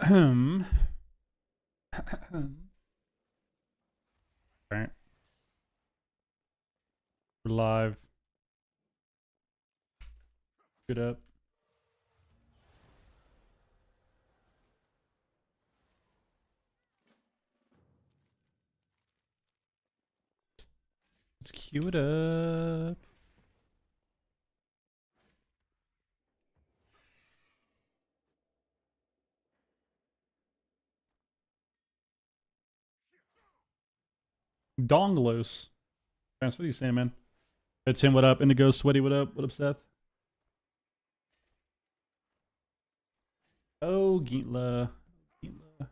Alright. We're live. Good up. Let's cue it up. Donglos. What are you saying, man? It's him. What up? Indigo, Sweaty. What up? What up, Seth? Oh, Geetla. Geetla.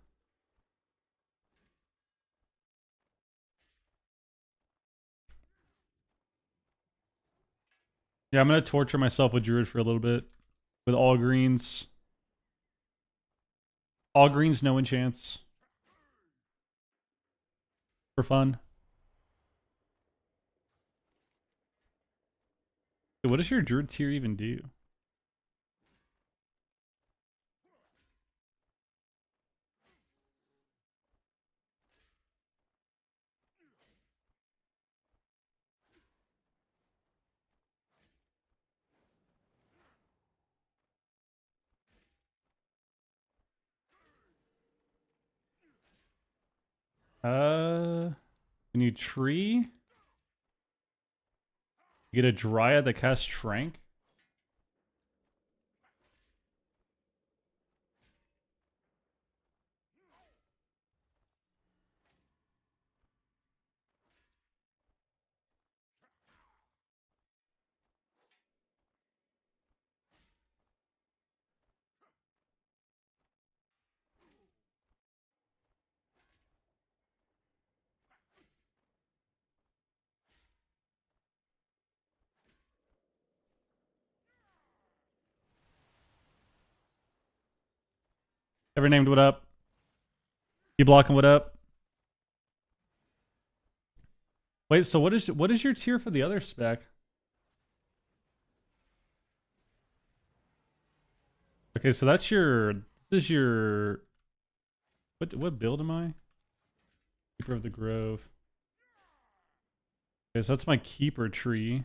Yeah, I'm gonna torture myself with Druid for a little bit. With all greens. All greens, no enchants. For fun. Dude, what does your Druid tier even do? You need tree. You get a Dryad that casts Trank. Ever named what up? You blocking what up? Wait, so what is your tier for the other spec? Okay, so that's your this is your what build am I? Keeper of the Grove. Okay, so that's my keeper tree.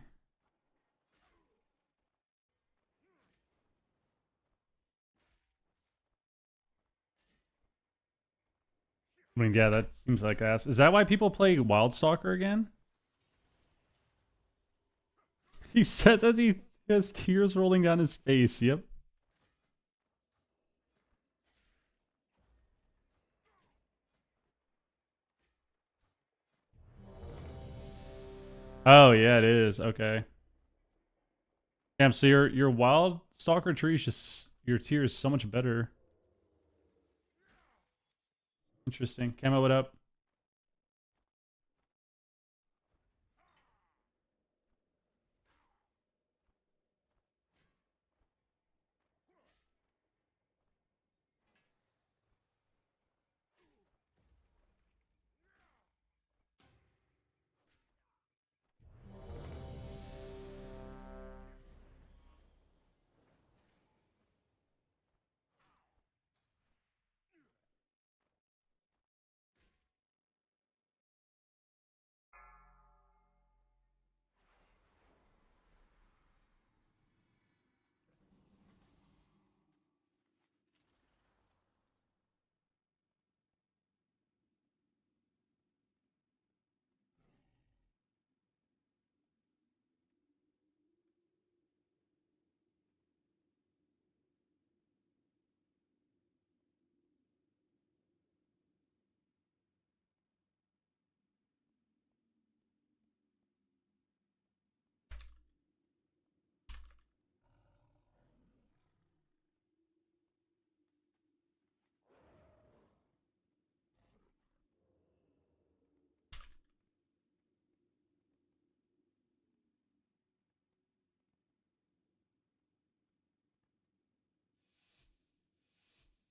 I mean, yeah, that seems like ass. Is that why people play Wildstalker again? He says as he has tears rolling down his face. Yep. Oh yeah, it is. Okay. Damn, so your Wildstalker tree is just your tier is so much better. Interesting. Camo, what up?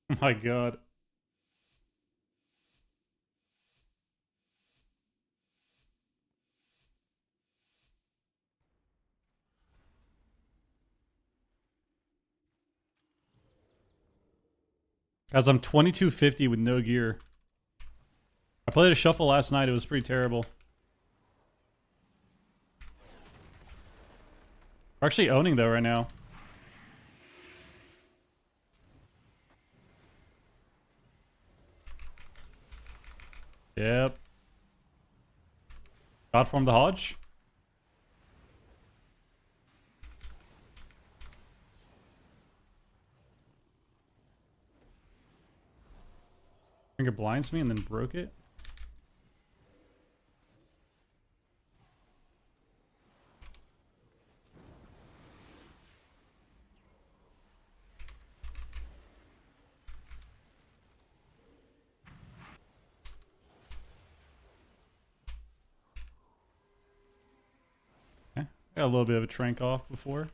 Oh my god. Guys, I'm 2250 with no gear. I played a shuffle last night. It was pretty terrible. We're actually owning though right now. Yep. God form the Hodge. I think it blinds me and then broke it. Okay. I got a little bit of a trank off before.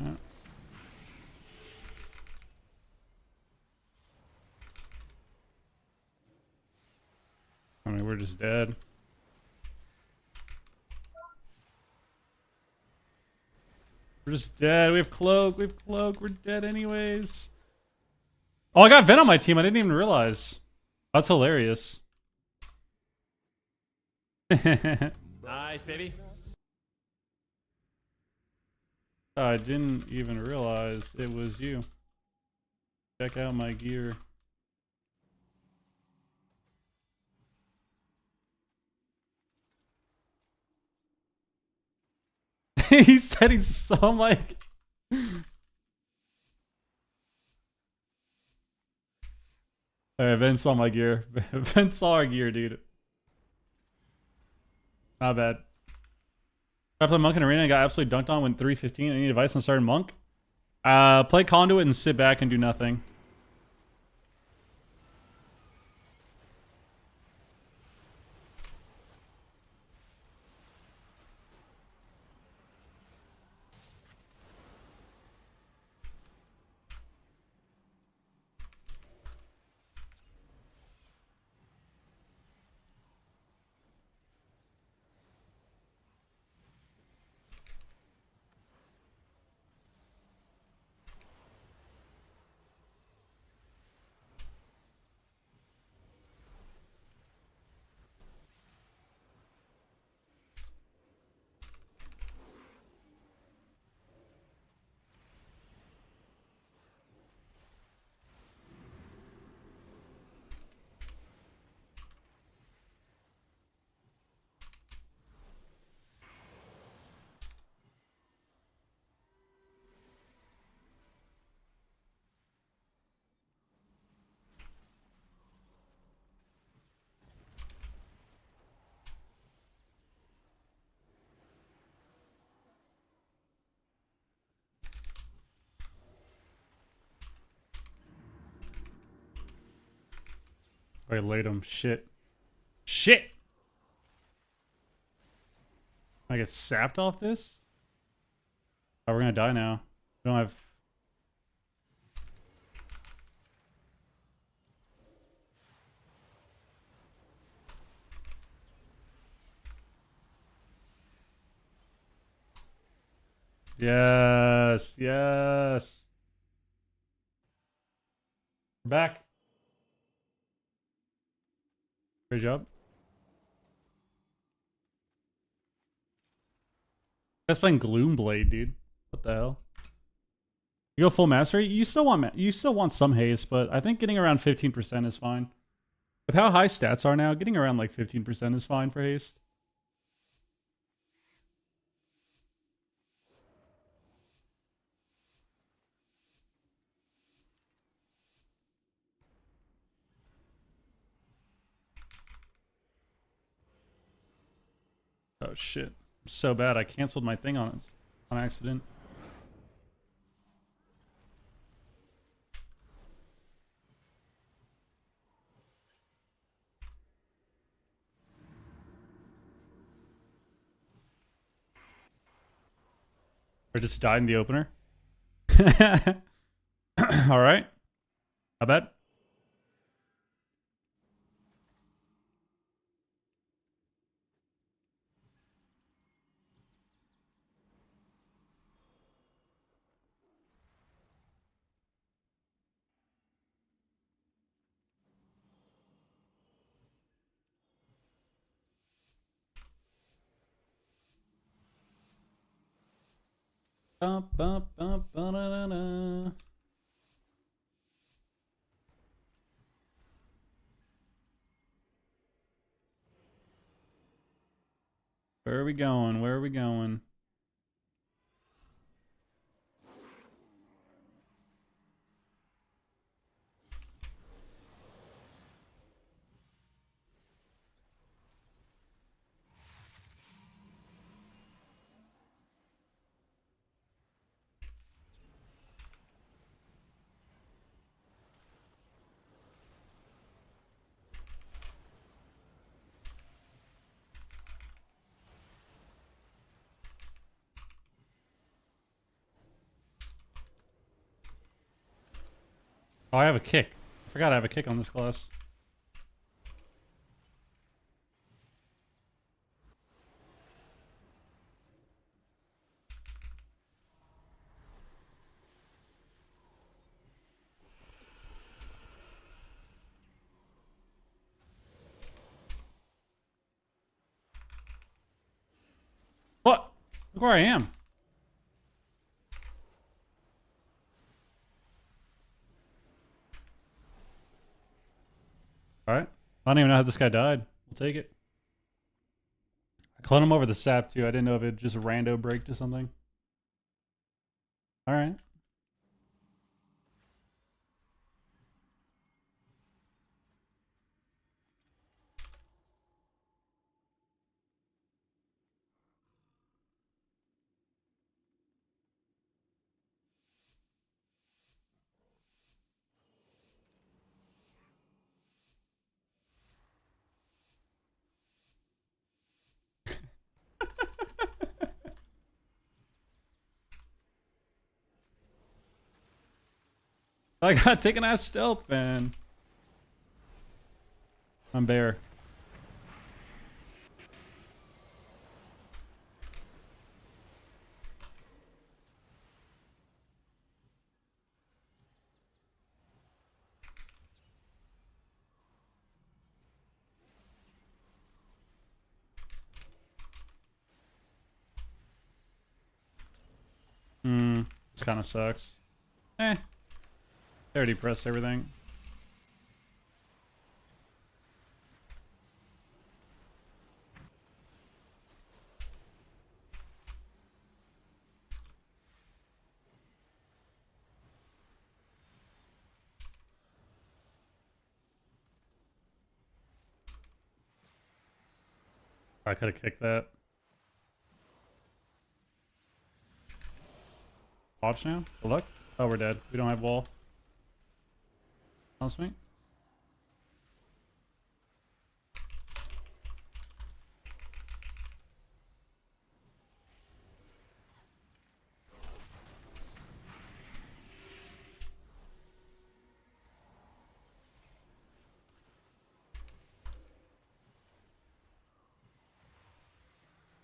Yeah. I mean, we're just dead. We're just dead. We have cloak. We have cloak. We're dead anyways. Oh, I got Ven on my team. I didn't even realize. That's hilarious. Nice, baby. I didn't even realize it was you. Check out my gear. He said he saw my... Alright, Ven saw my gear. Ven saw our gear, dude. Not bad. I played Monk in Arena and got absolutely dunked on when 315. Any advice on starting Monk? Play Conduit and sit back and do nothing. I laid him. Shit. Shit! I get sapped off this? Oh, we're gonna die now. We don't have... Yes, yes. We're back. Great job. That's playing Gloomblade, dude. What the hell? You go full mastery. You still want some haste, but I think getting around 15% is fine. With how high stats are now, getting around like 15% is fine for haste. Oh shit. So bad I canceled my thing on accident. Or just died in the opener. All right. Not bad. Bum, bum, bum, ba-da-da-da. Where are we going? Where are we going? Oh, I have a kick. I forgot I have a kick on this class. What? Look where I am. Alright. I don't even know how this guy died. We'll take it. I cloned him over the sap too. I didn't know if it just rando break to something. Alright. I got taken as stealth, man. I'm bear. This kind of sucks. I already pressed everything. I could have kicked that. Watch now. Good luck. Oh, we're dead. We don't have wall. Honest me.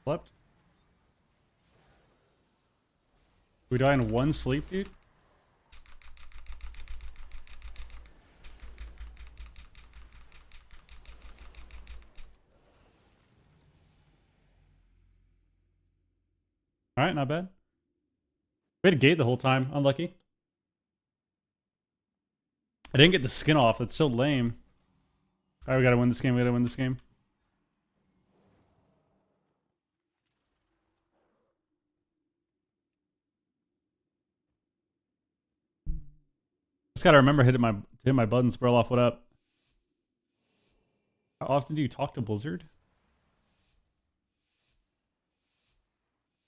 Slept. We die in one sleep, dude? Alright, not bad. We had a gate the whole time. Unlucky. I didn't get the skin off. That's so lame. Alright, we gotta win this game. We gotta win this game. Just gotta remember to hit my buttons. Burl off, what up? How often do you talk to Blizzard?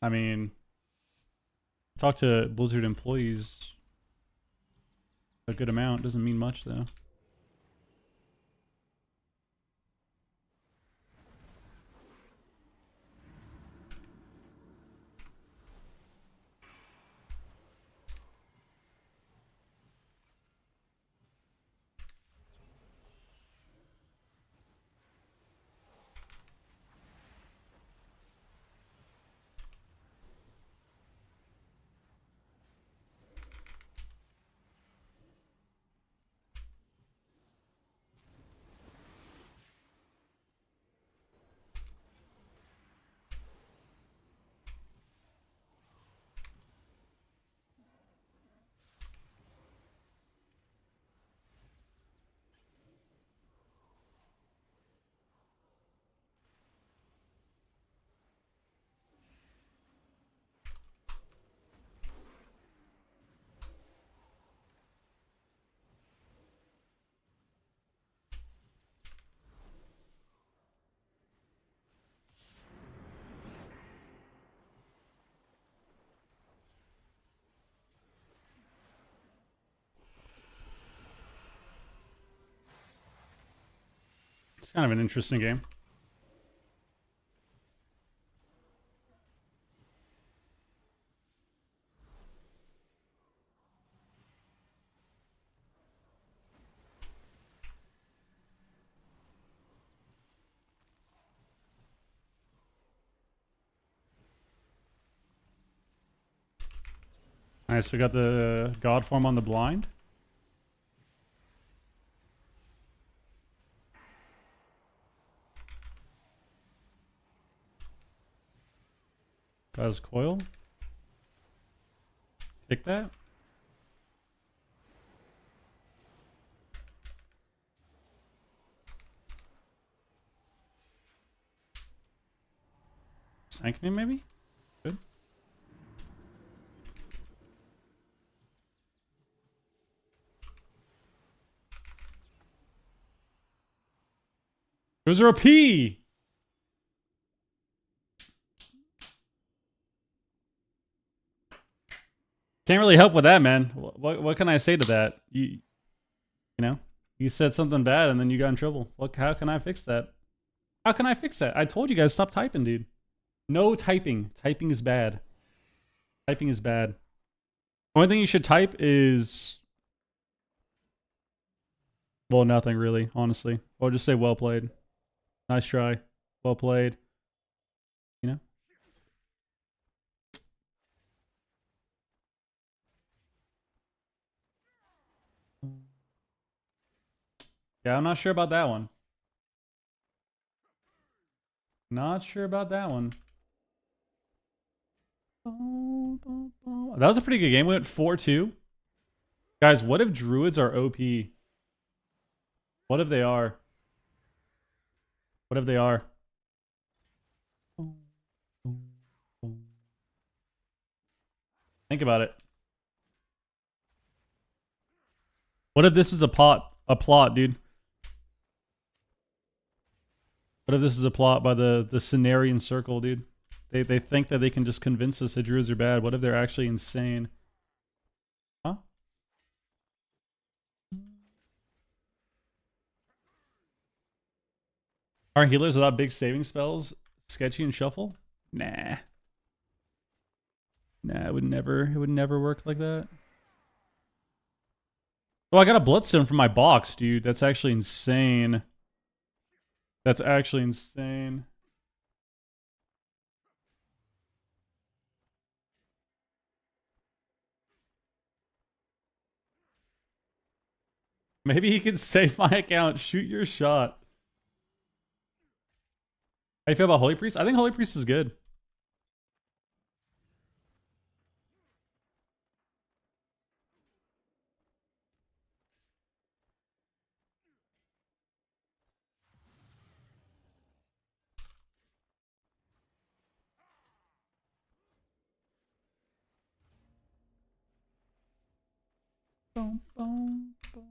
I mean, talk to Blizzard employees a good amount. Doesn't mean much though. It's kind of an interesting game. Nice, we got the god form on the blind. Got his coil. Pick that. Sank me maybe? Good. Those are a P! Can't really help with that, man. What can I say to that? You know, you said something bad and then you got in trouble. How can I fix that? How can I fix that? I told you guys stop typing, dude. No typing. Typing is bad. Typing is bad. Only thing you should type is, well, nothing really, honestly. Or just say well played. Nice try. Well played. You know? Yeah, I'm not sure about that one. Not sure about that one. That was a pretty good game. We went 4-2. Guys, what if druids are OP? What if they are? What if they are? Think about it. What if this is a plot, dude? What if this is a plot by the Cenarian Circle, dude? They think that they can just convince us that druids are bad. What if they're actually insane? Huh? Are healers without big saving spells sketchy and shuffle? Nah. Nah, it would never work like that. Oh, I got a bloodstone from my box, dude. That's actually insane. That's actually insane. Maybe he can save my account. Shoot your shot. How do you feel about Holy Priest? I think Holy Priest is good. Boom, boom, boom.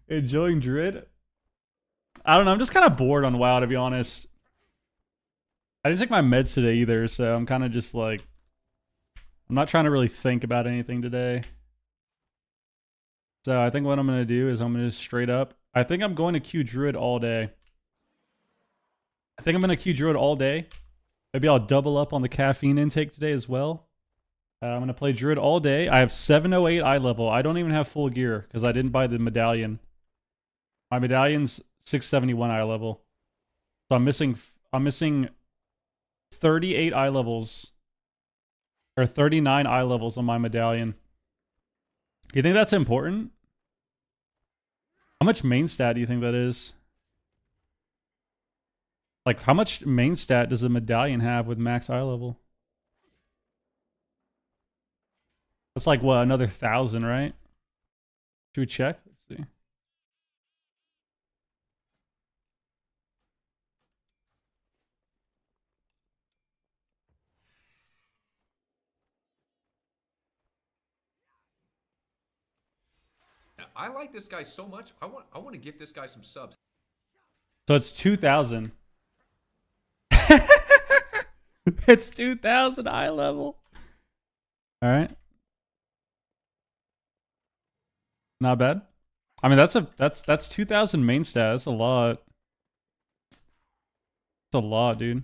Enjoying Druid? I don't know. I'm just kind of bored on WoW, to be honest. I didn't take my meds today either, so I'm kind of just like, I'm not trying to really think about anything today. So I think what I'm going to do is I'm going to straight up, I think I'm going to queue Druid all day. I think I'm going to queue Druid all day. Maybe I'll double up on the caffeine intake today as well. I'm going to play Druid all day. I have 708 eye level. I don't even have full gear because I didn't buy the medallion. My medallion's 671 eye level. So I'm missing 38 eye levels. Or 39 eye levels on my medallion. You think that's important? How much main stat do you think that is? Like, how much main stat does a medallion have with max eye level? That's like, what, another 1,000, right? Should we check? Let's see. I like this guy so much. I want to give this guy some subs. So it's 2,000. It's 2,000 eye level. All right. Not bad. I mean, that's 2,000 main stat. That's a lot. That's a lot, dude.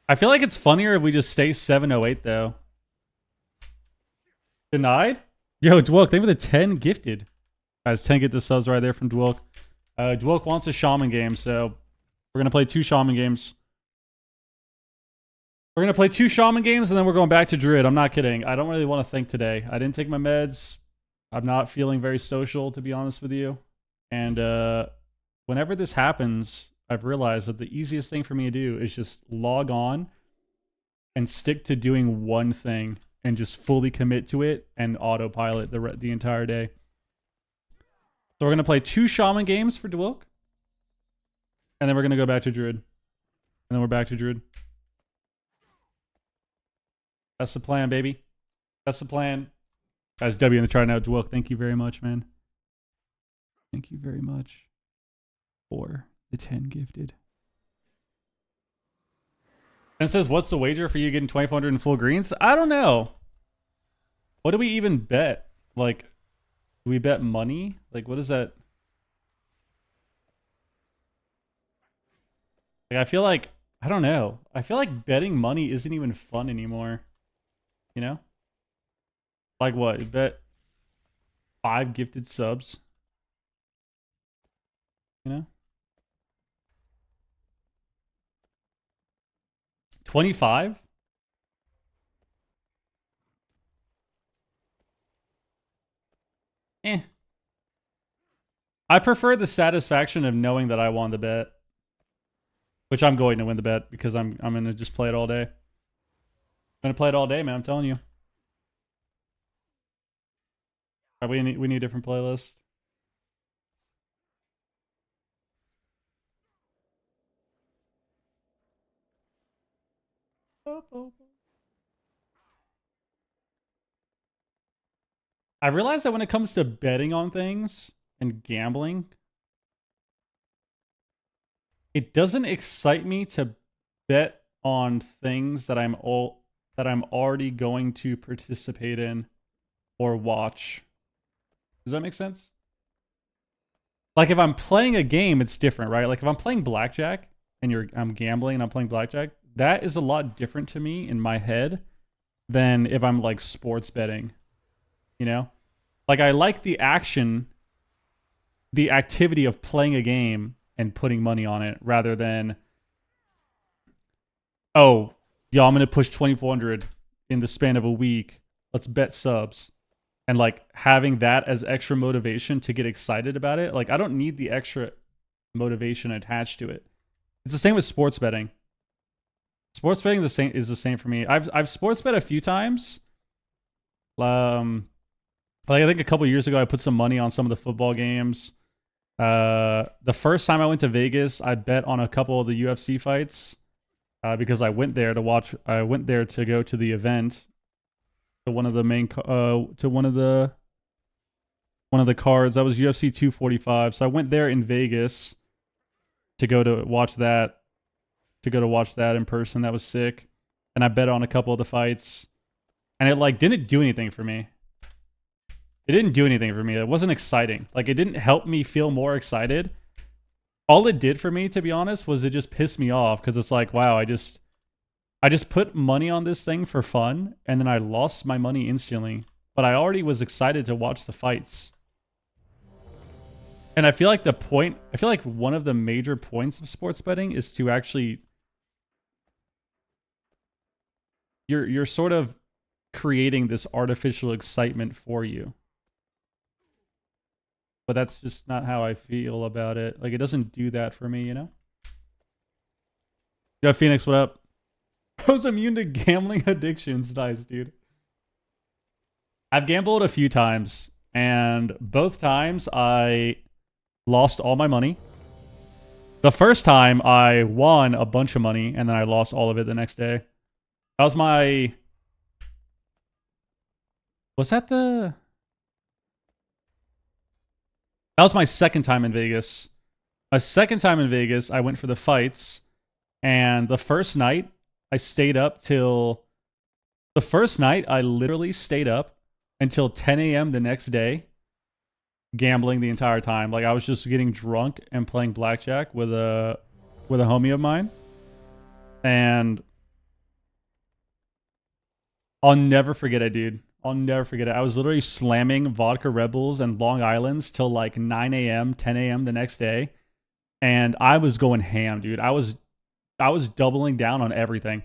I feel like it's funnier if we just stay 708 though. Denied? Yo, Dwelk, thank you for the 10 gifted. Guys, 10 get the subs right there from Dwelk. Dwelk wants a shaman game, so we're gonna play 2 shaman games. We're gonna play 2 shaman games and then we're going back to druid. I'm not kidding. I don't really want to think today. I didn't take my meds. I'm not feeling very social, to be honest with you. And whenever this happens, I've realized that the easiest thing for me to do is just log on and stick to doing one thing and just fully commit to it and autopilot the entire day. So we're going to play 2 shaman games for Dwelk. And then we're going to go back to druid. And then we're back to druid. That's the plan, baby. That's the plan. Guys, W in the chart now. Dwelk, thank you very much, man. Thank you very much for the 10 gifted. And it says, what's the wager for you getting 2,400 in full greens? I don't know. What do we even bet? Like, do we bet money? Like, what is that? Like, I feel like, I don't know. I feel like betting money isn't even fun anymore. You know? Like what? You bet 5 gifted subs. You know? 25? I prefer the satisfaction of knowing that I won the bet. Which I'm going to win the bet because I'm gonna just play it all day. I'm gonna play it all day, man, I'm telling you. We need a different playlist. I realized that when it comes to betting on things and gambling, it doesn't excite me to bet on things that I'm already going to participate in or watch. Does that make sense? Like if I'm playing a game, it's different, right? Like if I'm playing blackjack and I'm gambling and I'm playing blackjack, that is a lot different to me in my head than if I'm like sports betting. You know? Like I like the action, the activity of playing a game and putting money on it rather than, oh, yo, I'm going to push 2,400 in the span of a week. Let's bet subs. And like having that as extra motivation to get excited about it. Like I don't need the extra motivation attached to it. It's the same with sports betting. Sports betting is the same for me. I've sports bet a few times. Like I think a couple years ago I put some money on some of the football games. The first time I went to Vegas, I bet on a couple of the UFC fights because I went there to watch. I went there to go to the event, to one of the main to one of the cards. That was UFC 245. So I went there in Vegas to go to watch that. To go to watch that in person. That was sick. And I bet on a couple of the fights, and it like didn't do anything for me. It didn't do anything for me. It wasn't exciting. Like, it didn't help me feel more excited. All it did for me, to be honest, was it just pissed me off because it's like, wow, I just put money on this thing for fun, and then I lost my money instantly. But I already was excited to watch the fights. And I feel like one of the major points of sports betting is to actually... You're sort of creating this artificial excitement for you. But that's just not how I feel about it. Like, it doesn't do that for me, you know? Yo, Phoenix, what up? I was immune to gambling addictions. Nice, dude. I've gambled a few times, and both times I lost all my money. The first time I won a bunch of money, and then I lost all of it the next day. That was my... Was that the... That was my second time in Vegas. My second time in Vegas, I went for the fights, and the first night, I stayed up till... The first night, I literally stayed up until 10 a.m. the next day, gambling the entire time. Like, I was just getting drunk and playing blackjack with a homie of mine. And I'll never forget it, dude. I'll never forget it. I was literally slamming vodka Red Bulls and Long Islands till like 9 a.m., 10 a.m. the next day. And I was going ham, dude. I was doubling down on everything.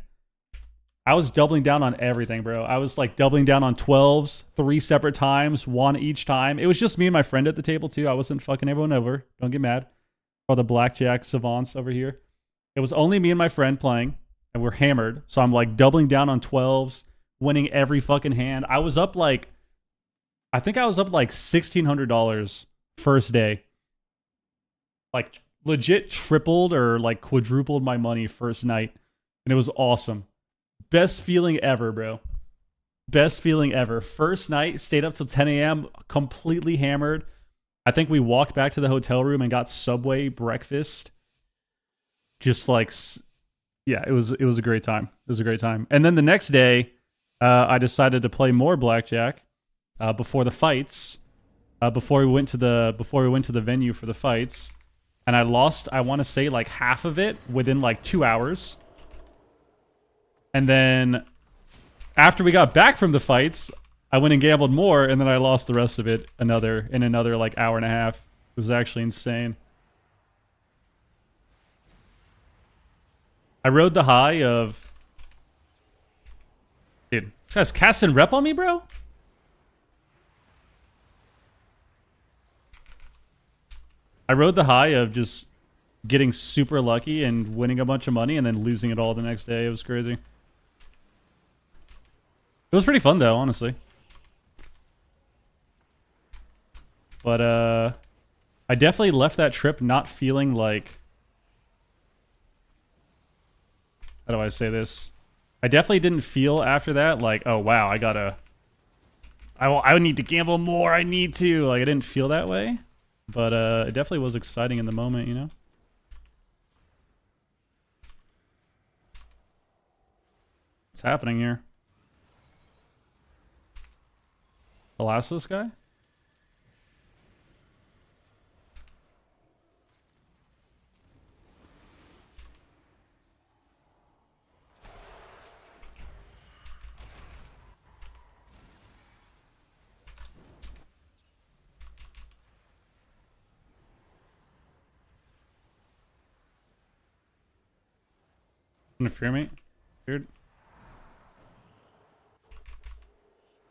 I was doubling down on everything, bro. I was like doubling down on 12s, 3 separate times, 1 each time. It was just me and my friend at the table too. I wasn't fucking everyone over. Don't get mad. Or the blackjack savants over here. It was only me and my friend playing, and we're hammered. So I'm like doubling down on 12s, winning every fucking hand. I was up like, I think I was up like $1,600 first day. Like legit tripled or like quadrupled my money first night. And it was awesome. Best feeling ever, bro. Best feeling ever. First night, stayed up till 10 a.m., completely hammered. I think we walked back to the hotel room and got Subway breakfast. Just like, yeah, it was a great time. It was a great time. And then the next day, I decided to play more blackjack before the fights. Before we went to the venue for the fights, and I lost, I want to say like half of it within like 2 hours. And then after we got back from the fights, I went and gambled more, and then I lost the rest of it in another like hour and a half. It was actually insane. I rode the high of... Dude, this guy's casting rep on me, bro? I rode the high of just getting super lucky and winning a bunch of money and then losing it all the next day. It was crazy. It was pretty fun, though, honestly. But, I definitely left that trip not feeling like... How do I say this? I definitely didn't feel after that like, oh, wow, I need to gamble more, I need to. Like, I didn't feel that way. But, it definitely was exciting in the moment, you know? What's happening here? The last of this guy? Interfere me? Weird.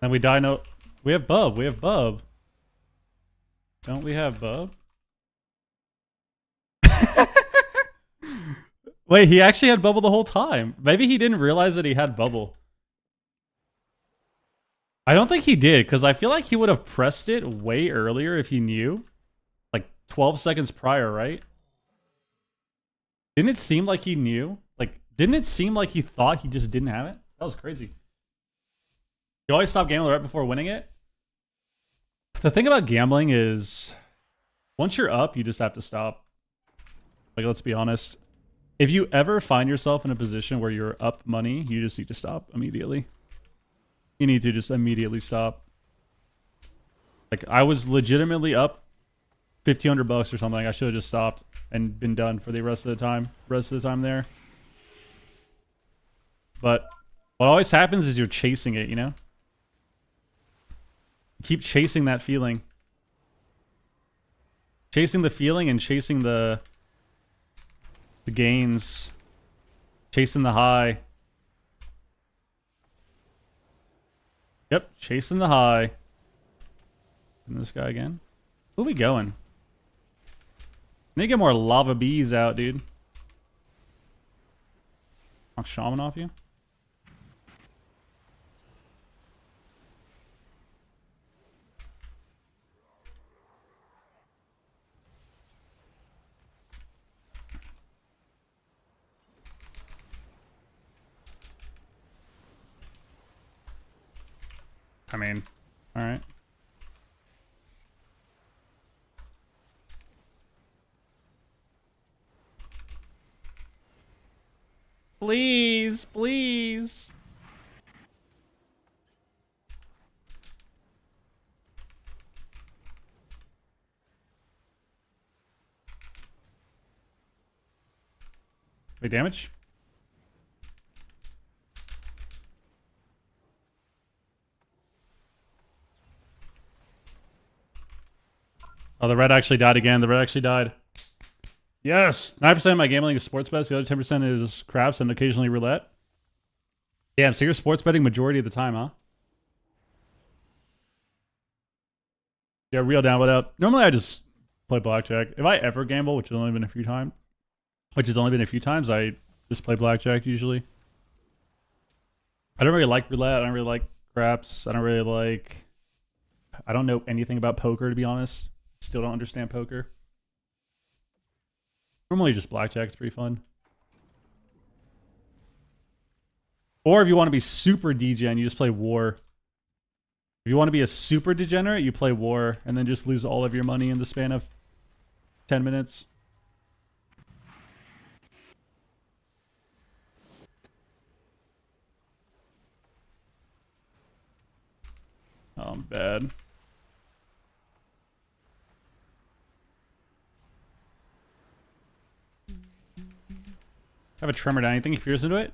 Then we die no... We have Bub. We have Bub. Don't we have Bub? Wait, he actually had Bubble the whole time. Maybe he didn't realize that he had Bubble. I don't think he did, because I feel like he would have pressed it way earlier if he knew. Like 12 seconds prior, right? Didn't it seem like he knew? Like, didn't it seem like he thought he just didn't have it? That was crazy. You always stop gambling right before winning it? The thing about gambling is, once you're up, you just have to stop. Like, let's be honest. If you ever find yourself in a position where you're up money, you just need to stop immediately. You need to just immediately stop. Like, I was legitimately up $1,500 or something. I should have just stopped and been done for the rest of the time there. But what always happens is you're chasing it, you know? Keep chasing that feeling. Chasing the feeling and chasing the gains. Chasing the high. Yep, chasing the high. And this guy again. Where we going? Need to get more lava bees out, dude. Knock shaman off you. I mean, all right. Please, please. Wait, damage? Oh, the red actually died again. The red actually died. Yes! 9% of my gambling is sports bets. The other 10% is craps and occasionally roulette. Damn, so you're sports betting majority of the time, huh? Yeah, real down, what up? Normally I just play blackjack. If I ever gamble, which has only been a few times, I just play blackjack usually. I don't really like roulette. I don't really like craps. I don't know anything about poker, to be honest. Still don't understand poker. Normally just blackjack. It's pretty fun. Or if you want to be super degen, you just play war. If you want to be a super degenerate, you play war and then just lose all of your money in the span of 10 minutes. Oh, I'm bad. Have a tremor down. You think he fears into it?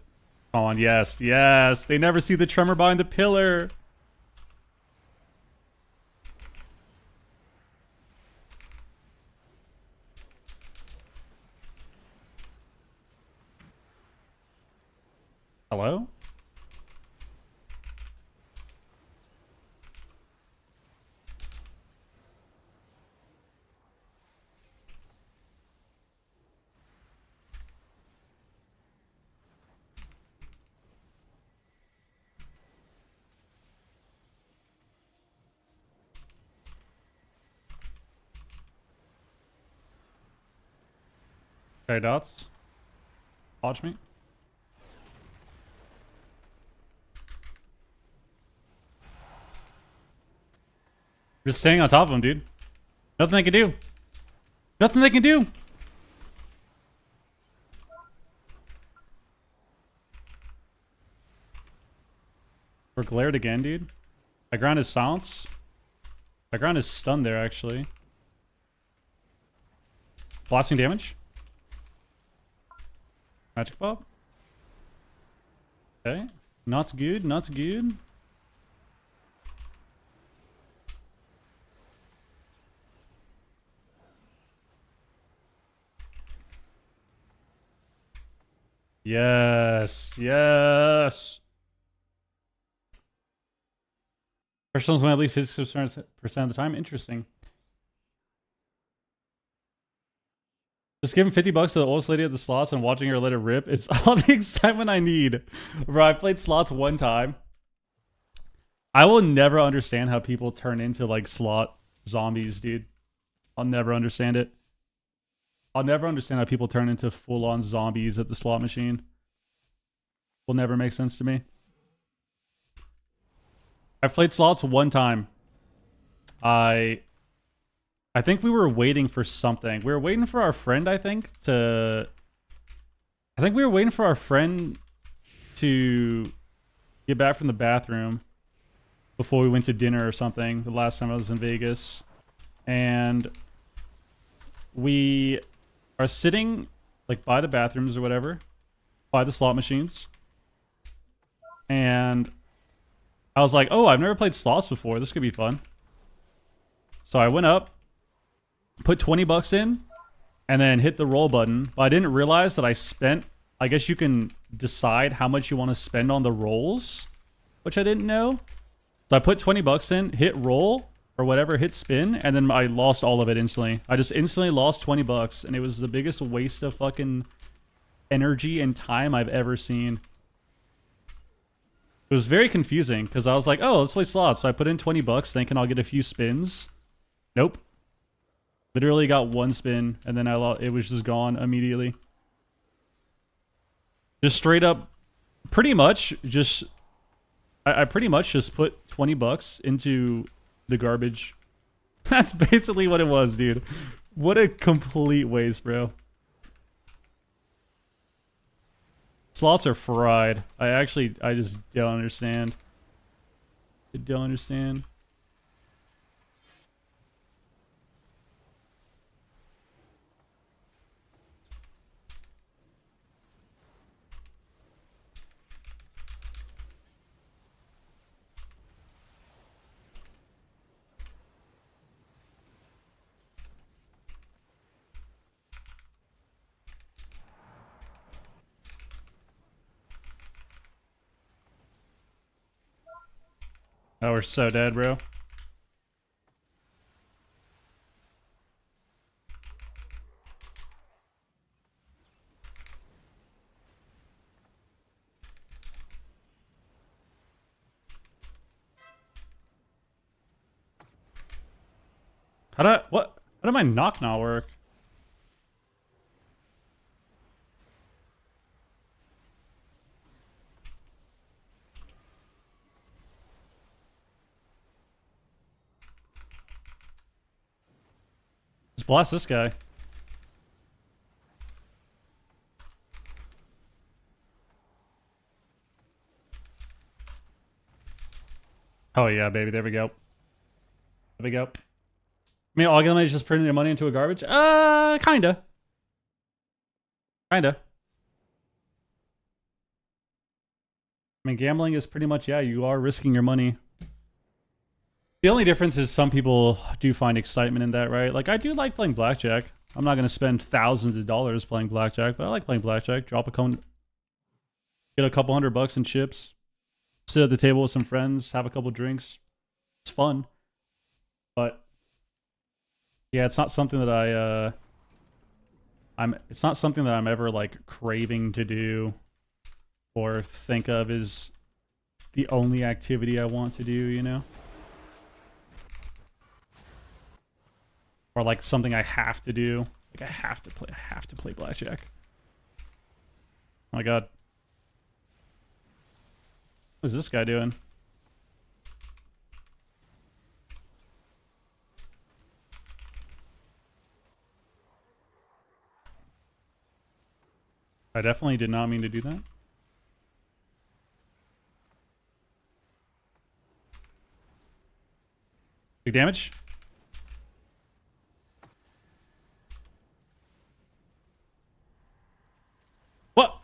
Come on, yes, yes. They never see the tremor behind the pillar. Hello? Okay, dots. Watch me. Just staying on top of him, dude. Nothing they can do. Nothing they can do. We're glared again, dude. I ground his silence. I ground his stun there, actually. Blasting damage. Magic Bob. Okay. Not good, not good. Yes, yes. Personals win at least 50% of the time. Interesting. Just giving $50 to the oldest lady at the slots and watching her let it rip. It's all the excitement I need. Bro, I played slots one time. I will never understand how people turn into like slot zombies, dude. I'll never understand it. I'll never understand how people turn into full-on zombies at the slot machine. Will never make sense to me. I played slots one time. I think we were waiting for something. We were waiting for our friend, I think we were waiting for our friend to get back from the bathroom before we went to dinner or something the last time I was in Vegas. And we are sitting like by the bathrooms or whatever, by the slot machines. And I was like, oh, I've never played slots before. This could be fun. So I went up, put $20 in, and then hit the roll button. But I didn't realize that I guess you can decide how much you want to spend on the rolls, which I didn't know. So I put $20 in, hit roll, or whatever hit spin, and then I lost all of it instantly. I just instantly lost 20 bucks, and it was the biggest waste of fucking energy and time I've ever seen. It was very confusing because I was like, oh, let's play slots. So I put in 20 bucks thinking I'll get a few spins. Nope. Literally got one spin, and then it was just gone immediately. Just straight up, pretty much just... I pretty much just put 20 bucks into the garbage. That's basically what it was, dude. What a complete waste, bro. Slots are fried. I just don't understand. I don't understand. Oh, we're so dead, bro. How did my knock not work? Let's blast this guy. Oh yeah, baby, there we go. There we go. I mean, all gambling is just printing your money into a garbage? Kinda. Kinda. I mean, gambling is pretty much, yeah, you are risking your money. The only difference is some people do find excitement in that, right? Like, I do like playing blackjack. I'm not going to spend thousands of dollars playing blackjack, but I like playing blackjack. Drop a cone, get a couple $100 in chips, sit at the table with some friends, have a couple drinks. It's fun. But yeah, it's not something that it's not something that I'm ever like craving to do or think of as the only activity I want to do, you know? Or like something I have to do. Like I have to play blackjack. Oh my god. What is this guy doing? I definitely did not mean to do that. Big damage? What?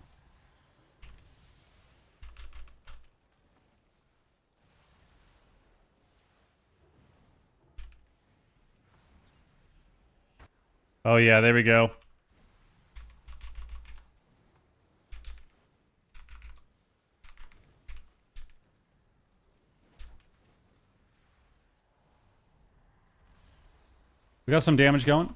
Oh yeah, there we go. We got some damage going.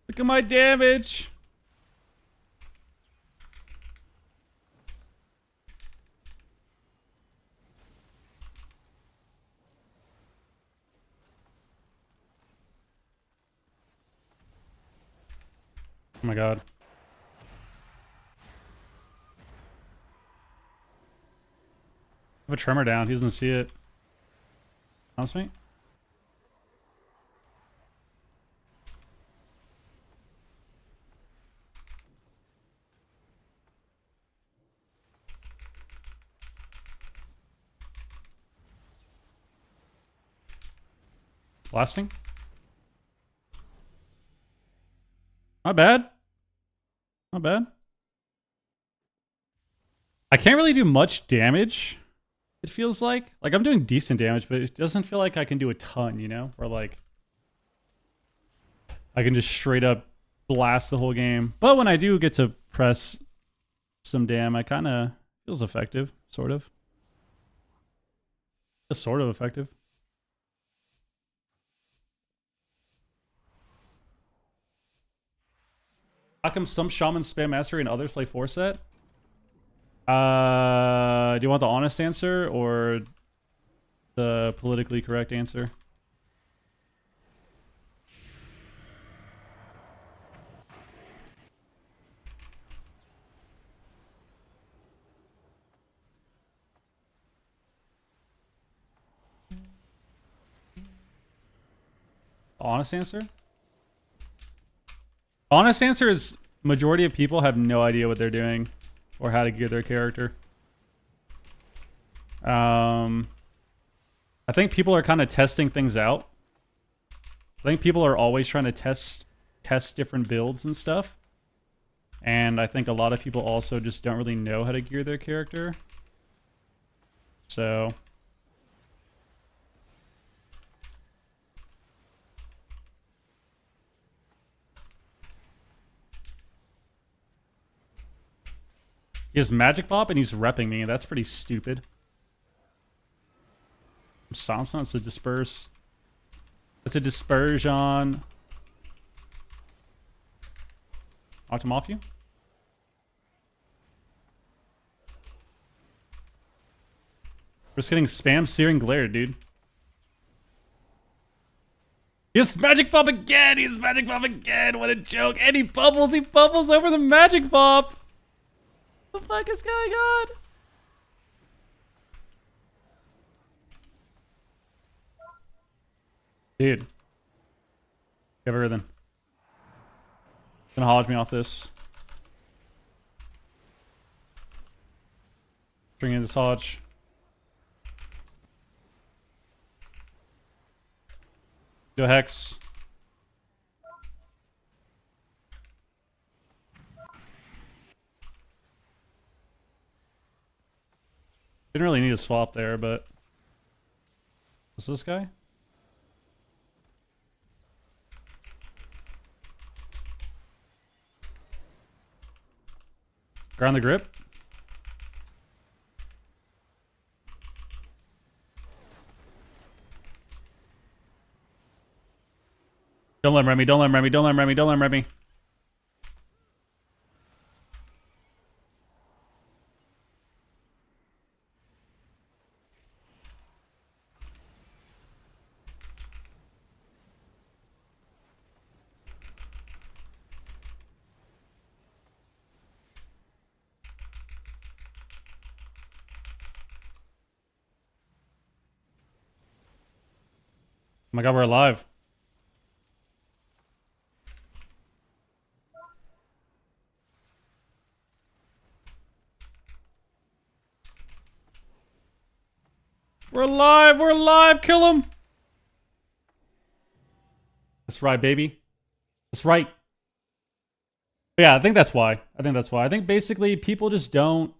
Look at my damage. Oh my god. I have a tremor down. He doesn't see it. Bounce me? Blasting? Not bad. Not bad. I can't really do much damage, it feels like. Like, I'm doing decent damage, but it doesn't feel like I can do a ton, you know? Or, like, I can just straight up blast the whole game. But when I do get to press some damn, I kind of feels effective, sort of. Just sort of effective. How come some shamans spam mastery and others play 4-set? Do you want the honest answer or the politically correct answer? Honest answer? Honest answer is majority of people have no idea what they're doing or how to gear their character. I think people are kind of testing things out. I think people are always trying to test different builds and stuff. And I think a lot of people also just don't really know how to gear their character. So he has Magic Pop and he's repping me. That's pretty stupid. Silence, it's a disperse. It's a dispersion. Knocked him off you? We're just getting spam searing glare, dude. He's Magic Pop again! He's Magic Pop again! What a joke! And he bubbles over the Magic Pop! What the fuck is going on? Dude. Give everything. Gonna hodge me off this. Bring in this hodge. Go Hex. Didn't really need a swap there, but... What's this guy? Ground the grip. Don't let him rem me, don't let him rem me, don't let him rem me, don't let him rem me. Oh my god, we're alive. We're alive, kill him! That's right, baby. That's right. But yeah, I think that's why. I think basically people just don't...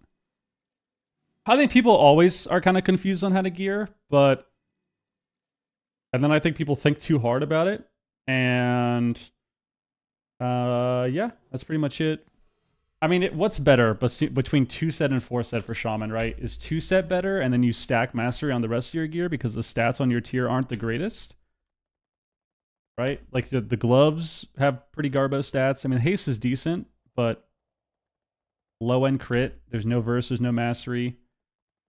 I think people always are kind of confused on how to gear, but... And then I think people think too hard about it. And... yeah, that's pretty much it. I mean, what's better between 2-set and 4-set for Shaman, right? Is 2-set better, and then you stack Mastery on the rest of your gear because the stats on your tier aren't the greatest? Right? Like, the gloves have pretty garbo stats. I mean, haste is decent, but low-end crit. There's no verse, there's no Mastery.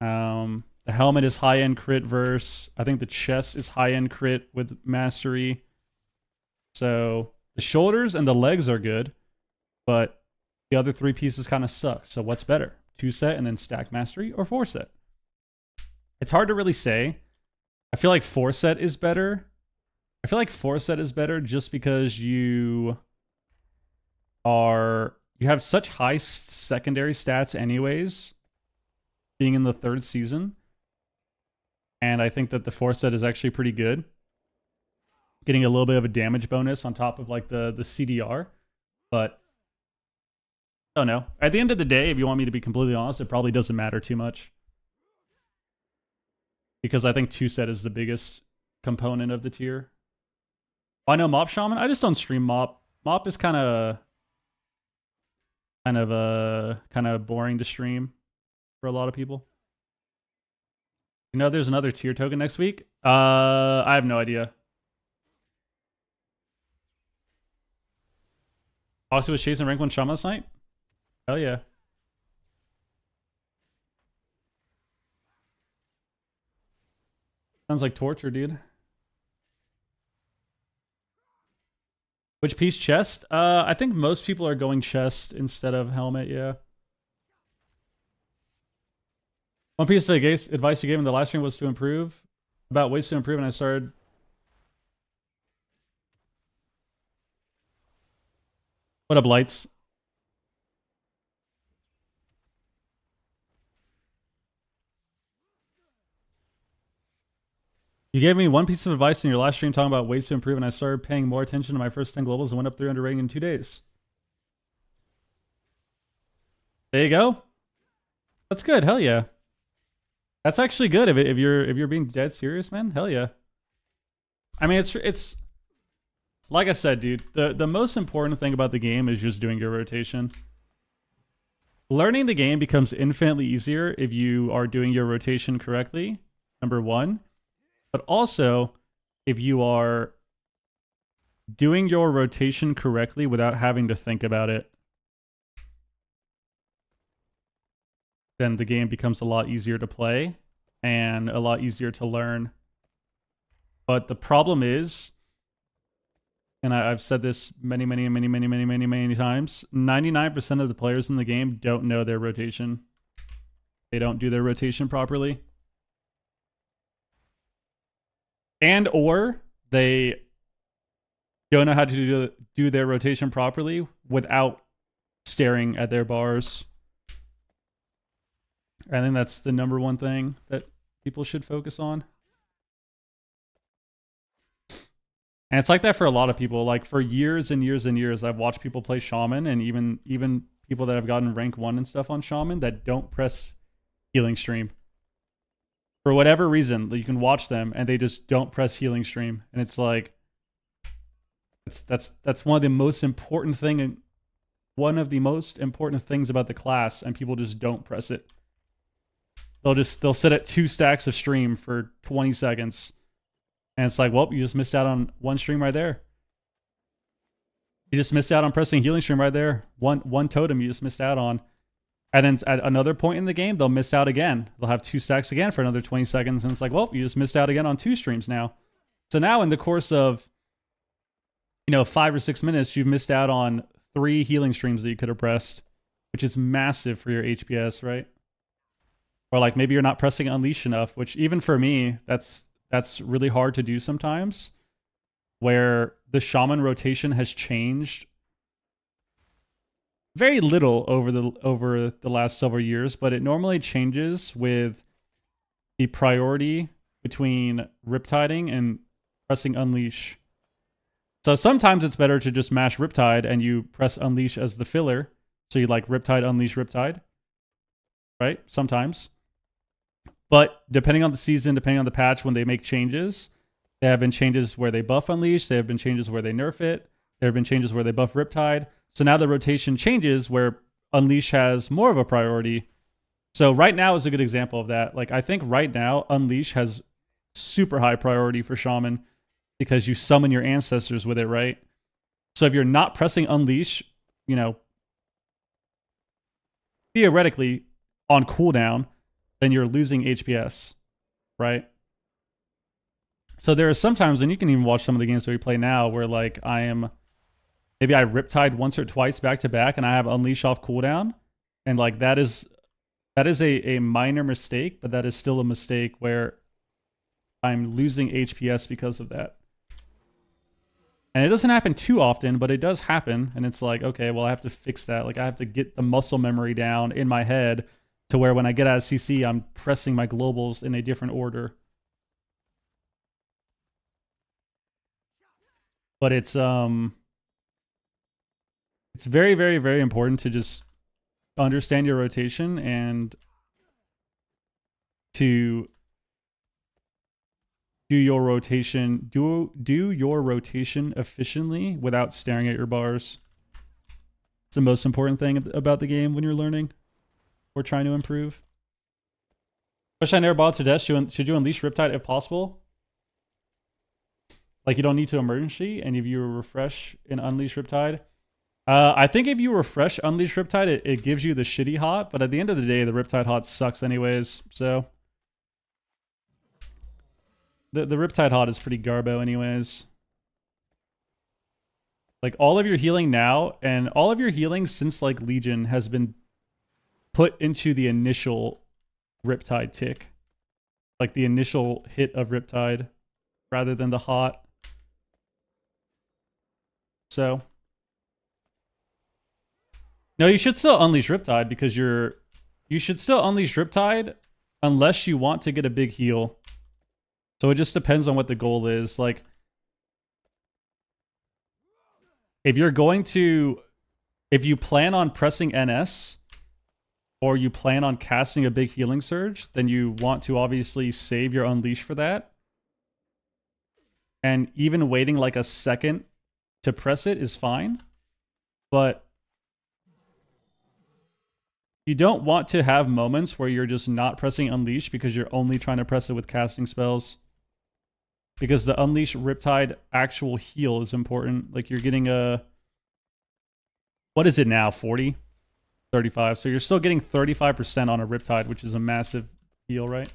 The helmet is high-end crit verse. I think the chest is high-end crit with Mastery. So, the shoulders and the legs are good, but the other three pieces kind of suck. So what's better? 2-set and then stack Mastery, or 4-set? It's hard to really say. I feel like 4-set is better. I feel like 4-set is better just because you have such high secondary stats anyways, being in the 3rd season. And I think that the 4-set is actually pretty good. Getting a little bit of a damage bonus on top of like the CDR. But I don't know. At the end of the day, if you want me to be completely honest, it probably doesn't matter too much. Because I think 2-set is the biggest component of the tier. I know Mop Shaman. I just don't stream Mop. Mop is kind of boring to stream for a lot of people. You know, there's another tier token next week. I have no idea. Also, was chasing rank 1 Shaman last night? Hell yeah. Sounds like torture, dude. Which piece? Chest? I think most people are going chest instead of helmet, yeah. One piece of advice you gave in the last stream was to improve. About ways to improve, and I started... What up, Lights? You gave me one piece of advice in your last stream talking about ways to improve, and I started paying more attention to my first 10 globals and went up 300 rating in 2 days. There you go. That's good. Hell yeah. That's actually good if you're being dead serious, man. Hell yeah. I mean, it's like I said, dude. The most important thing about the game is just doing your rotation. Learning the game becomes infinitely easier if you are doing your rotation correctly. Number one. But also, if you are doing your rotation correctly without having to think about it, then the game becomes a lot easier to play and a lot easier to learn. But the problem is, and I've said this many times, 99% of the players in the game don't know their rotation. They don't do their rotation properly. And or they don't know how to do their rotation properly without staring at their bars. I think that's the number one thing that people should focus on. And it's like that for a lot of people. Like for years and years and years, I've watched people play Shaman, and even people that have gotten rank 1 and stuff on Shaman that don't press healing stream. For whatever reason, you can watch them and they just don't press healing stream. And it's like, that's one of the most important things about the class, and people just don't press it. They'll sit at 2 stacks of stream for 20 seconds. And it's like, well, you just missed out on one stream right there. You just missed out on pressing healing stream right there. One totem you just missed out on. And then at another point in the game, they'll miss out again. They'll have 2 stacks again for another 20 seconds. And it's like, well, you just missed out again on 2 streams now. So now in the course of, 5 or 6 minutes, you've missed out on 3 healing streams that you could have pressed, which is massive for your HPS, right? Or like maybe you're not pressing Unleash enough, which even for me, that's really hard to do sometimes, where the Shaman rotation has changed very little over the last several years, but it normally changes with the priority between Riptiding and pressing Unleash. So sometimes it's better to just mash Riptide and you press Unleash as the filler. So you like Riptide, Unleash, Riptide. Right? Sometimes. But depending on the season, depending on the patch, when they make changes, there have been changes where they buff Unleash. There have been changes where they nerf it. There have been changes where they buff Riptide. So now the rotation changes where Unleash has more of a priority. So right now is a good example of that. Like I think right now, Unleash has super high priority for Shaman because you summon your ancestors with it, right? So if you're not pressing Unleash, theoretically on cooldown, then you're losing HPS, right? So there are some times, and you can even watch some of the games that we play now, where like maybe I Riptide once or twice back to back, and I have Unleash off cooldown, and like that is a minor mistake, but that is still a mistake where I'm losing HPS because of that. And it doesn't happen too often, but it does happen, and it's like, okay, well I have to fix that. Like I have to get the muscle memory down in my head to where when I get out of CC, I'm pressing my globals in a different order. But it's very, very, very important to just understand your rotation and to do your rotation efficiently without staring at your bars. It's the most important thing about the game when you're learning or trying to improve. Question I never bothered to death. Should you unleash Riptide if possible? Like you don't need to emergency, and if you refresh and unleash Riptide. I think if you refresh Unleash Riptide, it gives you the shitty hot, but at the end of the day, the Riptide hot sucks anyways, so... The Riptide hot is pretty garbo anyways. Like, all of your healing now, and all of your healing since, like, Legion has been put into the initial Riptide tick. Like, the initial hit of Riptide, rather than the hot. So... No, you should still unleash Riptide because you should still unleash Riptide unless you want to get a big heal. So it just depends on what the goal is. Like, if you plan on pressing NS or you plan on casting a big healing surge, then you want to obviously save your unleash for that. And even waiting like a second to press it is fine. But you don't want to have moments where you're just not pressing Unleash because you're only trying to press it with casting spells. Because the Unleash Riptide actual heal is important. Like you're getting a... What is it now? 40? 35. So you're still getting 35% on a Riptide, which is a massive heal, right?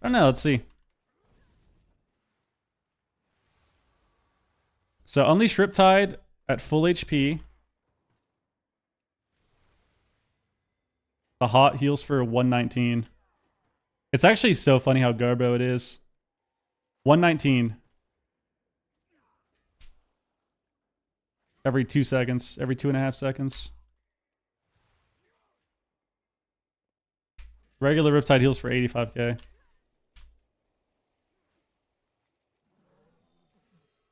I don't know. Let's see. So Unleash Riptide at full HP... The hot heals for 119. It's actually so funny how garbo it is. 119. Every 2 seconds. Every 2.5 seconds. Regular Riptide heals for 85k.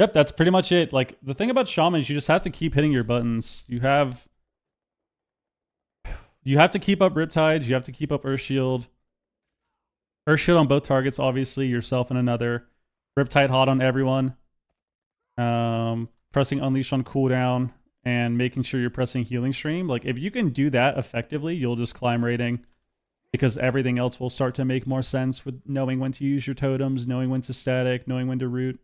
Yep, that's pretty much it. Like, the thing about Shaman is you just have to keep hitting your buttons. You have to keep up Riptides. You have to keep up Earth Shield. Earth Shield on both targets, obviously. Yourself and another. Riptide hot on everyone. Pressing Unleash on cooldown. And making sure you're pressing Healing Stream. Like, if you can do that effectively, you'll just climb rating. Because everything else will start to make more sense with knowing when to use your totems, knowing when to static, knowing when to root.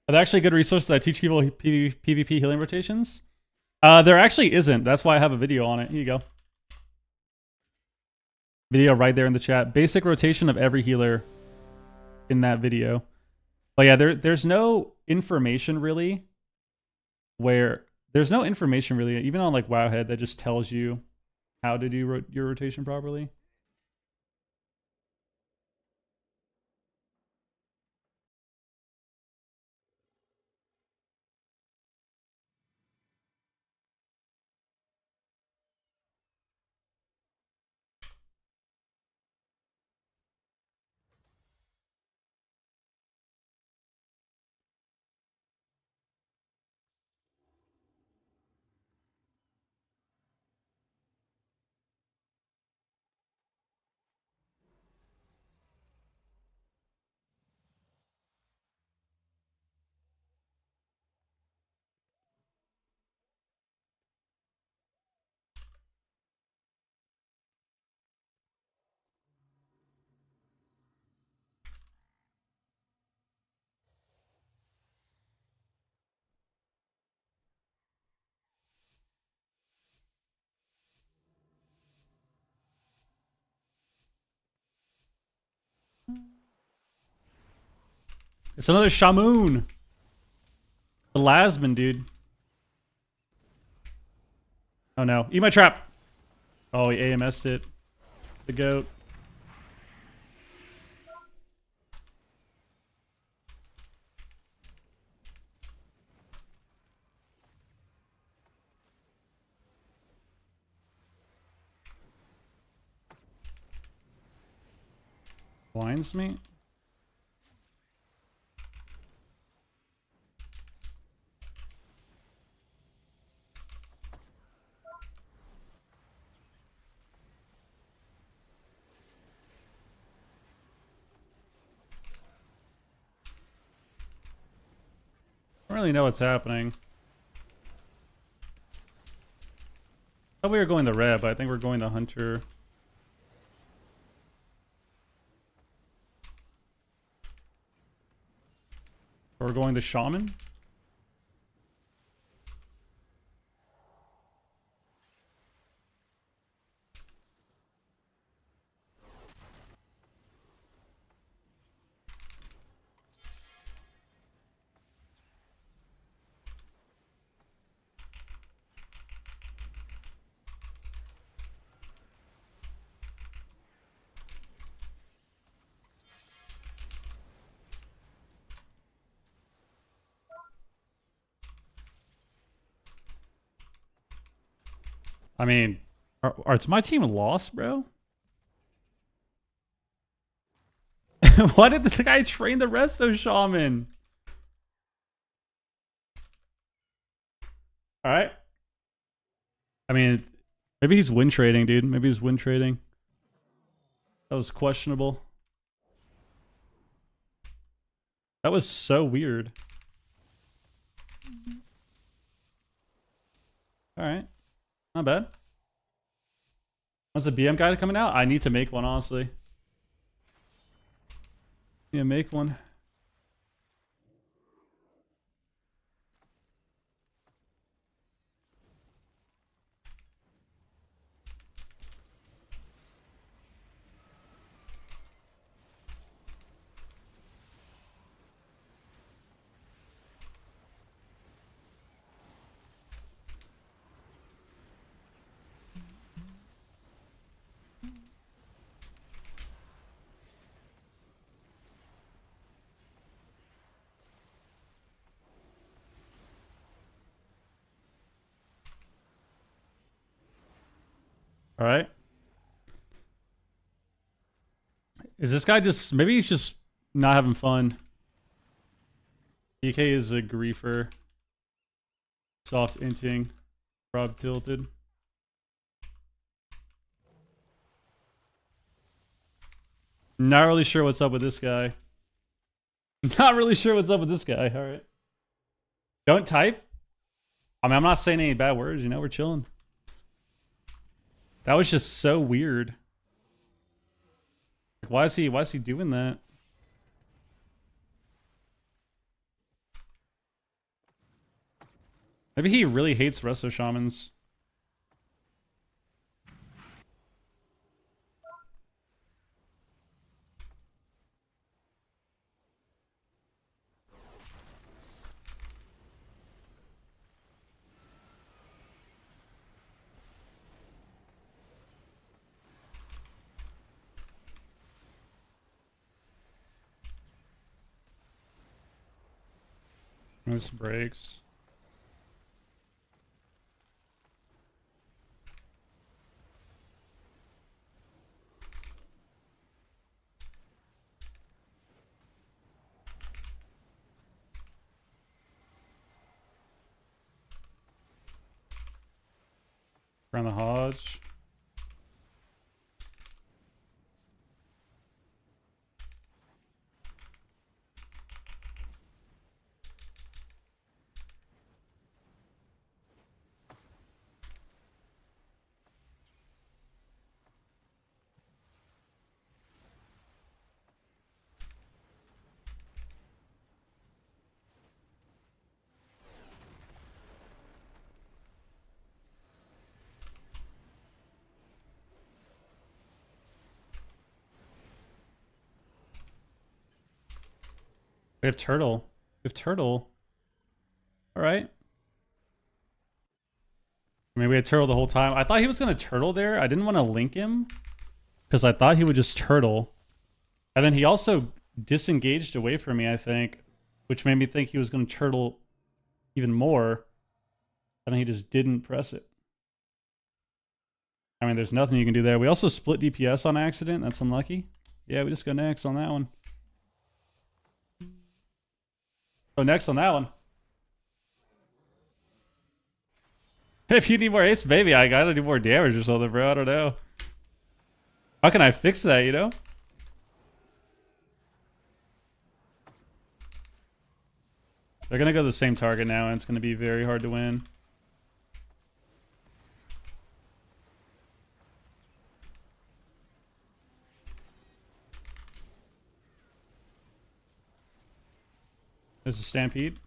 Are there actually good resources that teach people PvP healing rotations? There actually isn't. That's why I have a video on it. Here you go. Video right there in the chat. Basic rotation of every healer in that video. But yeah, there's no information really even on like Wowhead that just tells you how to do your rotation properly. It's another Shamoon. The Lasman, dude. Oh no. Eat my trap. Oh, he AMS'd it. The goat. Blinds me? really know what's happening. I thought we were going the red, but I think we're going the hunter. Or we're going the shaman. I mean, is my team lost, bro? Why did this guy train the resto shaman? All right. I mean, maybe he's win trading, dude. Maybe he's win trading. That was questionable. That was so weird. All right. Not bad. When's the BM guide coming out? I need to make one, honestly. Yeah, make one. All right. Is this guy just... Maybe he's just not having fun. DK is a griefer. Soft inting. Rob tilted. Not really sure what's up with this guy. Not really sure what's up with this guy. All right. Don't type. I mean, I'm not saying any bad words. You know, we're chilling. That was just so weird. Why is he doing that? Maybe he really hates resto shamans. This breaks. Around the Hodge. We have turtle. We have turtle. All right. I mean, we had turtle the whole time. I thought he was going to turtle there. I didn't want to link him because I thought he would just turtle. And then he also disengaged away from me, I think, which made me think he was going to turtle even more. And then he just didn't press it. I mean, there's nothing you can do there. We also split DPS on accident. That's unlucky. Yeah, we just go next on that one. Go next on that one. If you need more ace, maybe I gotta do more damage or something, bro. I don't know. How can I fix that, you know? They're gonna go the same target now, and it's gonna be very hard to win. There's a stampede.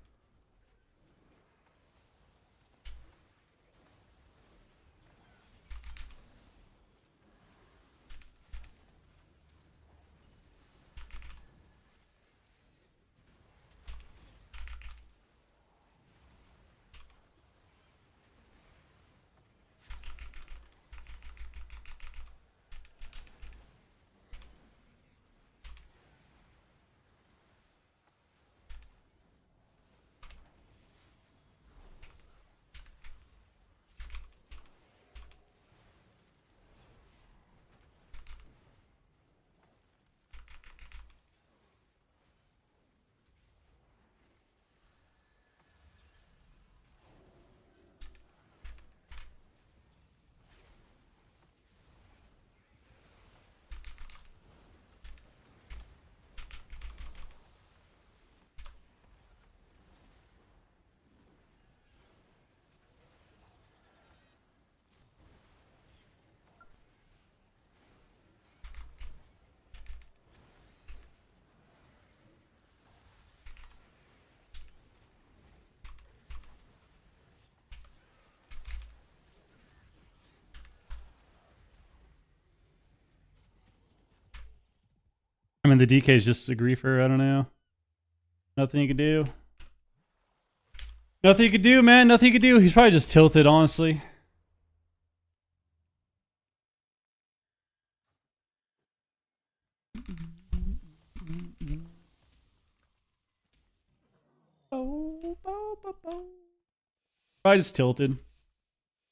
I mean, the DK is just a griefer. I don't know. Nothing you can do. Nothing you could do, man. Nothing you could do. He's probably just tilted, honestly. Probably just tilted.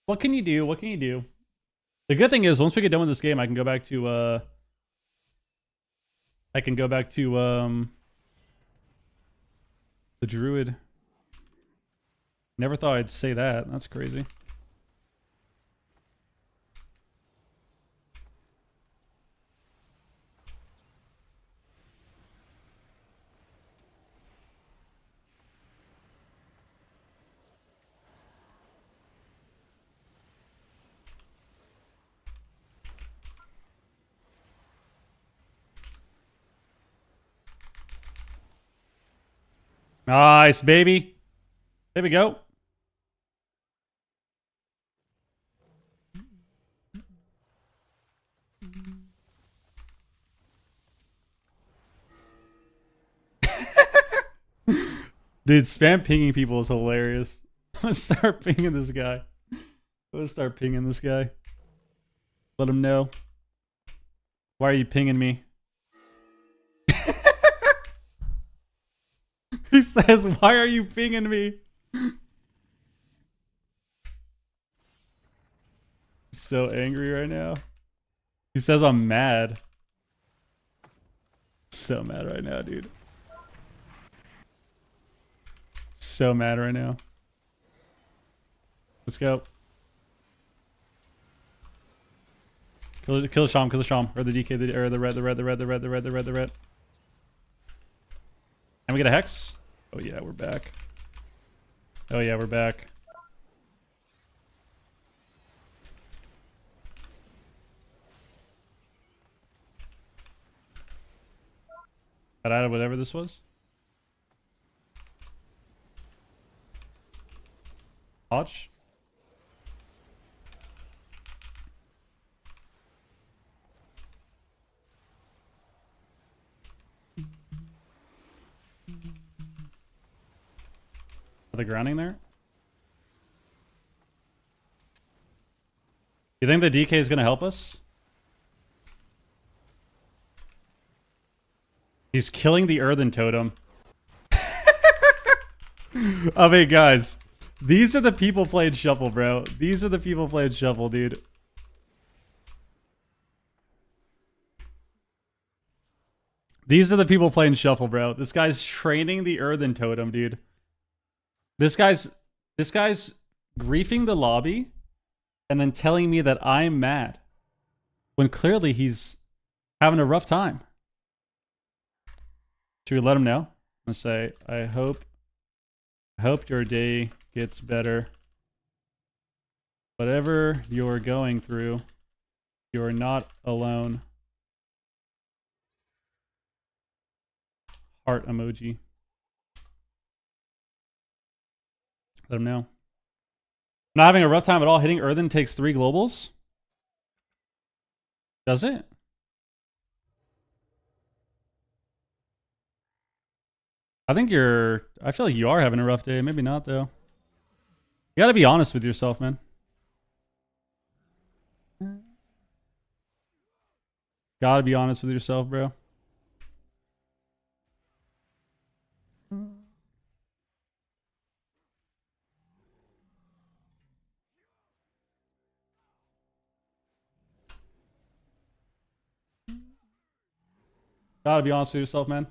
What can you do? What can you do? The good thing is, once we get done with this game, I can go back to the druid. Never thought I'd say that. That's crazy. Nice, baby. There we go. Dude, spam pinging people is hilarious. I'm gonna start pinging this guy. Let him know. Why are you pinging me? He says, why are you pinging me? So angry right now. He says I'm mad. So mad right now, dude. So mad right now. Let's go. Kill the Sham, or the DK, or the red. And we get a hex. Oh yeah, we're back. Oh yeah, we're back. Got out of whatever this was. Watch. Are they grounding there? You think the DK is going to help us? He's killing the earthen totem. I mean, guys, these are the people playing shuffle, bro. These are the people playing shuffle, dude. These are the people playing shuffle, bro. This guy's training the earthen totem, dude. This guy's griefing the lobby and then telling me that I'm mad when clearly he's having a rough time. Should we let him know? I'm gonna say, I hope I hope your day gets better. Whatever you're going through, you're not alone. Heart emoji. Let him know. Not having a rough time at all. Hitting Earthen takes 3 globals. Does it? I feel like you are having a rough day. Maybe not, though. You gotta be honest with yourself, man. Gotta be honest with yourself, bro. Gotta be honest with yourself, man.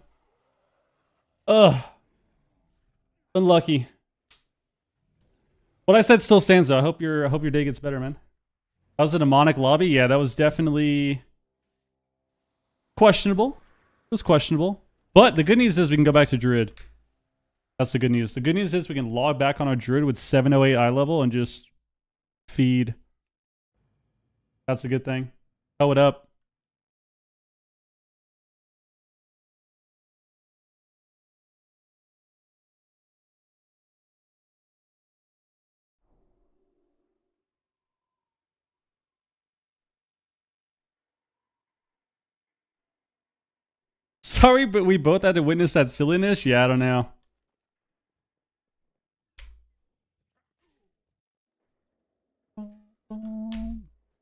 Ugh. Unlucky. What I said still stands, though. I hope your day gets better, man. That was a demonic lobby. Yeah, that was definitely questionable. It was questionable. But the good news is we can go back to Druid. That's the good news. The good news is we can log back on our Druid with 708 eye level and just feed. That's a good thing. Throw it up. Sorry, but we both had to witness that silliness. Yeah, I don't know.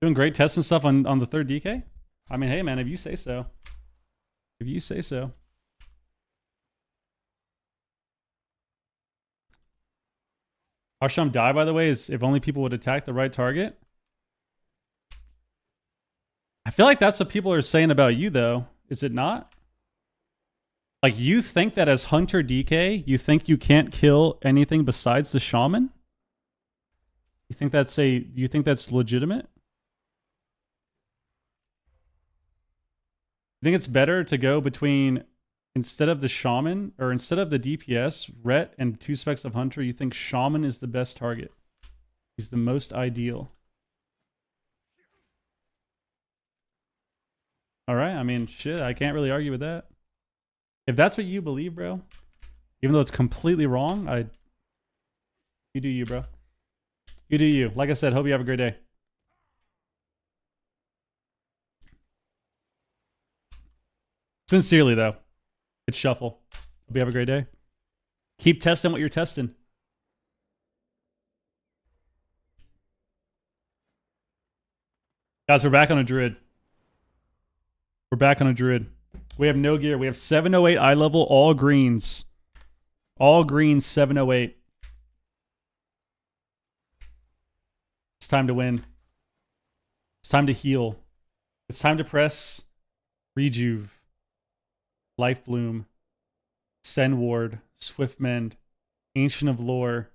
Doing great testing stuff on the 3rd DK? I mean, hey, man, if you say so. If you say so. Arsham die, by the way, is if only people would attack the right target. I feel like that's what people are saying about you, though. Is it not? Like, you think that as Hunter DK, you think you can't kill anything besides the Shaman? You think that's legitimate? You think it's better to go between, instead of the Shaman, or instead of the DPS, Ret, and 2 specs of Hunter, you think Shaman is the best target? He's the most ideal. Alright, I mean, shit, I can't really argue with that. If that's what you believe, bro, even though it's completely wrong, you do you, bro. You do you. Like I said, hope you have a great day. Sincerely, though, it's Shuffle. Hope you have a great day. Keep testing what you're testing. Guys, we're back on a Druid. We're back on a Druid. We have no gear. We have 708 eye level, all greens. All greens, 708. It's time to win. It's time to heal. It's time to press Rejuve, Life Bloom, Send Ward, Swift Mend, Ancient of Lore.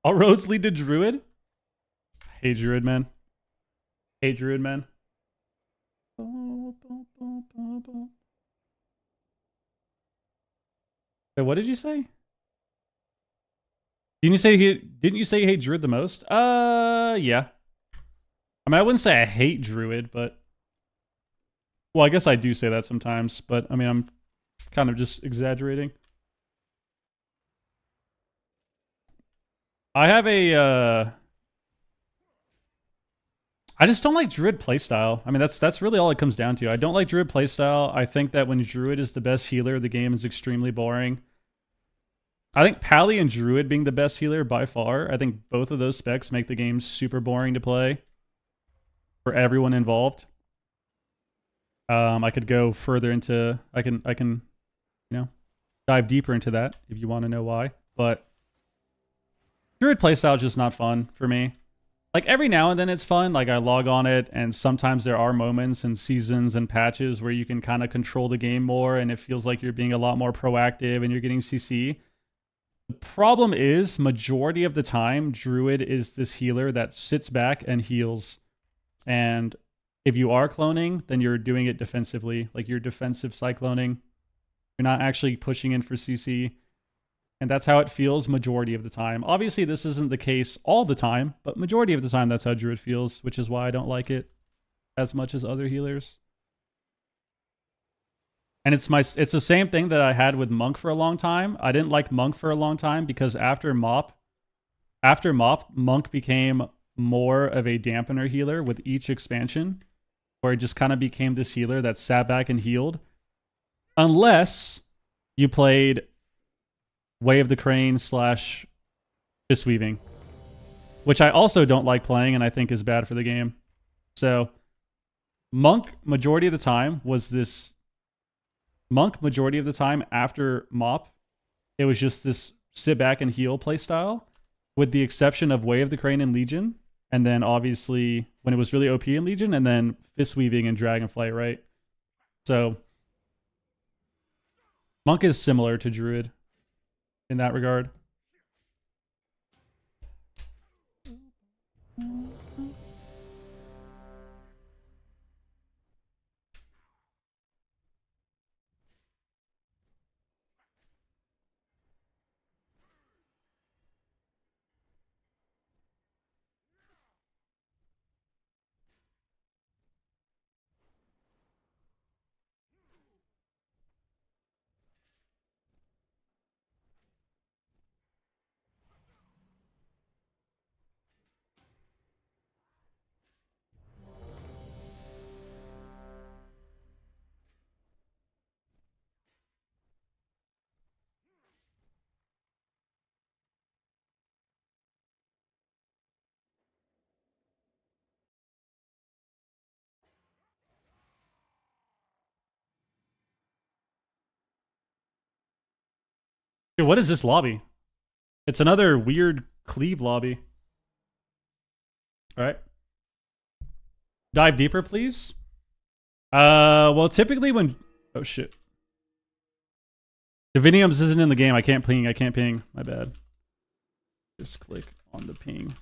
All roads lead to Druid? Hey, Druid, man. Hey, Druid, man. Wait, what did you say? Didn't you say you hate Druid the most? Yeah. I mean, I wouldn't say I hate Druid, but... Well, I guess I do say that sometimes, but I mean, I'm kind of just exaggerating. I have a, I just don't like Druid playstyle. I mean, that's really all it comes down to. I don't like Druid playstyle. I think that when Druid is the best healer, the game is extremely boring. I think Pally and Druid being the best healer by far, I think both of those specs make the game super boring to play for everyone involved. I could go further into, I can, you know, dive deeper into that if you want to know why. But Druid playstyle is just not fun for me. like every now and then it's fun. Like I log on it, and sometimes there are moments and seasons and patches where you can kind of control the game more, and it feels like you're being a lot more proactive and you're getting CC. The problem is, majority of the time, Druid is this healer that sits back and heals. And if you are cloning, then you're doing it defensively. Like you're defensive cycloning. You're not actually pushing in for CC. And that's how it feels majority of the time. Obviously, this isn't the case all the time, but majority of the time, that's how Druid feels, which is why I don't like it as much as other healers. And it's the same thing that I had with Monk for a long time. I didn't like Monk for a long time because after Mop, Monk became more of a dampener healer with each expansion, where it just kind of became this healer that sat back and healed. Unless you played Way of the Crane / Fist Weaving, which I also don't like playing and I think is bad for the game. So Monk, majority of the time after Mop, it was just this sit back and heal playstyle, with the exception of Way of the Crane and Legion, and then obviously when it was really OP in Legion, and then Fist Weaving and Dragonflight, right? So Monk is similar to Druid in that regard. Dude, what is this lobby? It's another weird cleave lobby. All right. Dive deeper, please. Well, typically when... Oh, shit. Diviniums isn't in the game. I can't ping. My bad. Just click on the ping.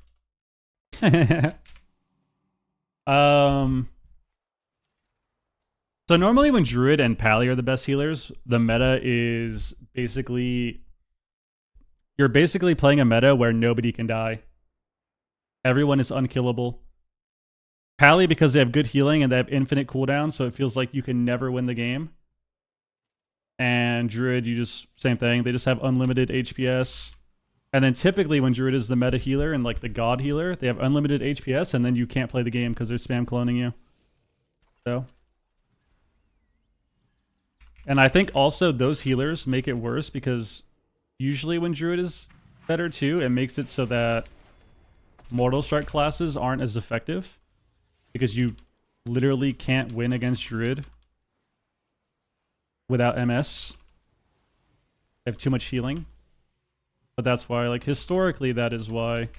So normally when Druid and Pally are the best healers, the meta is basically... You're basically playing a meta where nobody can die. Everyone is unkillable. Pally, because they have good healing and they have infinite cooldown, so it feels like you can never win the game. And Druid, you just, same thing. They just have unlimited HPS. And then typically when Druid is the meta healer and like the god healer, they have unlimited HPS, and then you can't play the game because they're spam cloning you. So. And I think also those healers make it worse because usually when Druid is better too, it makes it so that Mortal Strike classes aren't as effective because you literally can't win against Druid without MS. They have too much healing. But that's why, like, historically, that is why.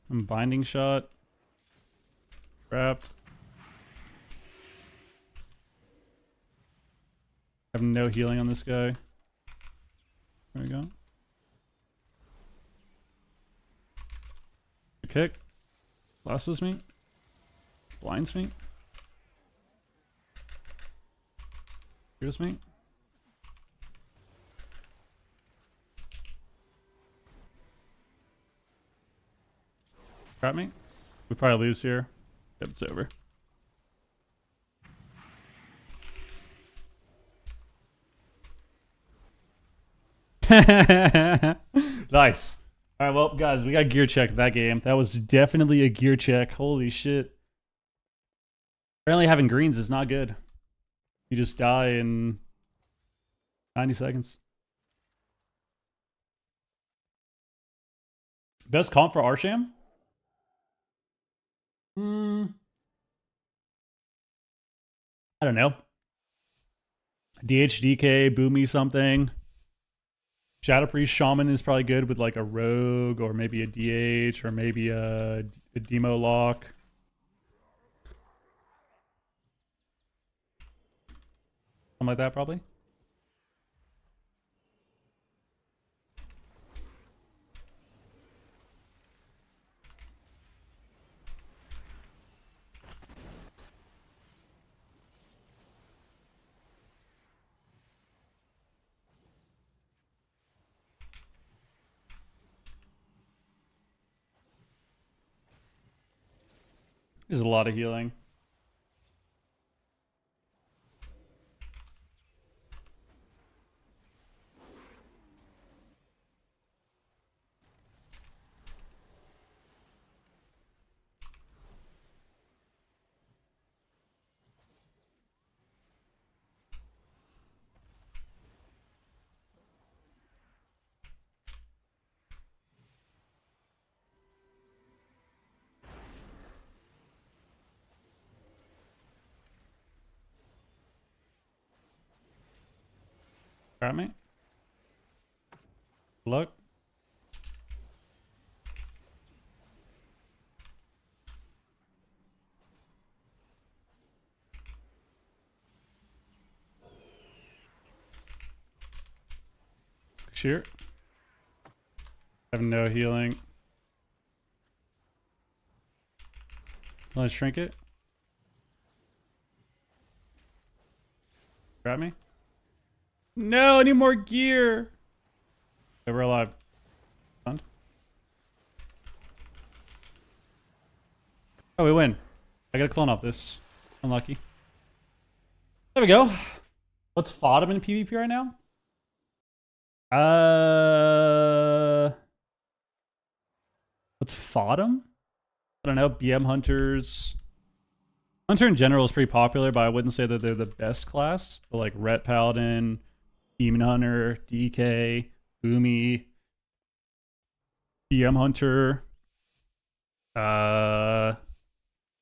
I'm binding shot. Trapped. I have no healing on this guy. There we go. Kick. Lassos me. Blinds me. Here's me. Trap me. We probably lose here. Yep, it's over. Nice. All right, well, guys, we got gear checked that game. That was definitely a gear check. Holy shit. Apparently having greens is not good. You just die in 90 seconds. Best comp for Arsham? I don't know. DHDK, Boomy something. Shadow Priest Shaman is probably good with like a Rogue or maybe a DH or maybe a Demo Lock. Something like that probably. There's a lot of healing. Grab me. Look. Sure. I have no healing. Let's shrink it. Grab me. No, I need more gear. Okay, we're alive. Stunned. Oh, we win. I gotta clone off this. Unlucky. There we go. What's Fodham in PvP right now? What's Fodham? I don't know. BM Hunters. Hunter in general is pretty popular, but I wouldn't say that they're the best class. But like Ret Paladin, Demon Hunter, DK, Boomy, BM Hunter. I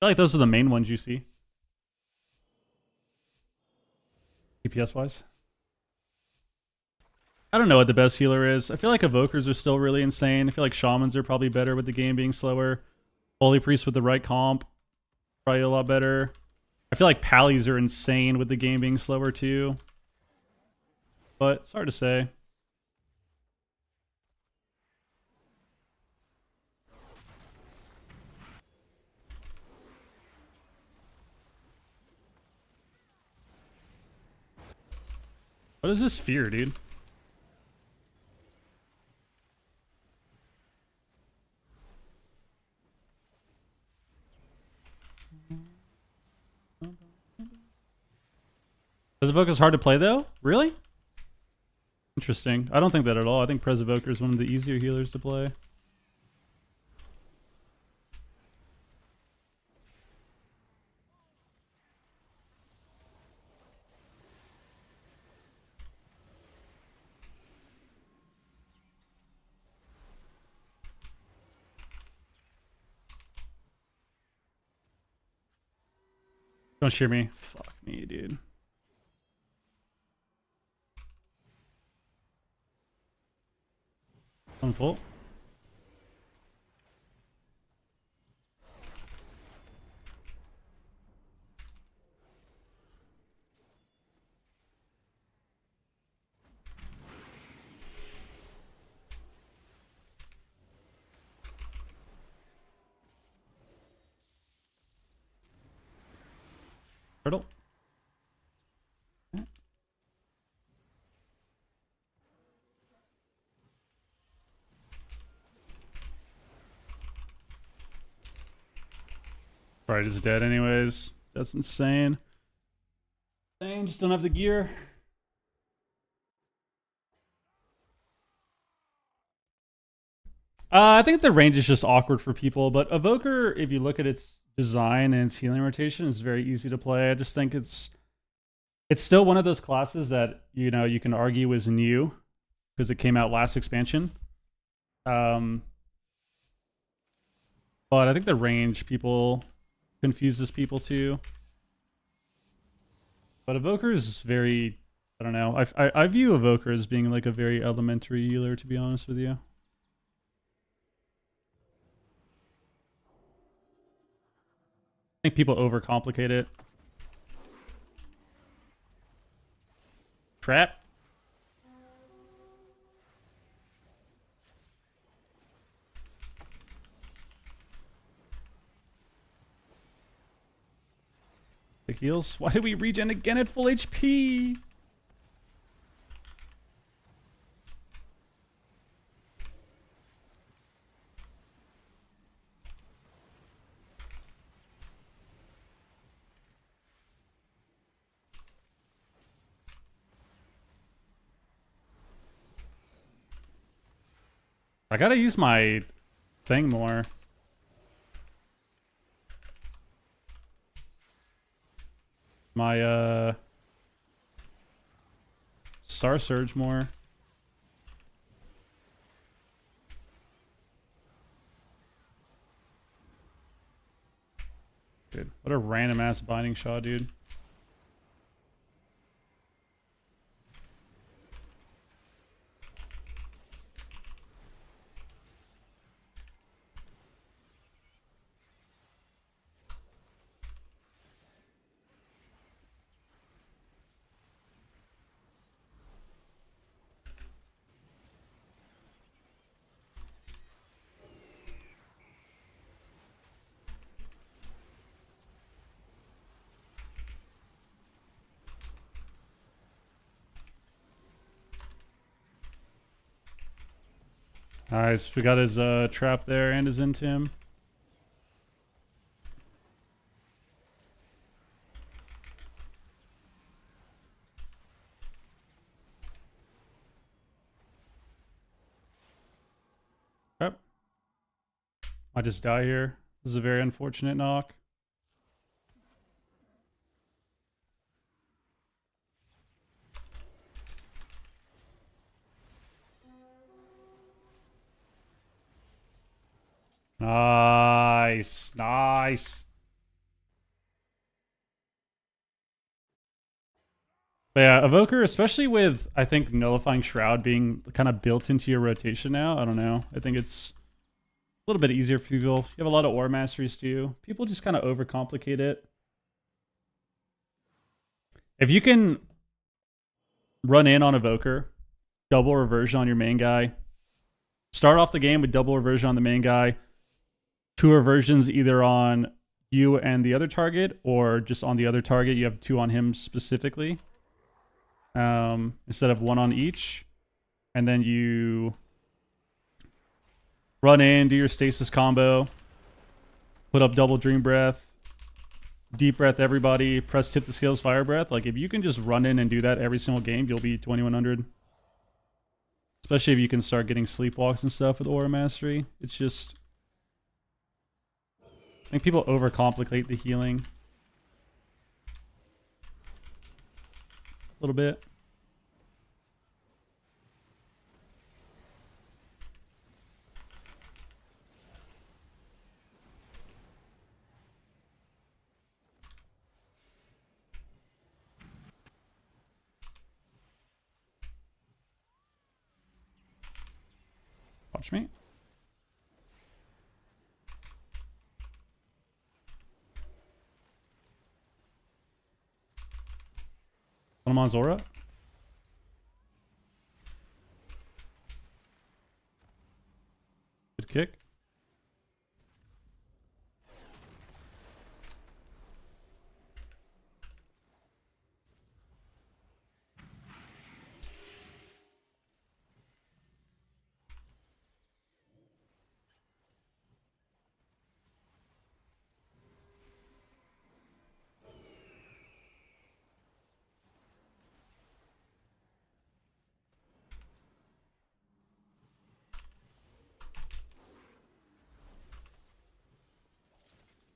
feel like those are the main ones you see. DPS wise. I don't know what the best healer is. I feel like Evokers are still really insane. I feel like Shamans are probably better with the game being slower. Holy Priest with the right comp, probably a lot better. I feel like Pallies are insane with the game being slower too. But it's hard to say. What is this fear, dude? Presevoker is hard to play though? Really? Interesting. I don't think that at all. I think Presevoker is one of the easier healers to play. Don't cheer me. Fuck me, dude. I'm full. Turtle. Pride is dead anyways. That's insane. Insane, just don't have the gear. I think the range is just awkward for people, but Evoker, if you look at its design and its healing rotation, is very easy to play. I just think it's still one of those classes that, you know, you can argue is new because it came out last expansion. But I think the range confuses people too. but Evoker is very, I don't know. I view Evoker as being like a very elementary healer, to be honest with you. I think people overcomplicate it. Trap. The heals. Why did we regen again at full HP? I gotta use my thing more. My Star Surge more. Dude, what a random ass binding shot, dude. Nice, we got his trap there and his intim. Yep. I just die here. This is a very unfortunate knock. Nice. Nice. But yeah, Evoker, especially with, I think, Nullifying Shroud being kind of built into your rotation now. I don't know. I think it's a little bit easier for people. You have a lot of Aura Masteries too. People just kind of overcomplicate it. If you can run in on Evoker, double reversion on your main guy, start off the game with double reversion on the main guy, 2 reversions either on you and the other target, or just on the other target, you have 2 on him specifically. Instead of 1 on each. And then you run in, do your stasis combo, put up double Dream Breath, deep breath everybody, press tip the skills, fire breath. Like if you can just run in and do that every single game, you'll be 2100. Especially if you can start getting sleepwalks and stuff with Aura Mastery. It's just, I think people overcomplicate the healing a little bit. Watch me. I'm on Zora. Good kick.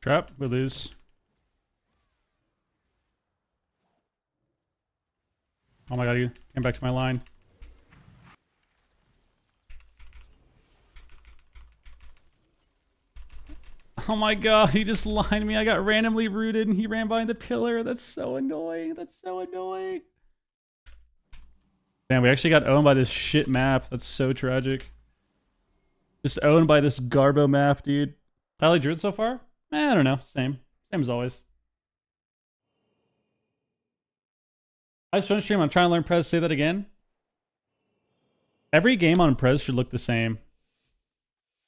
Trap, we lose. Oh my god, you came back to my line. Oh my god, he just lined me. I got randomly rooted and he ran behind the pillar. That's so annoying. That's so annoying. Damn, we actually got owned by this shit map. That's so tragic. Just owned by this Garbo map, dude. Highly druid so far? I don't know. Same. Same as always. I stream. I'm trying to learn Prez. Say that again. Every game on Prez should look the same.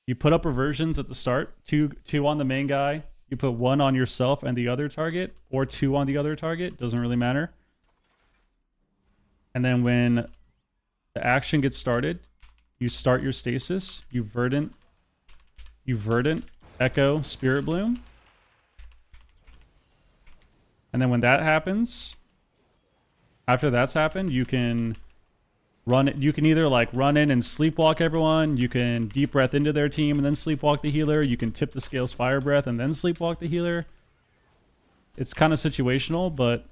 You put up reversions at the start. Two on the main guy. You put one on yourself and the other target. Or two on the other target. Doesn't really matter. And then when the action gets started, you start your stasis. You verdant, echo, spirit bloom. And then when that happens, after that's happened, you can run it. You can either like run in and sleepwalk everyone. You can deep breath into their team and then sleepwalk the healer. You can tip the scales fire breath and then sleepwalk the healer. It's kind of situational, but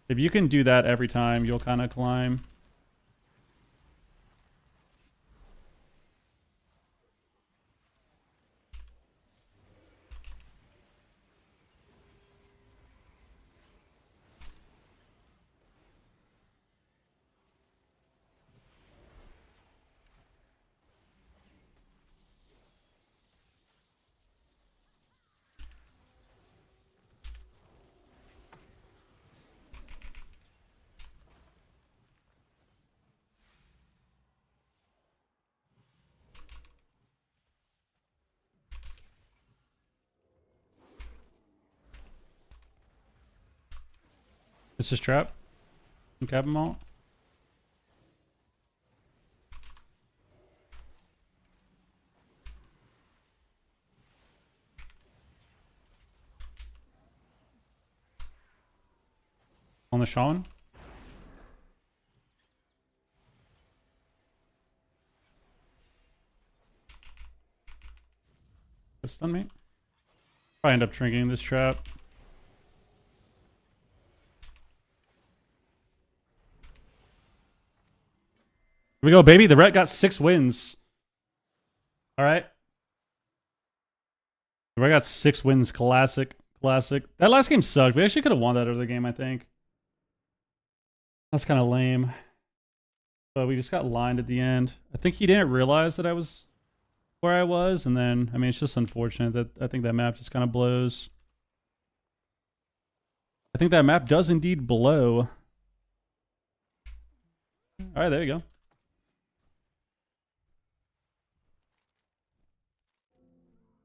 if you can do that every time, you'll kind of climb. This is trap. Cap them all. On the Shaman. That stun me. Probably end up trinketing this trap. Here we go, baby. The Ret got 6 wins. All right. The Ret got 6 wins. Classic. Classic. That last game sucked. We actually could have won that other game, I think. That's kind of lame. But we just got lined at the end. I think he didn't realize that I was where I was. And then, I mean, it's just unfortunate that I think that map just kind of blows. I think that map does indeed blow. All right, there you go.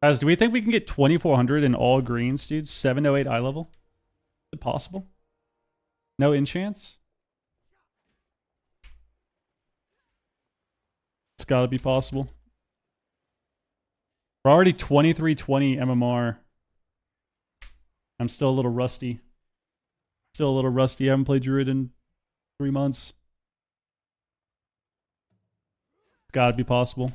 Guys, do we think we can get 2,400 in all greens, dude? 708 eye level? Is it possible? No enchants? It's gotta be possible. We're already 2320 MMR. I'm still a little rusty. Still a little rusty. I haven't played Druid in 3 months. It's gotta be possible.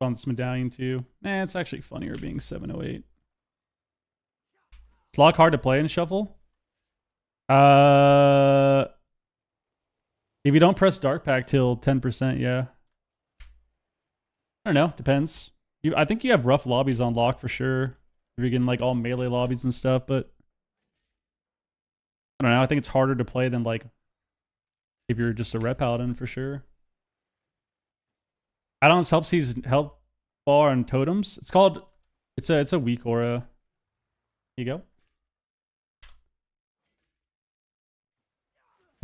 On this medallion too. It's actually funnier being 708. Is Lock hard to play in Shuffle? If you don't press Dark Pack till 10%, yeah. I don't know, depends. I think you have rough lobbies on Lock for sure. If you're getting like all melee lobbies and stuff, but I don't know, I think it's harder to play than like if you're just a Ret Paladin for sure. Add-ons helps he's health bar and totems. It's called it's a weak aura. Here you go.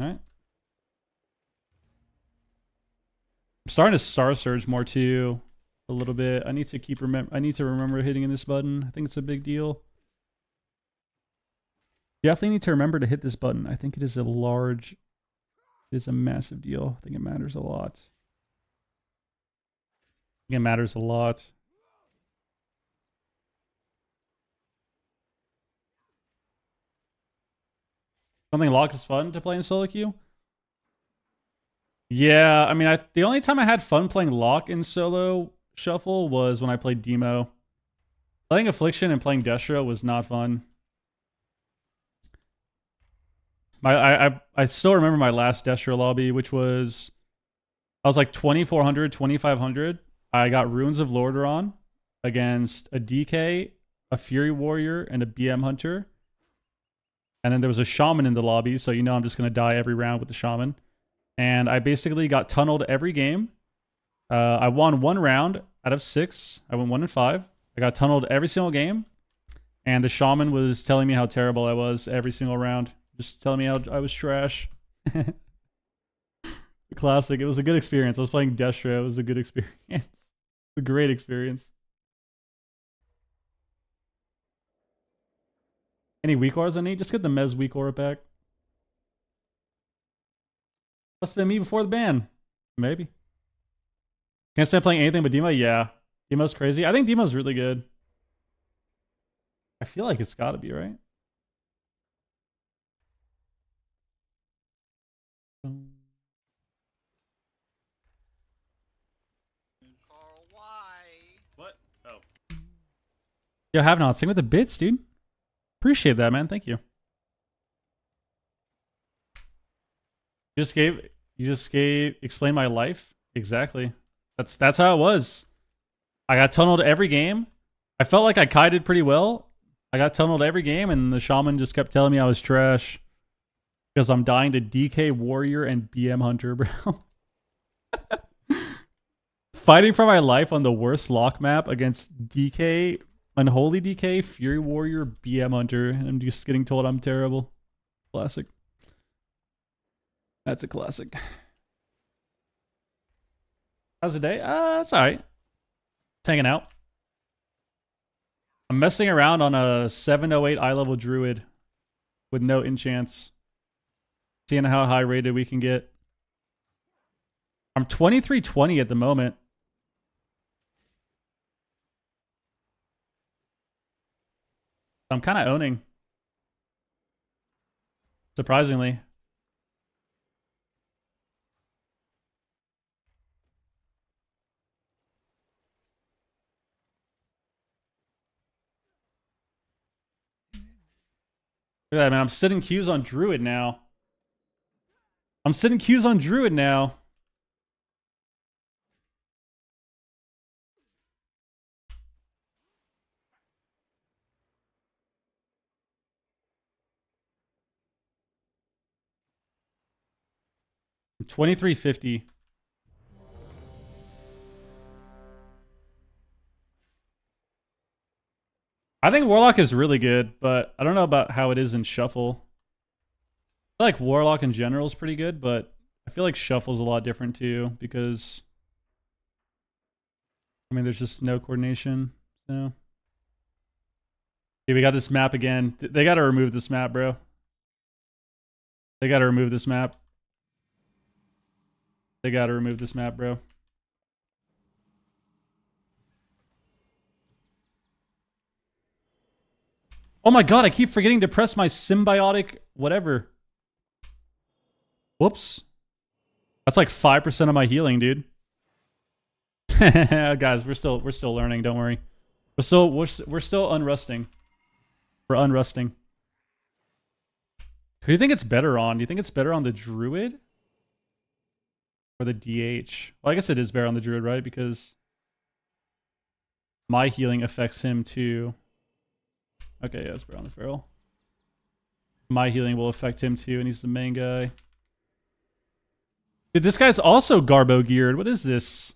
Alright. I'm starting to Star Surge more too. A little bit. I need to remember hitting in this button. I think it's a big deal. Definitely need to remember to hit this button. I think it is a massive deal. I think it matters a lot. It matters a lot. Something Lock is fun to play in solo queue? Yeah, I mean, the only time I had fun playing Lock in solo Shuffle was when I played Demo. Playing Affliction and playing Destro was not fun. I still remember my last Destro lobby, which was I was like 2400, 2500. I got Runes of Lordaeron against a DK, a Fury Warrior, and a BM Hunter. And then there was a Shaman in the lobby, so you know I'm just gonna die every round with the Shaman. And I basically got tunneled every game. I won 1 round out of 6. I went 1 and 5. I got tunneled every single game. And the Shaman was telling me how terrible I was every single round. Just telling me how I was trash. Classic. It was a good experience. I was playing Destro. It was a good experience. A great experience. Any weak auras I need? Just get the Mez weak aura back. Must have been me before the ban. Maybe. Can't stand playing anything but Demo? Yeah. Demo's crazy. I think Demo's really good. I feel like it's gotta be, right? Carl, why? What? Oh. Yo, have not sing with the bits, dude. Appreciate that, man. Thank you. You just gave explain my life. Exactly. That's how it was. I got tunneled every game. I felt like I kited pretty well. I got tunneled every game, and the Shaman just kept telling me I was trash. Because I'm dying to DK Warrior and BM Hunter, bro. Fighting for my life on the worst lock map against DK, Unholy DK, Fury Warrior, BM Hunter, and I'm just getting told I'm terrible. Classic. That's a classic. How's the day? It's alright. It's hanging out. I'm messing around on a 708 eye level druid with no enchants. Seeing how high rated we can get. I'm 2320 at the moment. I'm kind of owning. Surprisingly. Look at that, man. I'm sitting queues on Druid now. I'm sitting queues on Druid now. I'm 2350. I think Warlock is really good, but I don't know about how it is in Shuffle. I feel like Warlock in general is pretty good, but I feel like Shuffle's a lot different too, because I mean there's just no coordination. So yeah, we got this map again. They gotta remove this map, bro. They gotta remove this map. They gotta remove this map, bro. Oh my god, I keep forgetting to press my symbiotic whatever. Whoops. That's like 5% of my healing, dude. Guys, we're still learning, don't worry. We're still unrusting. We're unrusting. Who do you think it's better on? Do you think it's better on the Druid? Or the DH? Well, I guess it is better on the Druid, right? Because my healing affects him too. Okay, yeah, it's better on the Feral. My healing will affect him too, and he's the main guy. Dude, this guy's also Garbo geared. What is this?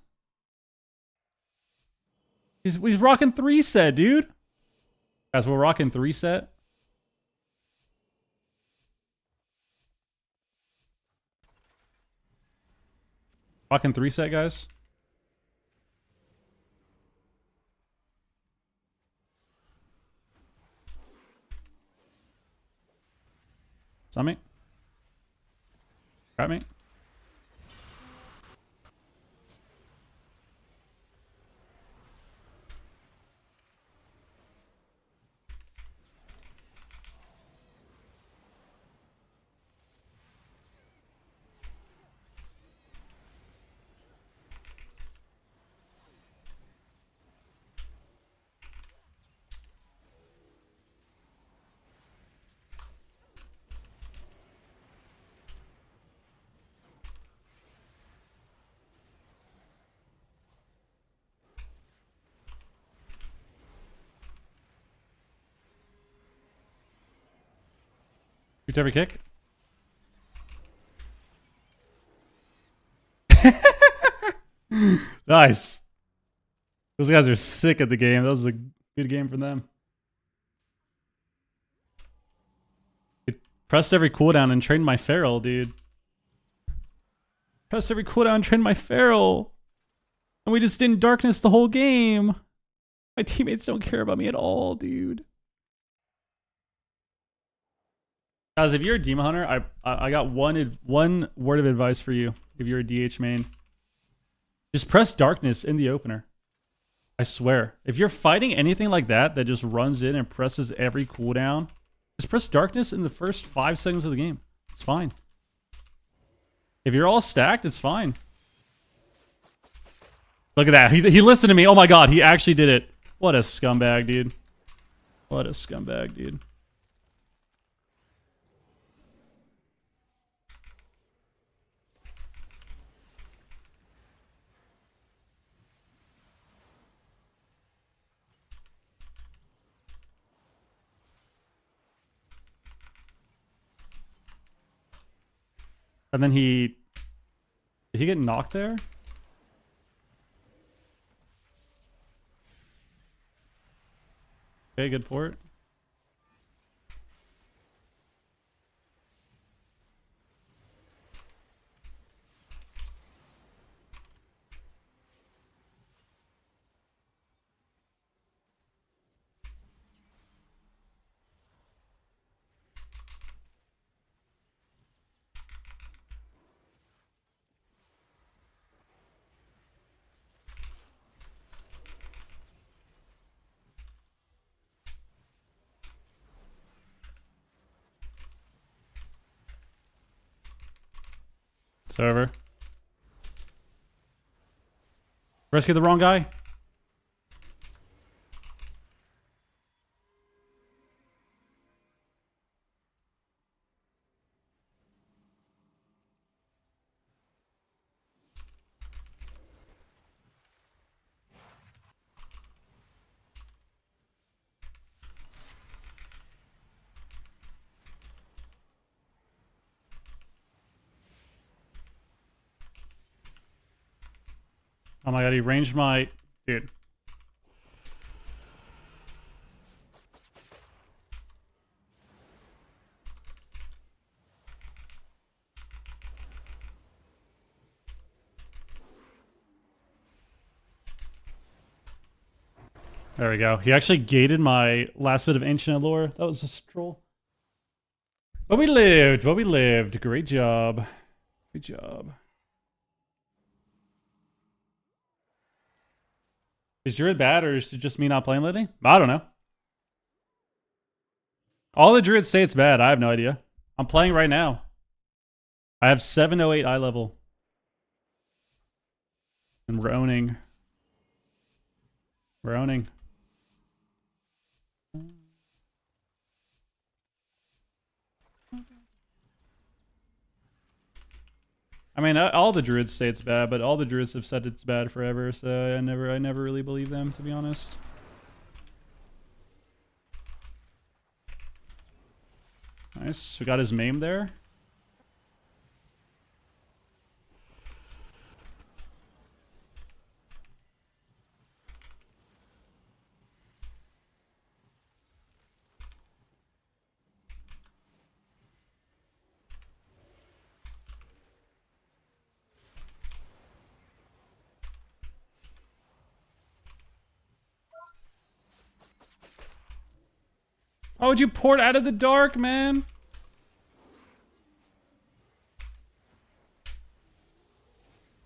He's rocking 3 set, dude. Guys, we're rocking 3 set. Rocking 3 set, guys. Stun me. Grab me. Shoot every kick. Nice. Those guys are sick at the game. That was a good game for them. It pressed every cooldown and trained my feral, dude. Pressed every cooldown and trained my feral. And we just did darkness the whole game. My teammates don't care about me at all, dude. Guys, if you're a Demon Hunter, I got one word of advice for you. If you're a DH main, just press darkness in the opener. I swear. If you're fighting anything like that just runs in and presses every cooldown, just press darkness in the first 5 seconds of the game. It's fine. If you're all stacked, it's fine. Look at that. He listened to me. Oh my god, he actually did it. What a scumbag, dude. What a scumbag, dude. And then did he get knocked there? Okay, good port. It's over. Rescue the wrong guy. Oh my god, he ranged my... Dude. There we go. He actually gated my last bit of ancient allure. That was a troll. But we lived. But we lived. Great job. Good job. Is Druid bad, or is it just me not playing lately? I don't know. All the Druids say it's bad. I have no idea. I'm playing right now. I have 708 eye level. And we're owning. We're owning. I mean, all the Druids say it's bad, but all the Druids have said it's bad forever, so I never really believe them, to be honest. Nice. We got his maim there. Why would you port out of the dark, man?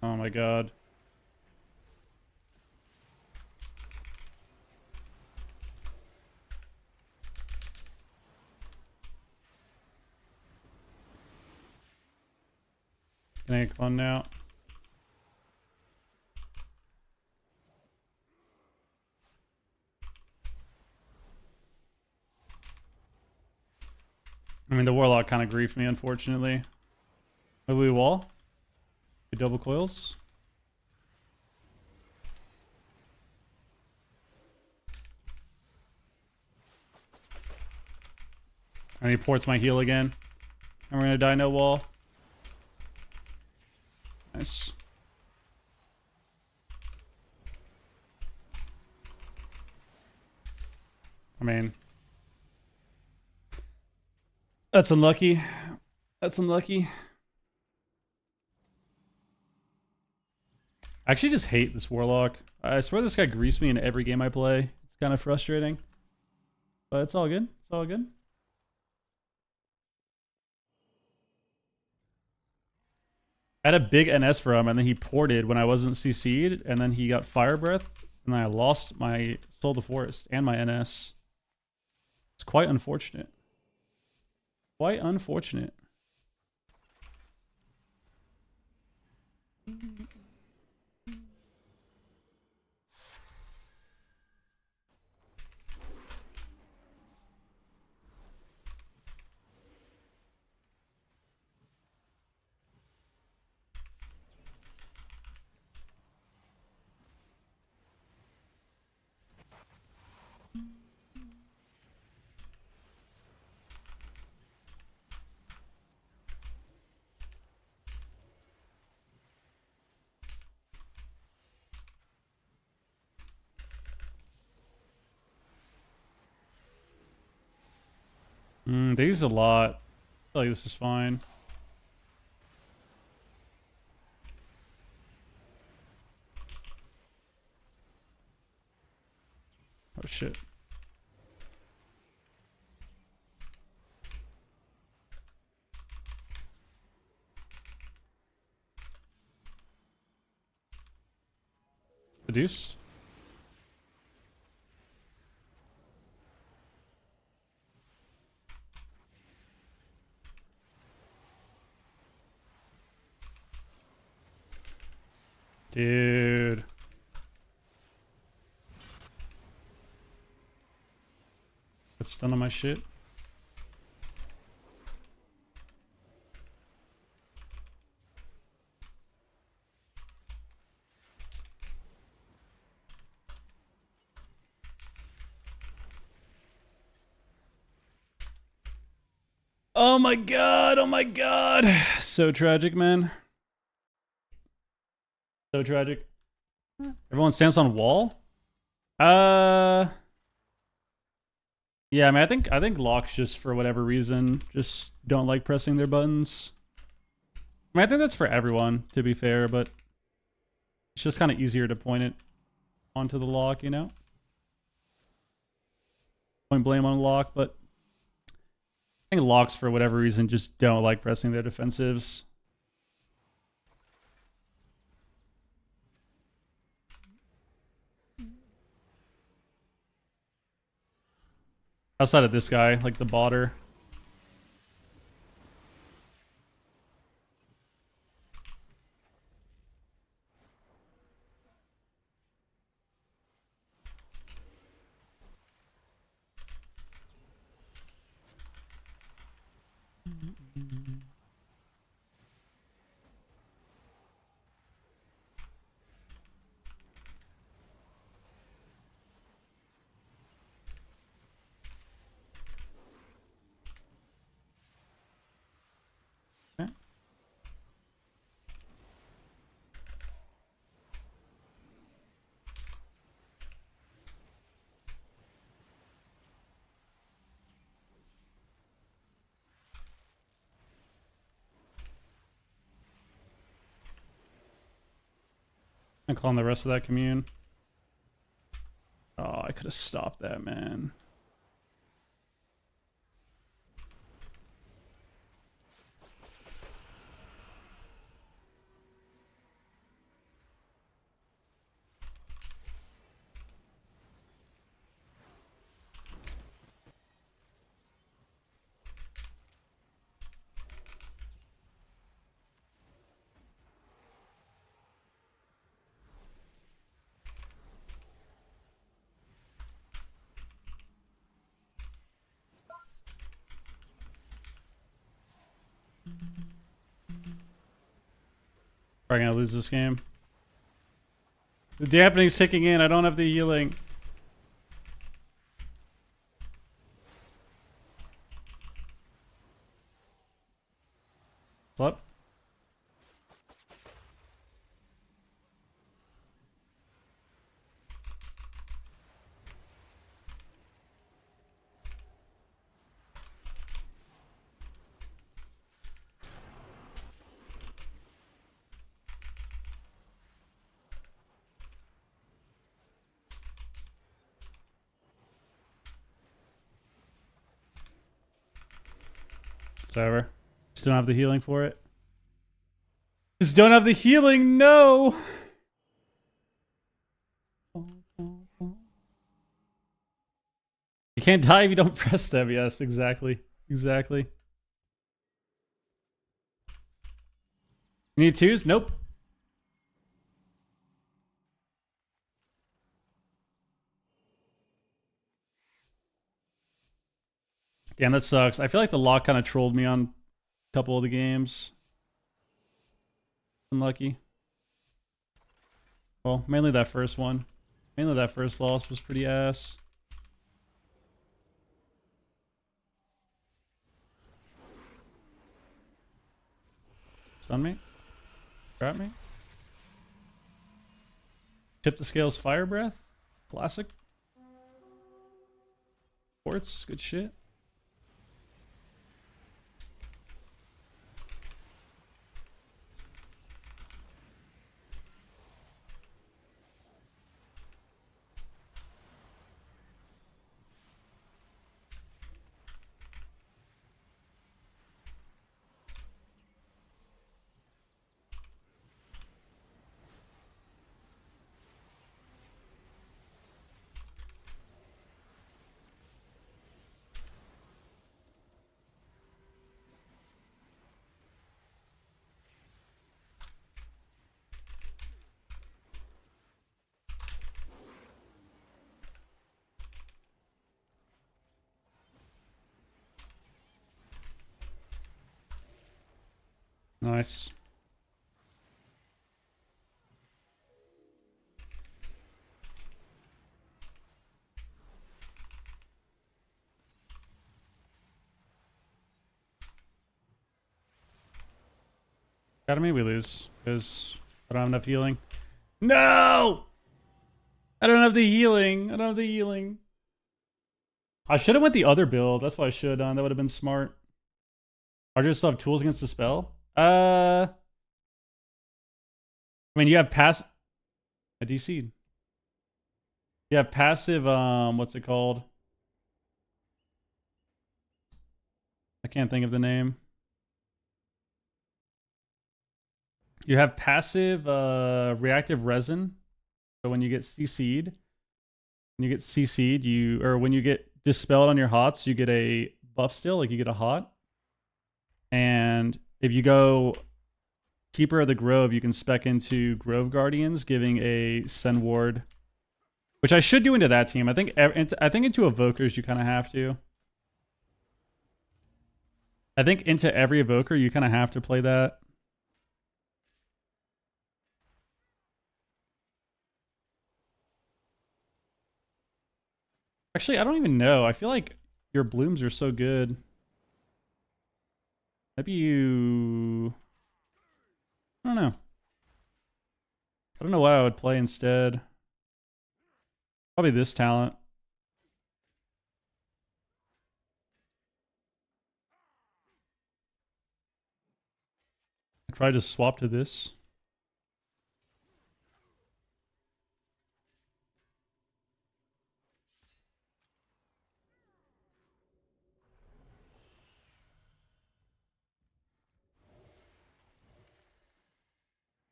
Oh my god. Can I clone now? I mean, the Warlock kind of griefed me, unfortunately. Maybe we wall? We double coils? And he ports my heal again. And we're gonna die no wall. Nice. I mean, that's unlucky. That's unlucky. I actually just hate this warlock. I swear this guy greased me in every game I play. It's kind of frustrating. But it's all good. It's all good. I had a big NS for him, and then he ported when I wasn't CC'd, and then he got fire breath, and then I lost my Soul of the Forest and my NS. It's quite unfortunate. Quite unfortunate. They use a lot. I feel like this is fine. Oh shit. Seduce. Dude. That's stun on my shit. Oh my god, oh my god. So tragic, man. So tragic. Everyone stands on wall? Yeah, I mean I think locks just for whatever reason just don't like pressing their buttons. I mean I think that's for everyone, to be fair, but it's just kind of easier to point it onto the lock, you know? Point blame on lock, but I think locks for whatever reason just don't like pressing their defensives. Outside of this guy, like the botter. Okay. And clone the rest of that commune. Oh, I could have stopped that, man. Probably gonna lose this game. The dampening's kicking in. I don't have the healing. What's up? It's over. Just don't have the healing for it. Just don't have the healing, no! You can't die if you don't press them. Yes, exactly. Exactly. You need twos? Nope. Damn, that sucks. I feel like the lock kind of trolled me on a couple of the games. Unlucky. Well, mainly that first one. Mainly that first loss was pretty ass. Stun me? Grab me? Tip the scales, fire breath? Classic. Quartz, good shit. Nice. Got me, we lose. Because I don't have enough healing. No! I don't have the healing. I don't have the healing. I should have went the other build. That's what I should have done. That would have been smart. Archer still have tools against the spell? I mean, you have I DC'd. You have passive, what's it called? I can't think of the name. You have passive, reactive resin. So when you get CC'd, when you get dispelled on your hots, you get a buff still, like you get a hot. And if you go Keeper of the Grove, you can spec into Grove Guardians, giving a Send Ward, which I should do into that team. I think into Evokers you kind of have to. I think into every Evoker you kind of have to play that. Actually, I don't even know. I feel like your blooms are so good. Maybe you... I don't know. I don't know what I would play instead. Probably this talent. I'd probably just swap to this.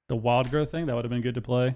The wild growth thing, that would have been good to play.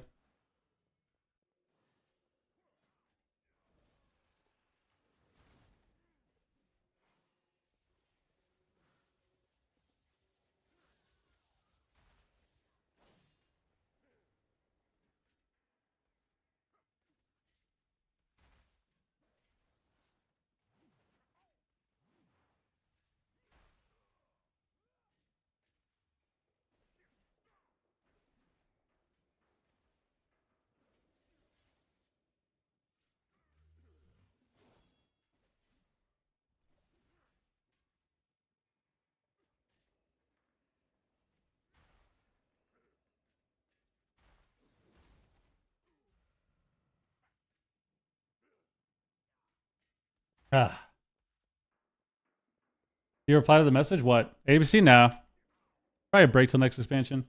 Ah. You reply to the message? What? ABC now. Probably a break till next expansion.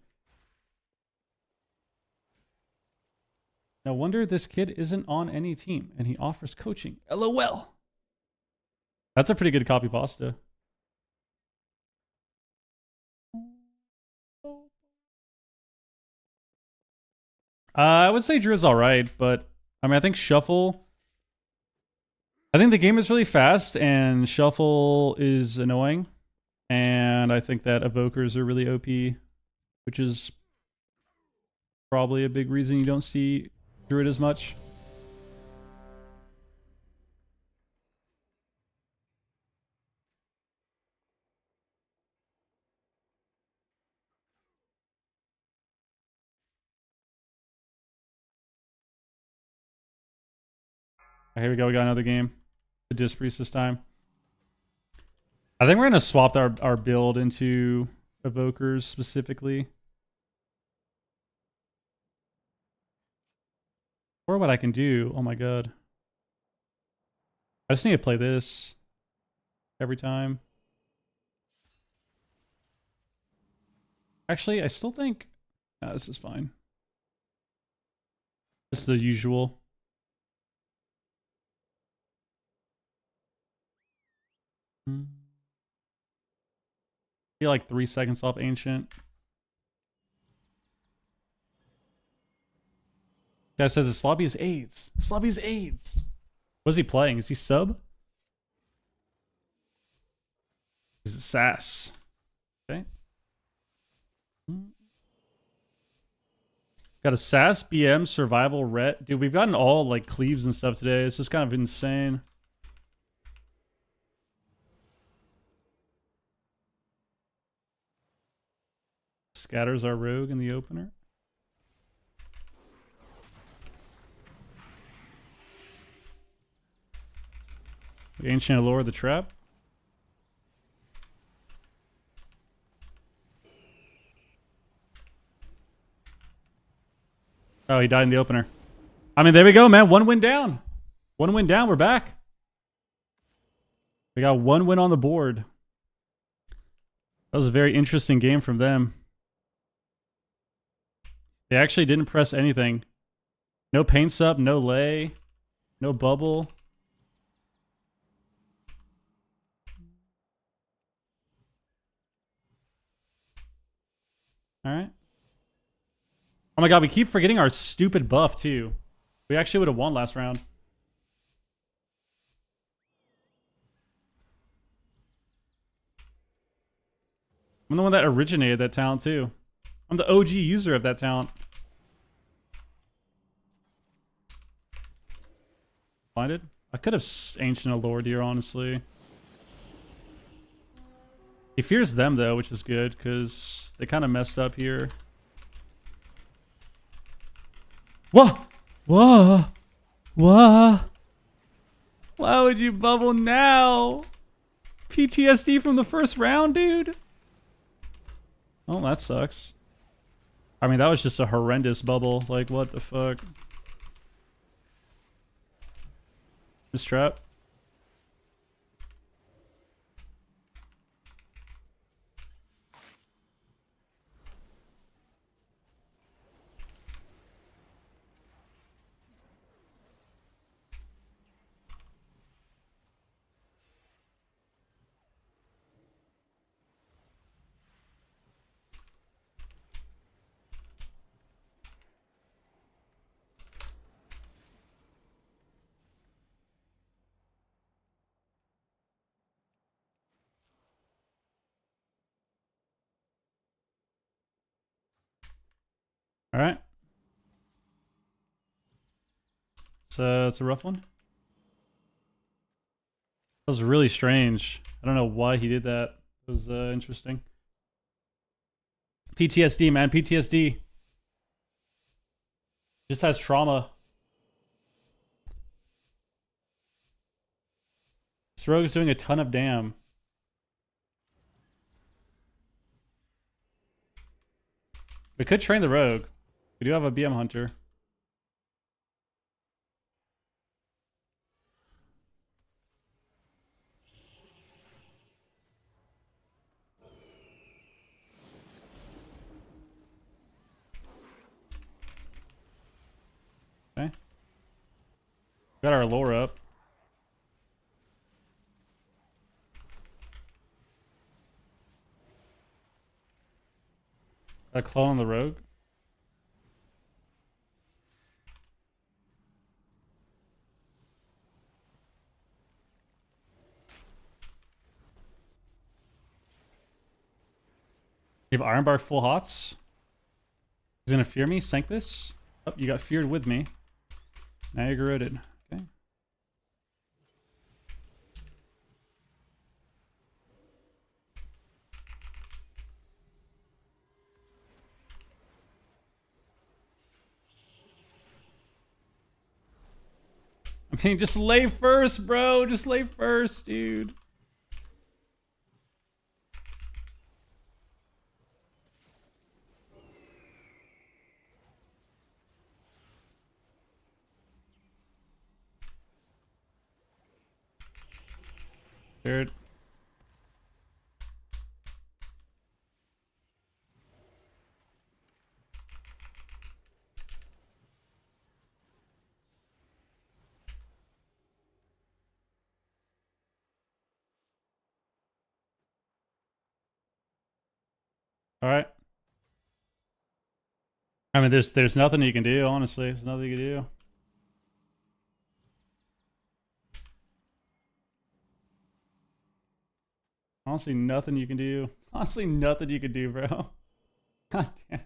No wonder this kid isn't on any team and he offers coaching. LOL. That's a pretty good copy pasta. I would say Drew's alright, but I mean, I think Shuffle. I think the game is really fast and Shuffle is annoying. And I think that Evokers are really OP, which is probably a big reason you don't see Druid as much. Here we go. We got another game. The Disc Priest this time. I think we're going to swap our build into Evokers specifically. Or what I can do. Oh my god. I just need to play this every time. Actually, I still think this is fine. This is the usual. Feel like 3 seconds off Ancient. Guy says it's Slobby's AIDS. Slobby's AIDS. What's he playing? Is he sub? He's a sass. Okay. Got a sass, BM, survival, ret. Dude, we've gotten all like cleaves and stuff today. It's just kind of insane. Scatters our rogue in the opener. The Ancient Allure, the trap. Oh, he died in the opener. I mean, there we go, man. 1 win down. 1 win down. We're back. We got 1 win on the board. That was a very interesting game from them. They actually didn't press anything. No paint sub, no lay, no bubble. All right. Oh my god, we keep forgetting our stupid buff too. We actually would have won last round. I'm the one that originated that talent too. I'm the OG user of that talent. Blinded? I could have Ancient Allure here, honestly. He fears them though, which is good because they kind of messed up here. Whoa! Whoa! Whoa! Why would you bubble now? PTSD from the first round, dude? Oh, that sucks. I mean, that was just a horrendous bubble. Like, what the fuck? This trap. All right. So it's a rough one. That was really strange. I don't know why he did that. It was interesting. PTSD, man. PTSD. Just has trauma. This rogue is doing a ton of damn. We could train the rogue. We do have a BM hunter. Got our lore up. Got a clone on the rogue. You have Ironbark full hots. He's gonna fear me. Sank this. Oh, you got feared with me. Now you're corroded. Okay. I mean, just lay first, bro. Just lay first, dude. Dude. All right. I mean, there's nothing you can do, honestly. There's nothing you can do. Honestly, nothing you can do. Honestly, nothing you can do, bro. God damn.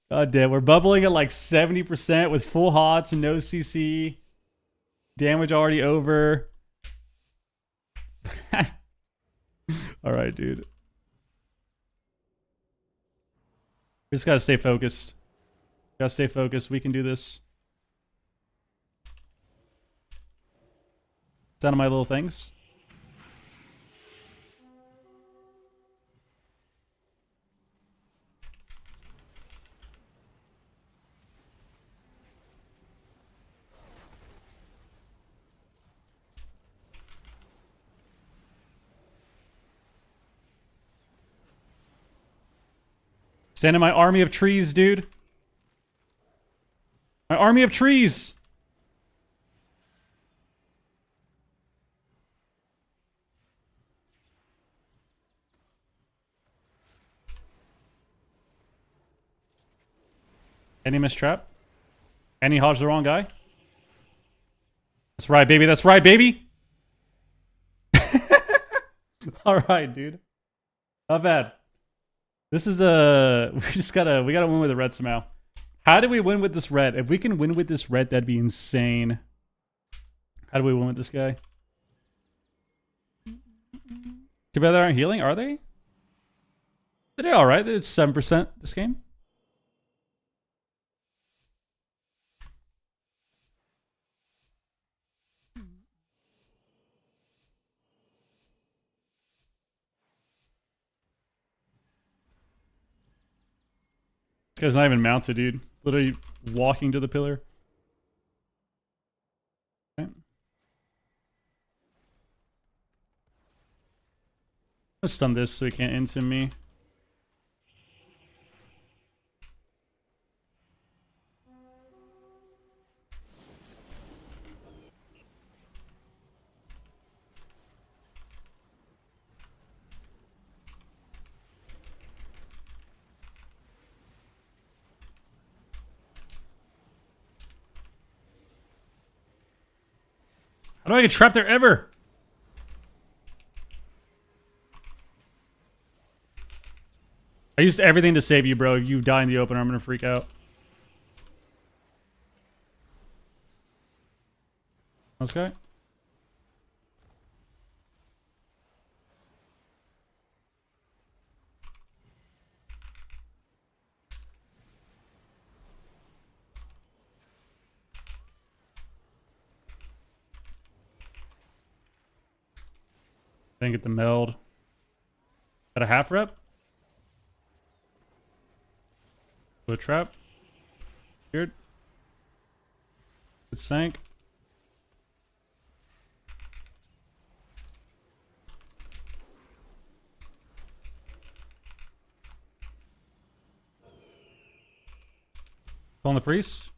God damn. We're bubbling at like 70% with full hots and no CC. Damage already over. All right, dude. We just gotta stay focused. Gotta stay focused. We can do this. Down to my little things. Stand in my army of trees, dude. My army of trees. Any mistrap? Any Hodge the wrong guy? That's right, baby. That's right, baby. All right, dude. Not bad. This is we gotta win with the red somehow. How do we win with this red? If we can win with this red, that'd be insane. How do we win with this guy? Too bad they aren't healing, are they? They're alright. It's 7% this game. This guy's not even mounted, dude. Literally walking to the pillar. Okay. Let's stun this so he can't into me. How do I get trapped there ever? I used everything to save you, bro. If you die in the open, I'm gonna freak out. This guy? Didn't get the meld. Got a half rep? Blue trap. Weird. It sank. Calling the priest.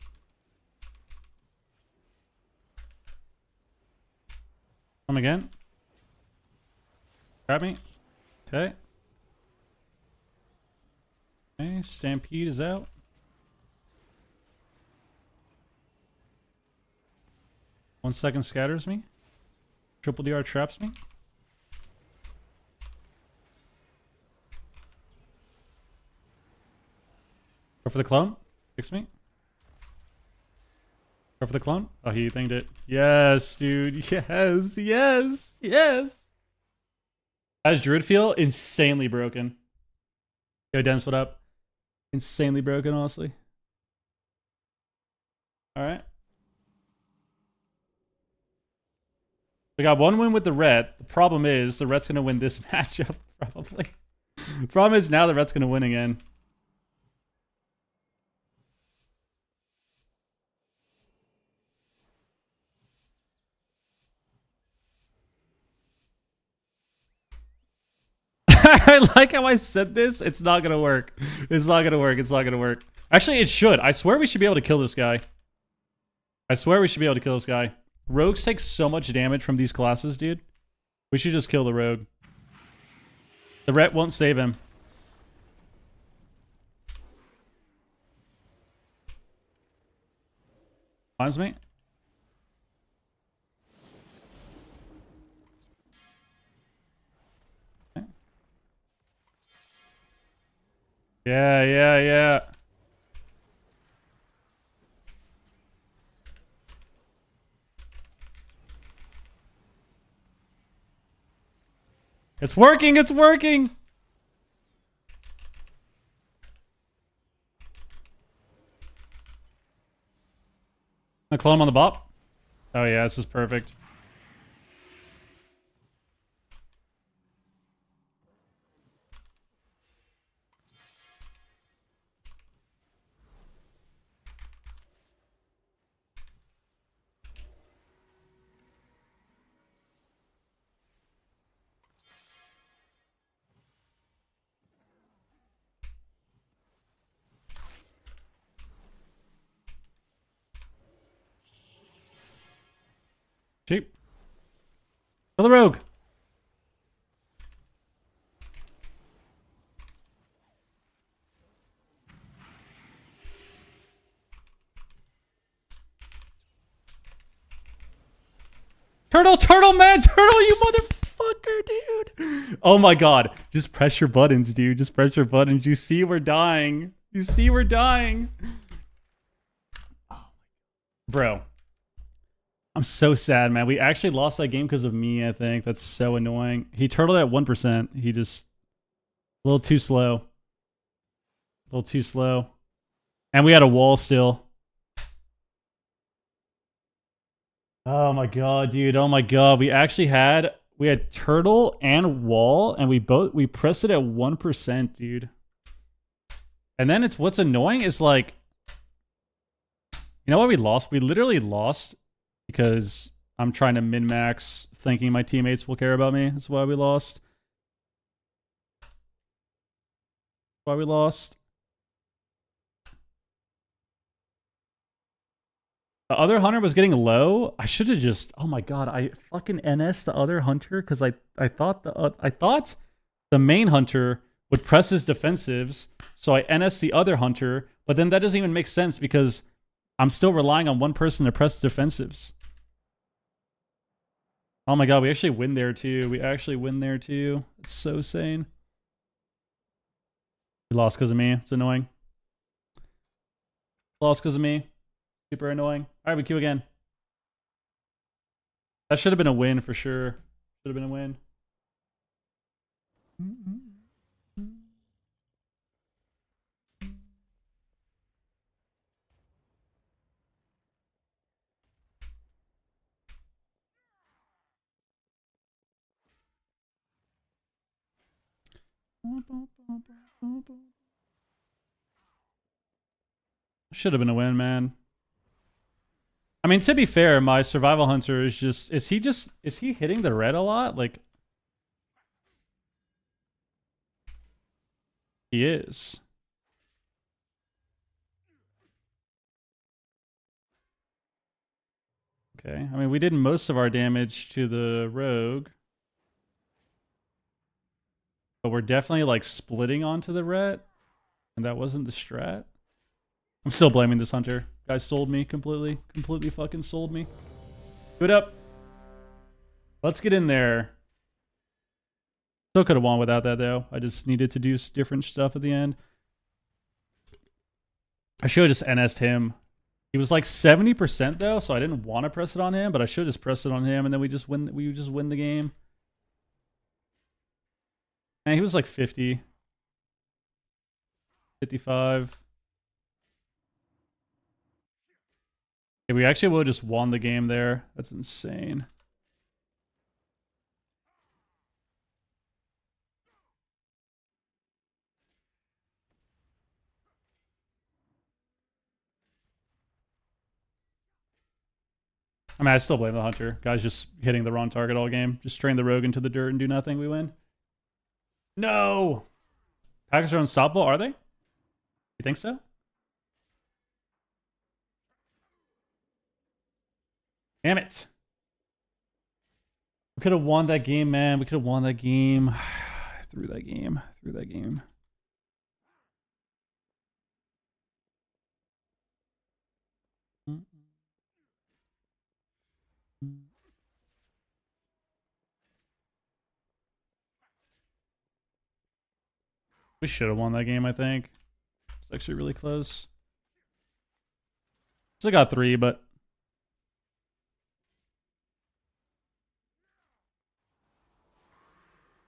Come again. Grab me. Okay. Okay, Stampede is out. One second scatters me. Triple DR traps me. Go for the clone. Fix me. Go for the clone. Oh, he thinged it. Yes, dude. Yes, yes, yes. How's Druid feel? Insanely broken. Yo, Dennis, what up? Insanely broken, honestly. All right. We got one win with the ret. The problem is the ret's going to win this matchup, probably. The problem is now the ret's going to win again. I like how I said this. It's not going to work. It's not going to work. It's not going to work. Actually, it should. I swear we should be able to kill this guy. I swear we should be able to kill this guy. Rogues take so much damage from these classes, dude. We should just kill the rogue. The ret won't save him. Finds me. Okay. Yeah. It's working, it's working! I clone him on the bop. Oh yeah, this is perfect. Cheap. Kill the rogue. Turtle, man! Turtle, you motherfucker, dude! Oh my god. Just press your buttons, dude. Just press your buttons. You see we're dying. You see we're dying. Bro. I'm so sad, man. We actually lost that game because of me, I think. That's so annoying. He turtled at 1%. He just... A little too slow. A little too slow. And we had a wall still. Oh my god, dude. Oh my god. We actually had... We had turtle and wall, and we pressed it at 1%, dude. And then it's... What's annoying is like... You know why we lost? We literally lost because I'm trying to min-max thinking my teammates will care about me. That's why we lost. Why we lost. The other hunter was getting low. I should have just... Oh my god, I fucking NS the other hunter because I thought the main hunter would press his defensives, so I NS the other hunter, but then that doesn't even make sense because I'm still relying on one person to press defensives. Oh my god, we actually win there too. We actually win there too. It's so sane. We lost because of me. It's annoying. Lost because of me. Super annoying. Alright, we queue again. That should have been a win for sure. Should have been a win. Should have been a win, man. I mean, to be fair, my survival hunter is just... Is he hitting the red a lot? Like... He is. Okay. I mean, we did most of our damage to the rogue. But we're definitely like splitting onto the ret. And that wasn't the strat. I'm still blaming this hunter. Guy sold me completely. Completely fucking sold me. Good up. Let's get in there. Still could have won without that though. I just needed to do different stuff at the end. I should have just NS'd him. He was like 70% though, so I didn't want to press it on him, but I should just press it on him and then we just win the game. And he was like 50. 55. Yeah, we actually would have just won the game there. That's insane. I mean, I still blame the hunter. Guy's just hitting the wrong target all game. Just train the rogue into the dirt and do nothing. We win. No! Packers are unstoppable, are they? You think so? Damn it. We could have won that game, man. We could have won that game. Through that game. Through that game. We should have won that game, I think. It's actually really close. Still got 3, but...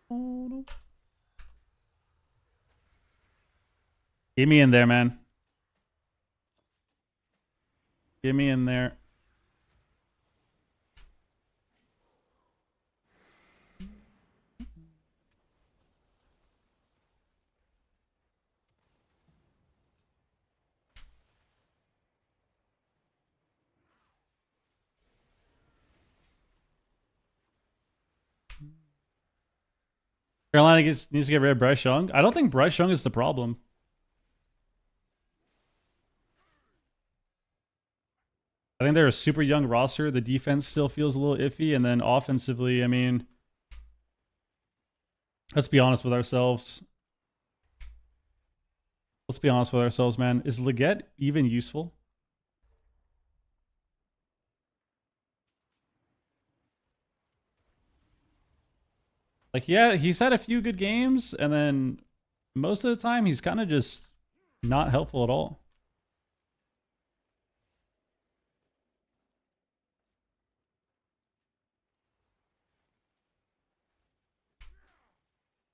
Oh, no. Get me in there, man. Get me in there. Carolina needs to get rid of Bryce Young. I don't think Bryce Young is the problem. I think they're a super young roster. The defense still feels a little iffy. And then offensively, I mean, let's be honest with ourselves. Let's be honest with ourselves, man. Is Leggett even useful? Like, yeah, he's had a few good games, and then most of the time he's kind of just not helpful at all.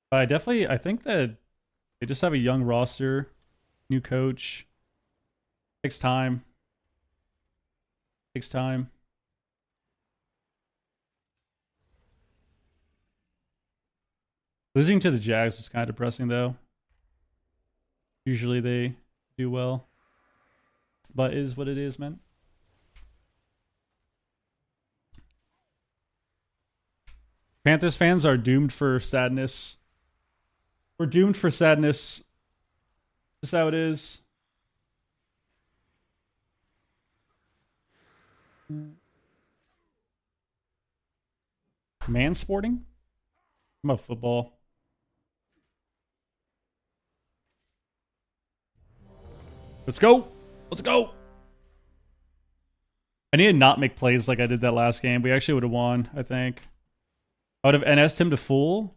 But I think that they just have a young roster, new coach. Takes time. Takes time. Losing to the Jags was kind of depressing, though. Usually they do well. But it is what it is, man. Panthers fans are doomed for sadness. We're doomed for sadness. That's how it is. Mansporting? I'm a football. Let's go. Let's go. I need to not make plays like I did that last game. We actually would have won, I think. I would have NS'd him to full,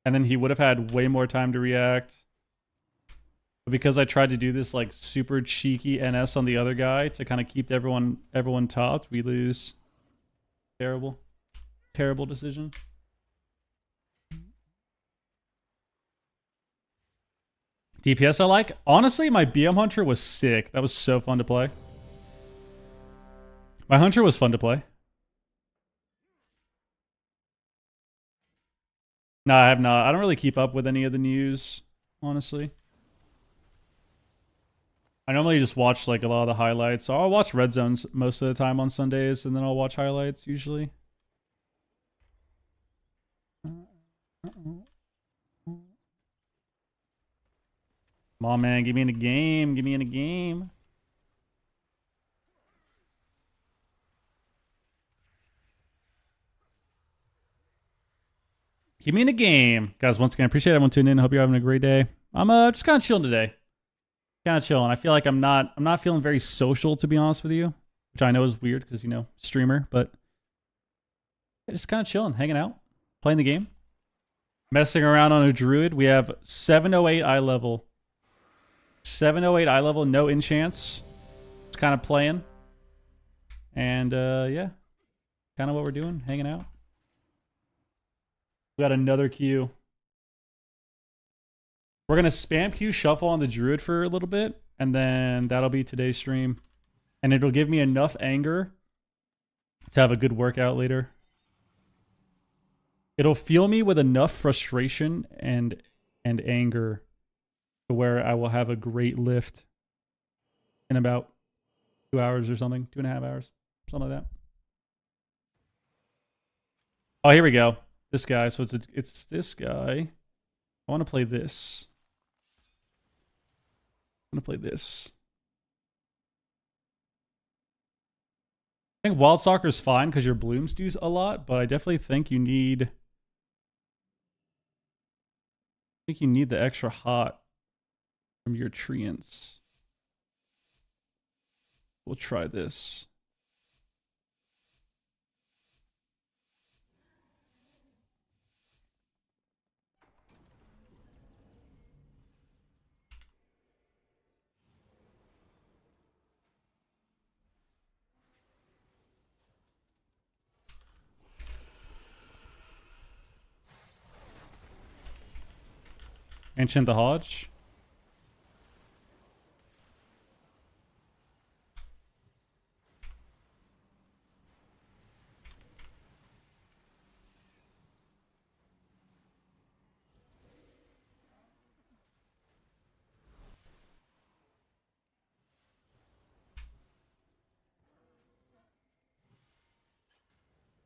and then he would have had way more time to react. But because I tried to do this like super cheeky NS on the other guy to kind of keep everyone topped, we lose. Terrible. Terrible decision. DPS I like. Honestly, my BM Hunter was sick. That was so fun to play. My Hunter was fun to play. No, I have not. I don't really keep up with any of the news, honestly. I normally just watch like a lot of the highlights. So I'll watch Red Zones most of the time on Sundays, and then I'll watch highlights usually. Come on, man. Get me in a game. Get me in a game. Keep me in the game. Guys, once again, I appreciate everyone tuning in. Hope you're having a great day. I'm just kind of chilling today. Kind of chilling. I feel like I'm not feeling very social, to be honest with you, which I know is weird because, you know, streamer, but just kind of chilling, hanging out, playing the game, messing around on a druid. We have 708 eye level. 708 eye level, no enchants. Just kind of playing. And yeah, kind of what we're doing, hanging out. We got another queue. We're going to spam queue shuffle on the druid for a little bit, and then that'll be today's stream. And it'll give me enough anger to have a good workout later. It'll fuel me with enough frustration and anger to where I will have a great lift in about 2 hours or something, 2.5 hours, something like that. Oh, here we go. This guy. So it's this guy. I want to play this. I'm going to play this. I think Wild Stalker is fine because your blooms do a lot, but I definitely think you need... the extra hot from your treants. We'll try this. Ancient the Hodge.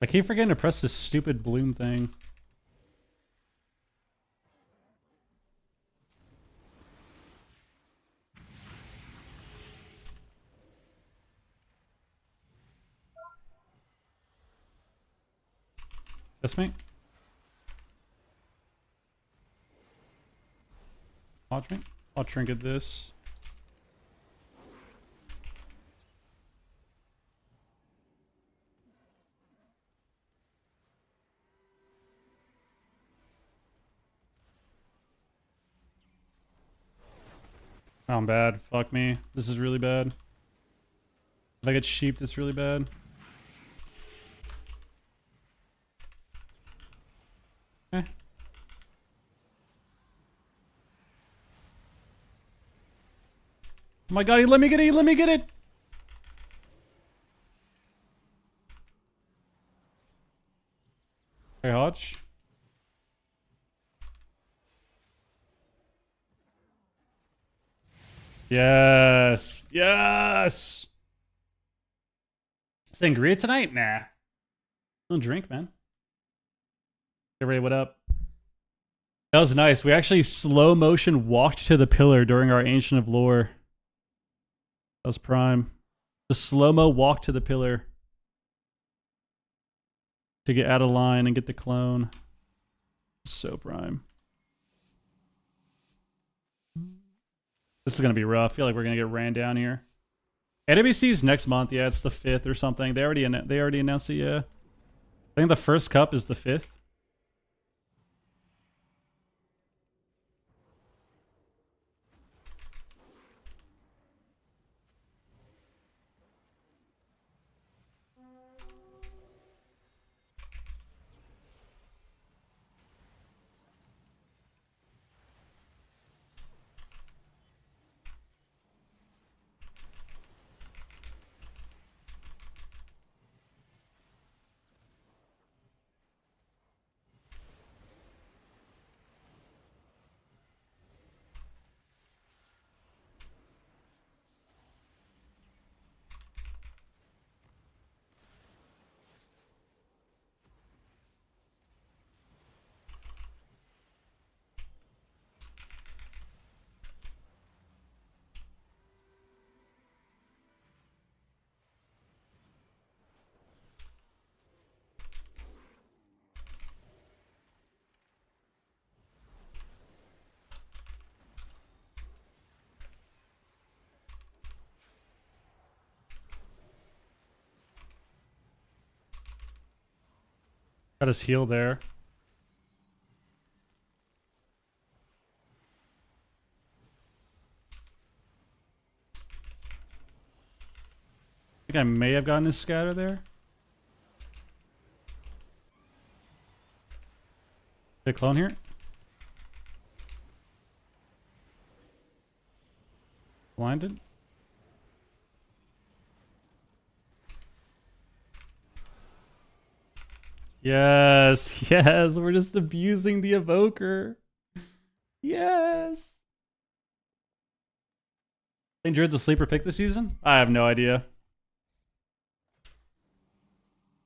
I keep forgetting to press this stupid bloom thing. That's me. Watch me. I'll trinket this. Oh, I'm bad. Fuck me. This is really bad. If I get sheeped, it's really bad. Eh. Oh my god, he let me get it, he let me get it! Hey, Hodge. Yes! Yes! Sangria tonight? Nah. Don't drink, man. Hey, Ray, what up? That was nice. We actually slow motion walked to the pillar during our Ancient of Lore. That was prime. The slow-mo walk to the pillar to get out of line and get the clone. So prime. This is going to be rough. I feel like we're going to get ran down here. AWC's next month. Yeah, it's the 5th or something. They already announced it, yeah. I think the first cup is the 5th. Got his heal there. I think I may have gotten his scatter there. Did I clone here? Blinded? Yes, yes, we're just abusing the evoker. Yes. Think Druid's a sleeper pick this season? I have no idea.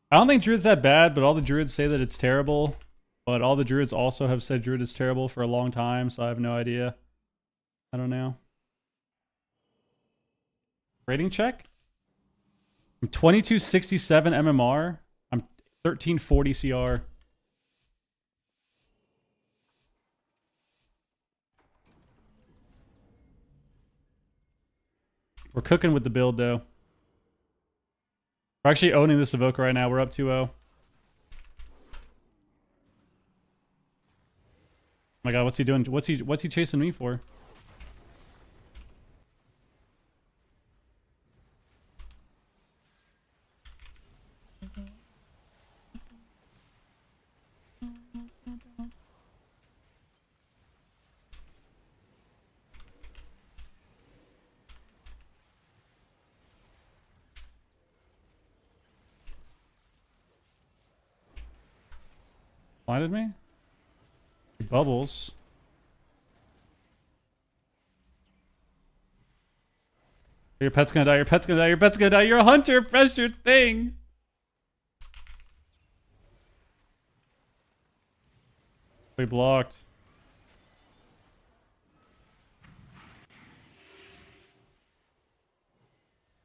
I don't think Druid's that bad, but all the Druids say that it's terrible. But all the Druids also have said Druid is terrible for a long time, so I have no idea. I don't know. Rating check? I'm 2267 MMR. I'm 1340 CR. We're cooking with the build, though. We're actually owning this evoker right now. We're up 2-0. Oh my god, what's he doing? What's he chasing me for? Blinded me? He bubbles. Your pet's gonna die, your pet's gonna die, your pet's gonna die, you're a hunter, press your thing! We blocked.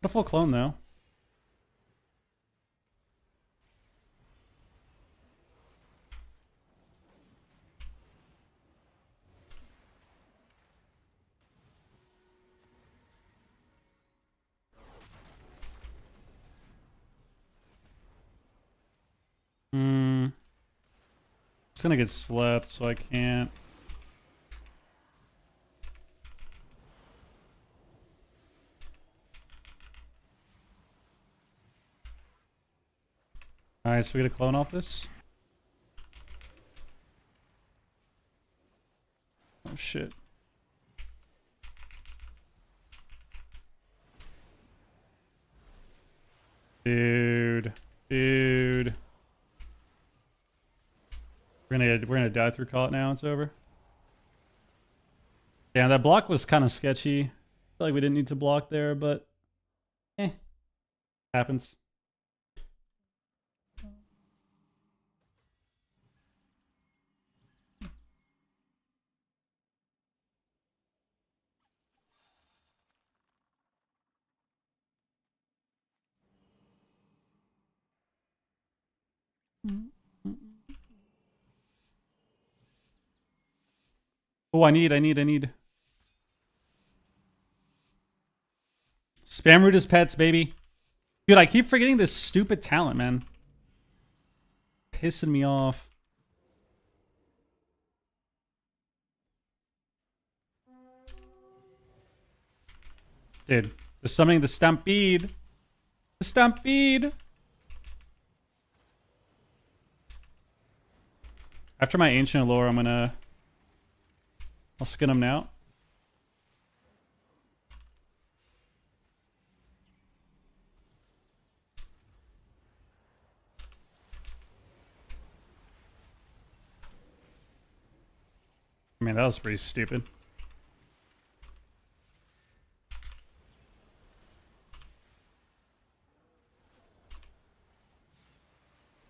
What a full clone though. It's gonna get slept, so I can't. Alright, so we get a clone off this. Oh shit. Dude. Dude. We're gonna die through call it now, it's over. Yeah, that block was kind of sketchy. I feel like we didn't need to block there, but happens. Oh, I need. Spam root as pets, baby. Dude, I keep forgetting this stupid talent, man. Pissing me off. Dude, they're summoning the Stampede. The Stampede. After my Ancient Allure, I'll skin him now. I mean, that was pretty stupid.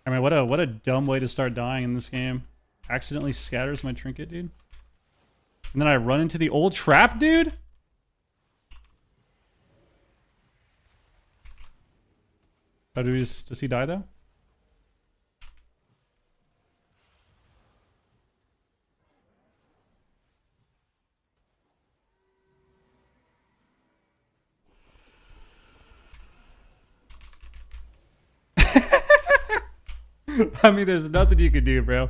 I mean, what a dumb way to start dying in this game. Accidentally scatters my trinket, dude. And then I run into the old trap, dude? Oh, does he die, though? I mean, there's nothing you can do, bro.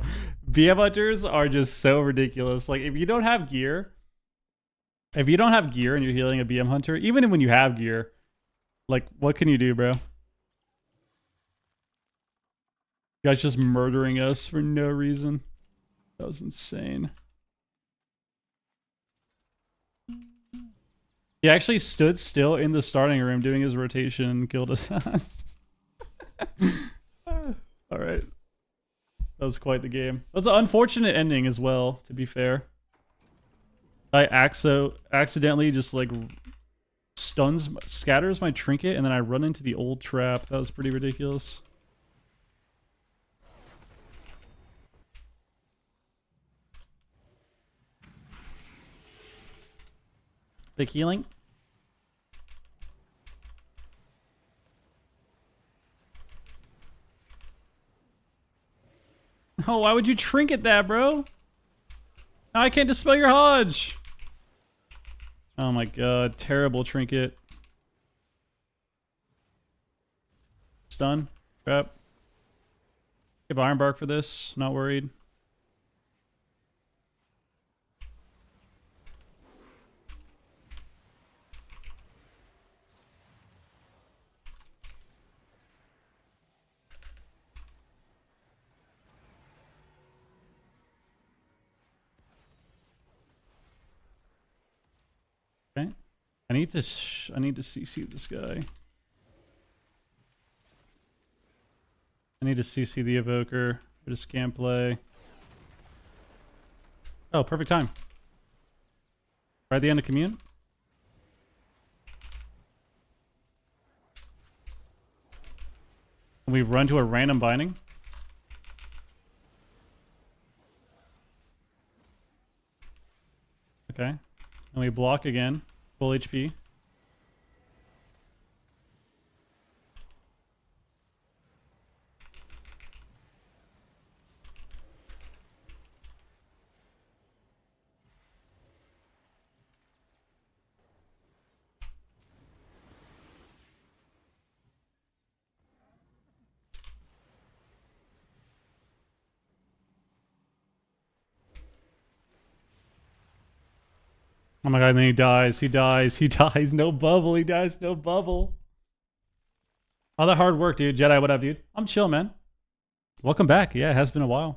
BM hunters are just so ridiculous. Like, if you don't have gear, and you're healing a BM hunter, even when you have gear, like, what can you do, bro? Guy's just murdering us for no reason. That was insane. He actually stood still in the starting room doing his rotation and killed us. Alright. That was quite the game. That was an unfortunate ending as well, to be fair. I accidentally just like scatters my trinket, and then I run into the old trap. That was pretty ridiculous. Big healing. Oh, why would you trinket that, bro? Now I can't dispel your Hodge. Oh my god, terrible trinket. Stun. Trap. Give Iron Bark for this. Not worried. Okay. I need to CC this guy. I need to CC the Evoker. I just can't play. Oh, perfect time. Right at the end of commune. And we run to a random binding. Okay. And we block again. Full HP. Oh my god, and then he dies. He dies. He dies. No bubble. He dies. No bubble. All that hard work, dude. Jedi, what up, dude? I'm chill, man. Welcome back. Yeah, it has been a while.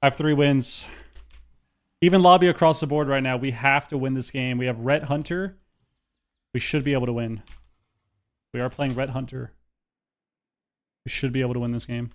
I have 3 wins. Even lobby across the board right now. We have to win this game. We have Ret Hunter. We should be able to win. We are playing Ret Hunter. We should be able to win this game.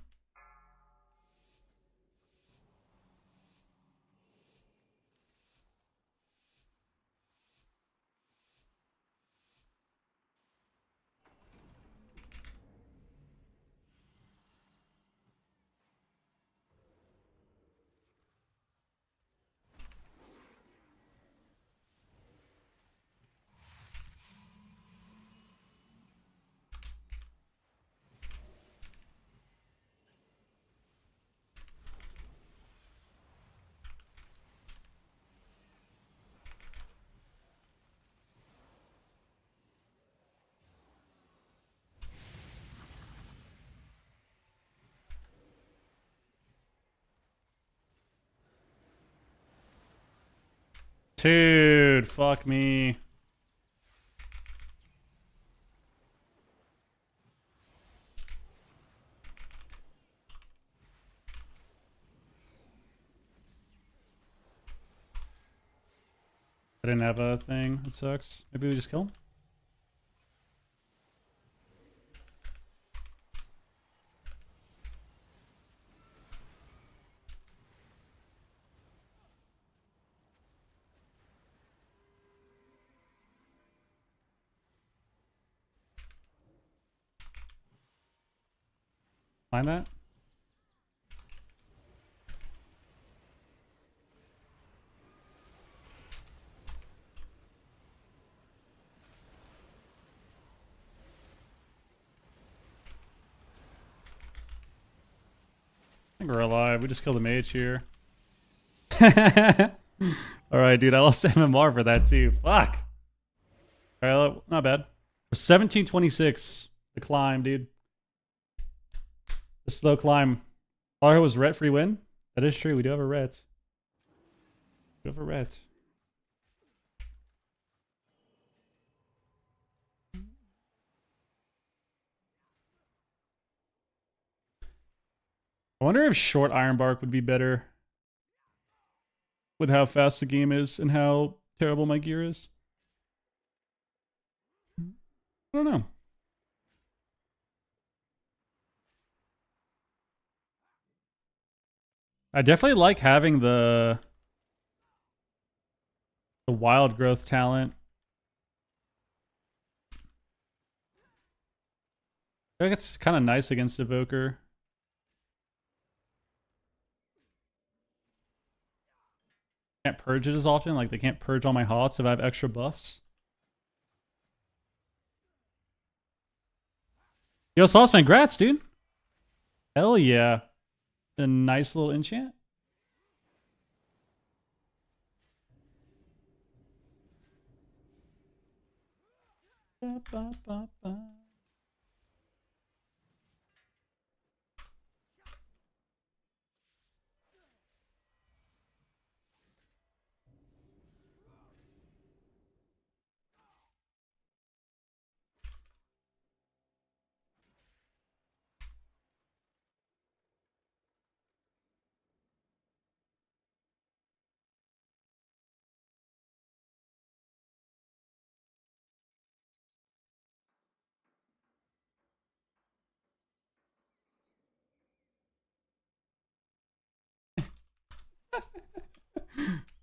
Dude, fuck me. I didn't have a thing. That sucks. Maybe we just kill him? Find that? I think we're alive. We just killed a mage here. Alright, dude. I lost MMR for that too. Fuck. Alright, not bad. 1726. The climb, dude. The slow climb. All I heard was ret free win. That is true. We do have a ret. We have a ret. I wonder if short Iron Bark would be better with how fast the game is and how terrible my gear is. I don't know. I definitely like having the wild growth talent. I think it's kind of nice against Evoker. Can't purge it as often. Like, they can't purge all my hots if I have extra buffs. Yo, Sauceman, grats, dude. Hell yeah. A nice little enchant. Ba, ba, ba, ba.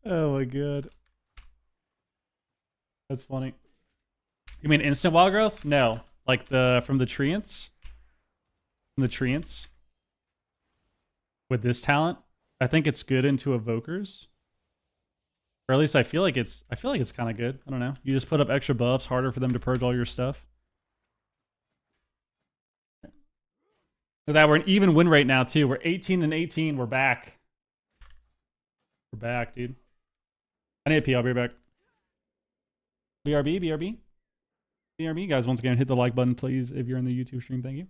Oh my god. That's funny. You mean instant wild growth? No. Like from the treants? From the treants? With this talent? I think it's good into evokers. Or at least I feel like it's kind of good. I don't know. You just put up extra buffs, harder for them to purge all your stuff. Look at that, we're an even win rate now too. We're 18 and 18. We're back. We're back, dude. I need a pee. I'll be right back. BRB, BRB. BRB, guys, once again, hit the like button, please, if you're in the YouTube stream. Thank you.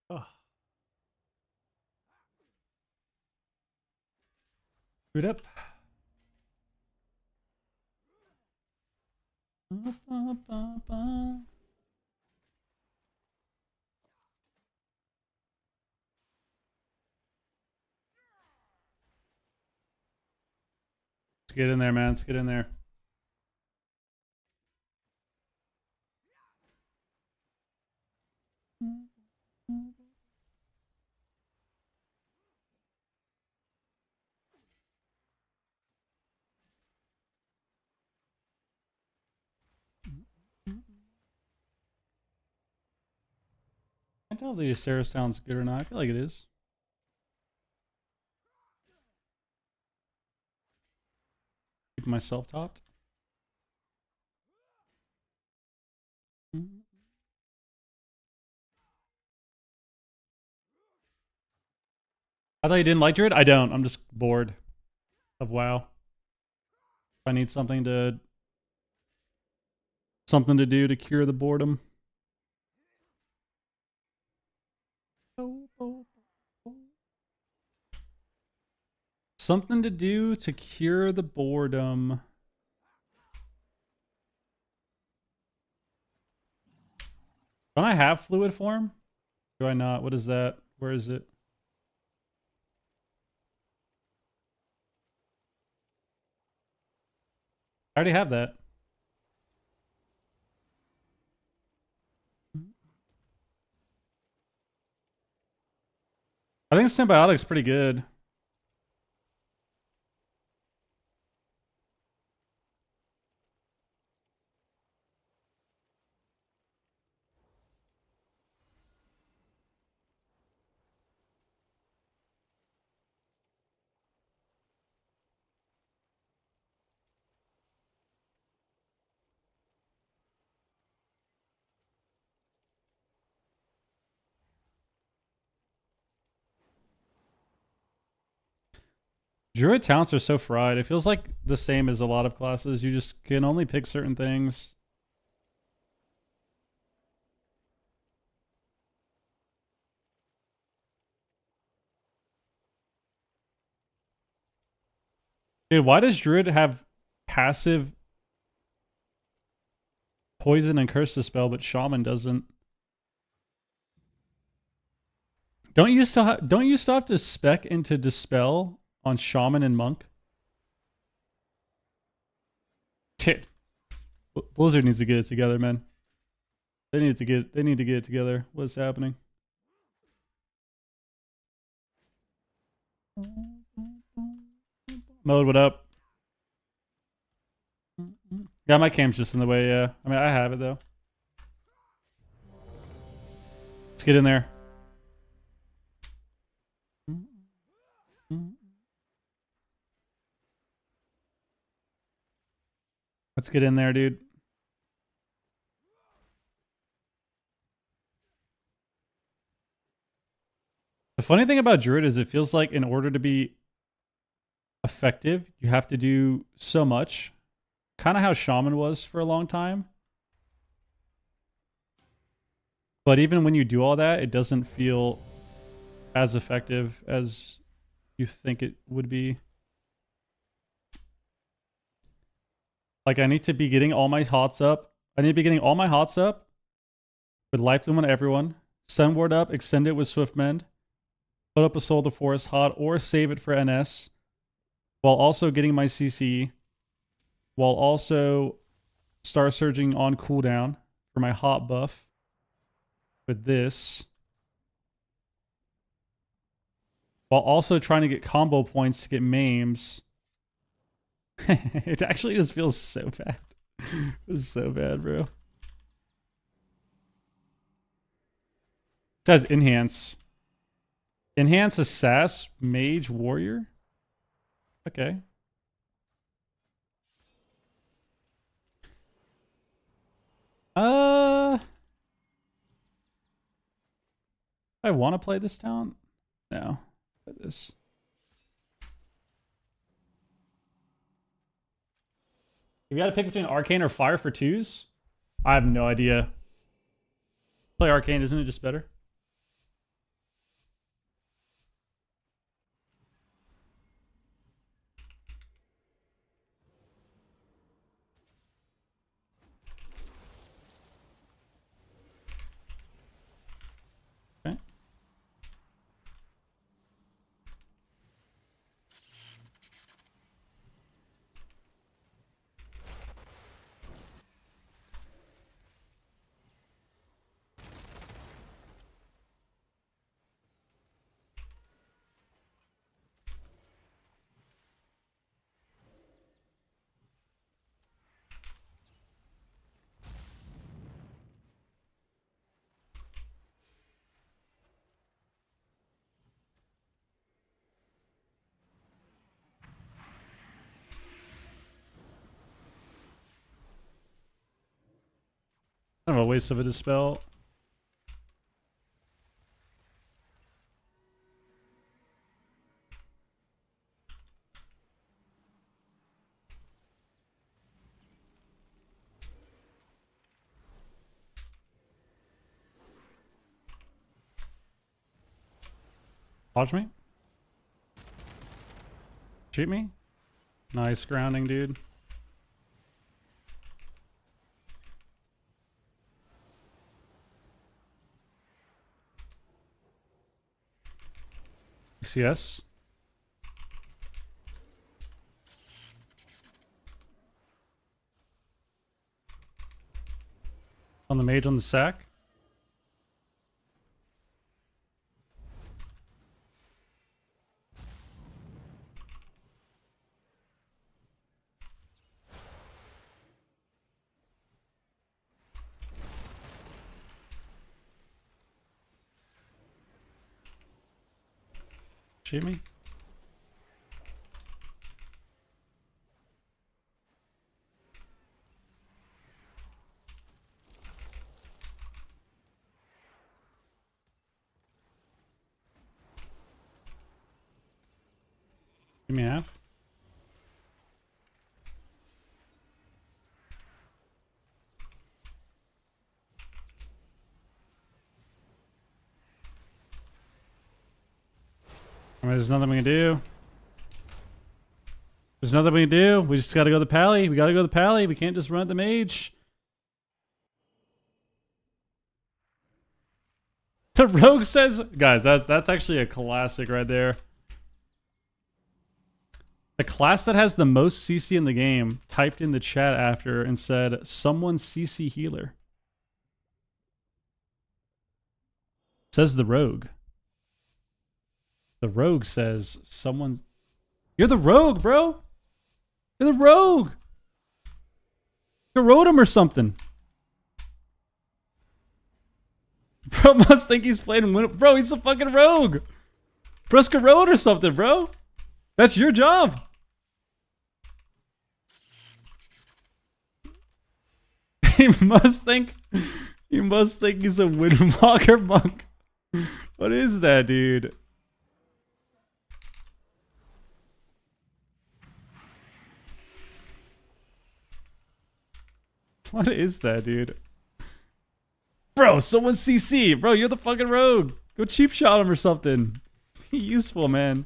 Oh. Boot up. Ba-ba-ba. Let's get in there, man. Let's get in there. I can't tell if the Ystera sounds good or not. I feel like it is. Keep myself topped. I thought you didn't like Druid? I don't. I'm just bored of WoW. I need something to do to cure the boredom. Something to do to cure the boredom. Don't I have fluid form? Do I not? What is that? Where is it? I already have that. I think Symbiotic's pretty good. Druid talents are so fried. It feels like the same as a lot of classes. You just can only pick certain things. Dude, why does Druid have passive poison and curse dispel, but Shaman doesn't? Don't you still have to spec into dispel on Shaman and Monk? Tit. Blizzard needs to get it together, man. They need to get it together. What's happening? Mode, what up? Yeah, my cam's just in the way, yeah. I mean, I have it, though. Let's get in there. Let's get in there, dude. The funny thing about Druid is it feels like in order to be effective, you have to do so much. Kind of how Shaman was for a long time. But even when you do all that, it doesn't feel as effective as you think it would be. Like, I need to be getting all my hots up. I need to be getting all my hots up with Life Bloom on everyone. Sunward up, extend it with Swift Mend. Put up a Soul of the Forest hot or save it for NS. While also getting my CC. While also Star Surging on cooldown for my hot buff. With this. While also trying to get combo points to get Maims. It actually just feels so bad. It's so bad, bro. It has Enhance. Enhance Assass Mage Warrior? Okay. I want to play this talent? No. Play this. If you got to pick between Arcane or Fire for twos? I have no idea. Play Arcane, isn't it just better? Kind of a waste of a dispel. Watch me. Shoot me. Nice grounding, dude. CS. On the mage on the sack. Shoot me. Give me half. I mean, there's nothing we can do. There's nothing we can do. We just gotta go to the pally. We gotta go to the pally. We can't just run at the mage. The rogue says, guys, that's actually a classic right there. The class that has the most CC in the game typed in the chat after and said, someone CC healer. Says the rogue. The rogue says, someone... You're the rogue, bro! You're the rogue! You wrote him or something. Bro must think he's playing win. Bro, he's a fucking rogue! Bruska road or something, bro! That's your job! He must think he's a Windwalker monk. What is that, dude? What is that, dude? Bro, someone CC. Bro, you're the fucking rogue. Go cheap shot him or something. Be useful, man.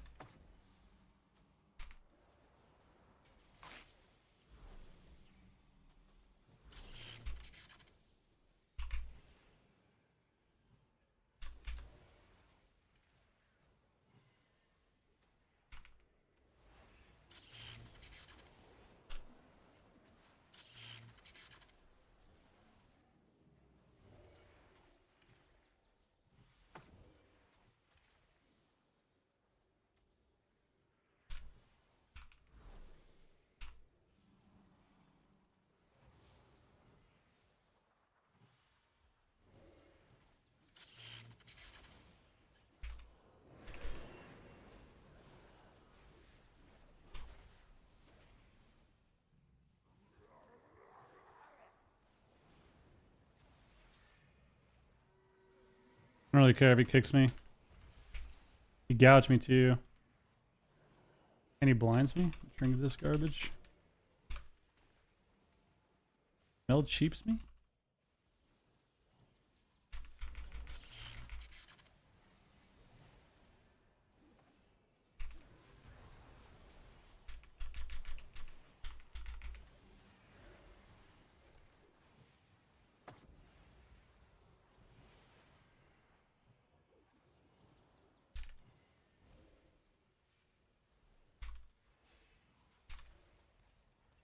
I don't really care if he kicks me. He gouged me too. And he blinds me. Drink this garbage. Meld cheaps me?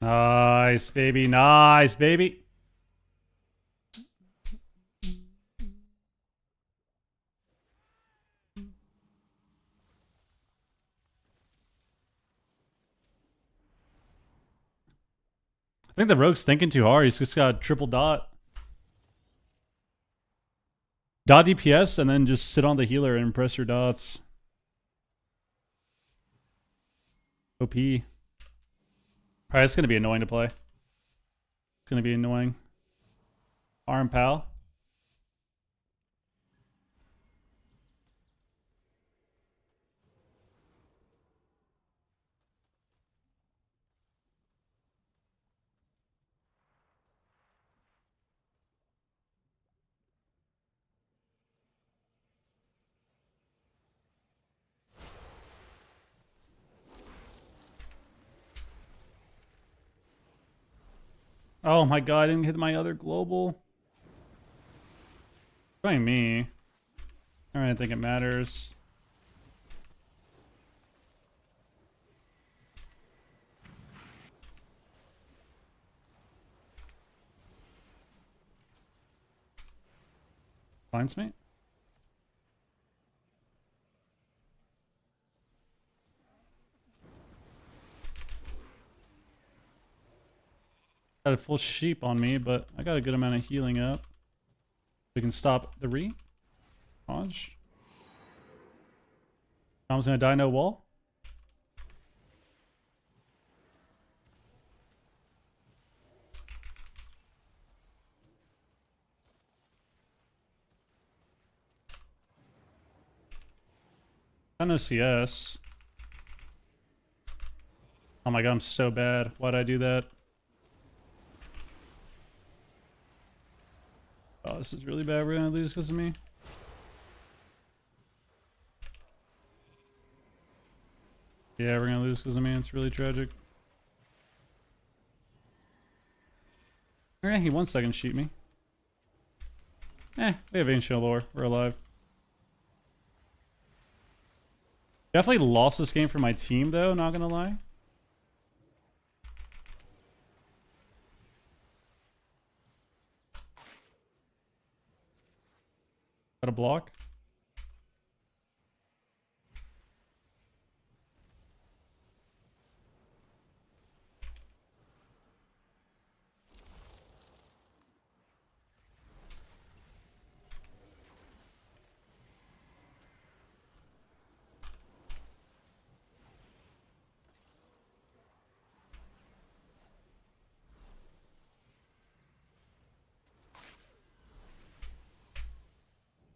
Nice, baby. Nice, baby. I think the rogue's thinking too hard. He's just got a triple dot. Dot DPS and then just sit on the healer and press your dots. OP. Alright, it's going to be annoying to play. It's going to be annoying. Arm pal. Oh my god, I didn't hit my other global. Probably me. I don't really think it matters. Finds me. Got a full sheep on me, but I got a good amount of healing up. We can stop the re. Dodge. Tom's gonna die, no wall. Got no CS. Oh my god, I'm so bad. Why'd I do that? Oh, this is really bad. We're gonna lose because of me. Yeah, we're gonna lose because of me. It's really tragic. Okay, he 1 second sheet me. We have ancient lore. We're alive. Definitely lost this game for my team, though, not gonna lie. Got a block.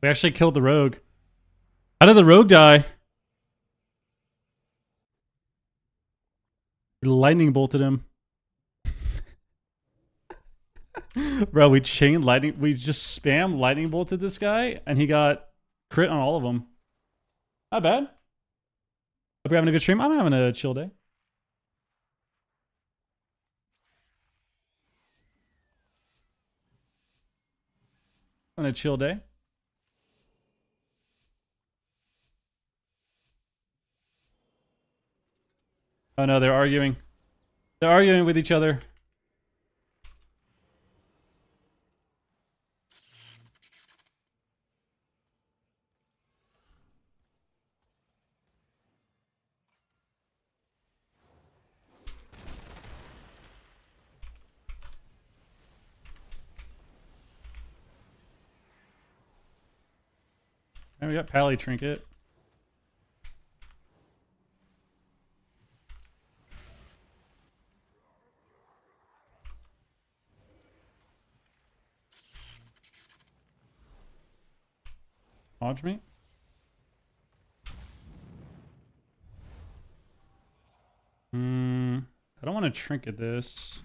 We actually killed the rogue. How did the rogue die? We lightning bolted him. Bro, we chain lightning. We just spam lightning bolted this guy, and he got crit on all of them. Not bad. Hope you're having a good stream. I'm having a chill day. On a chill day. Oh no, they're arguing. They're arguing with each other. And we got Pally Trinket. Dodge me. I don't want to trinket this.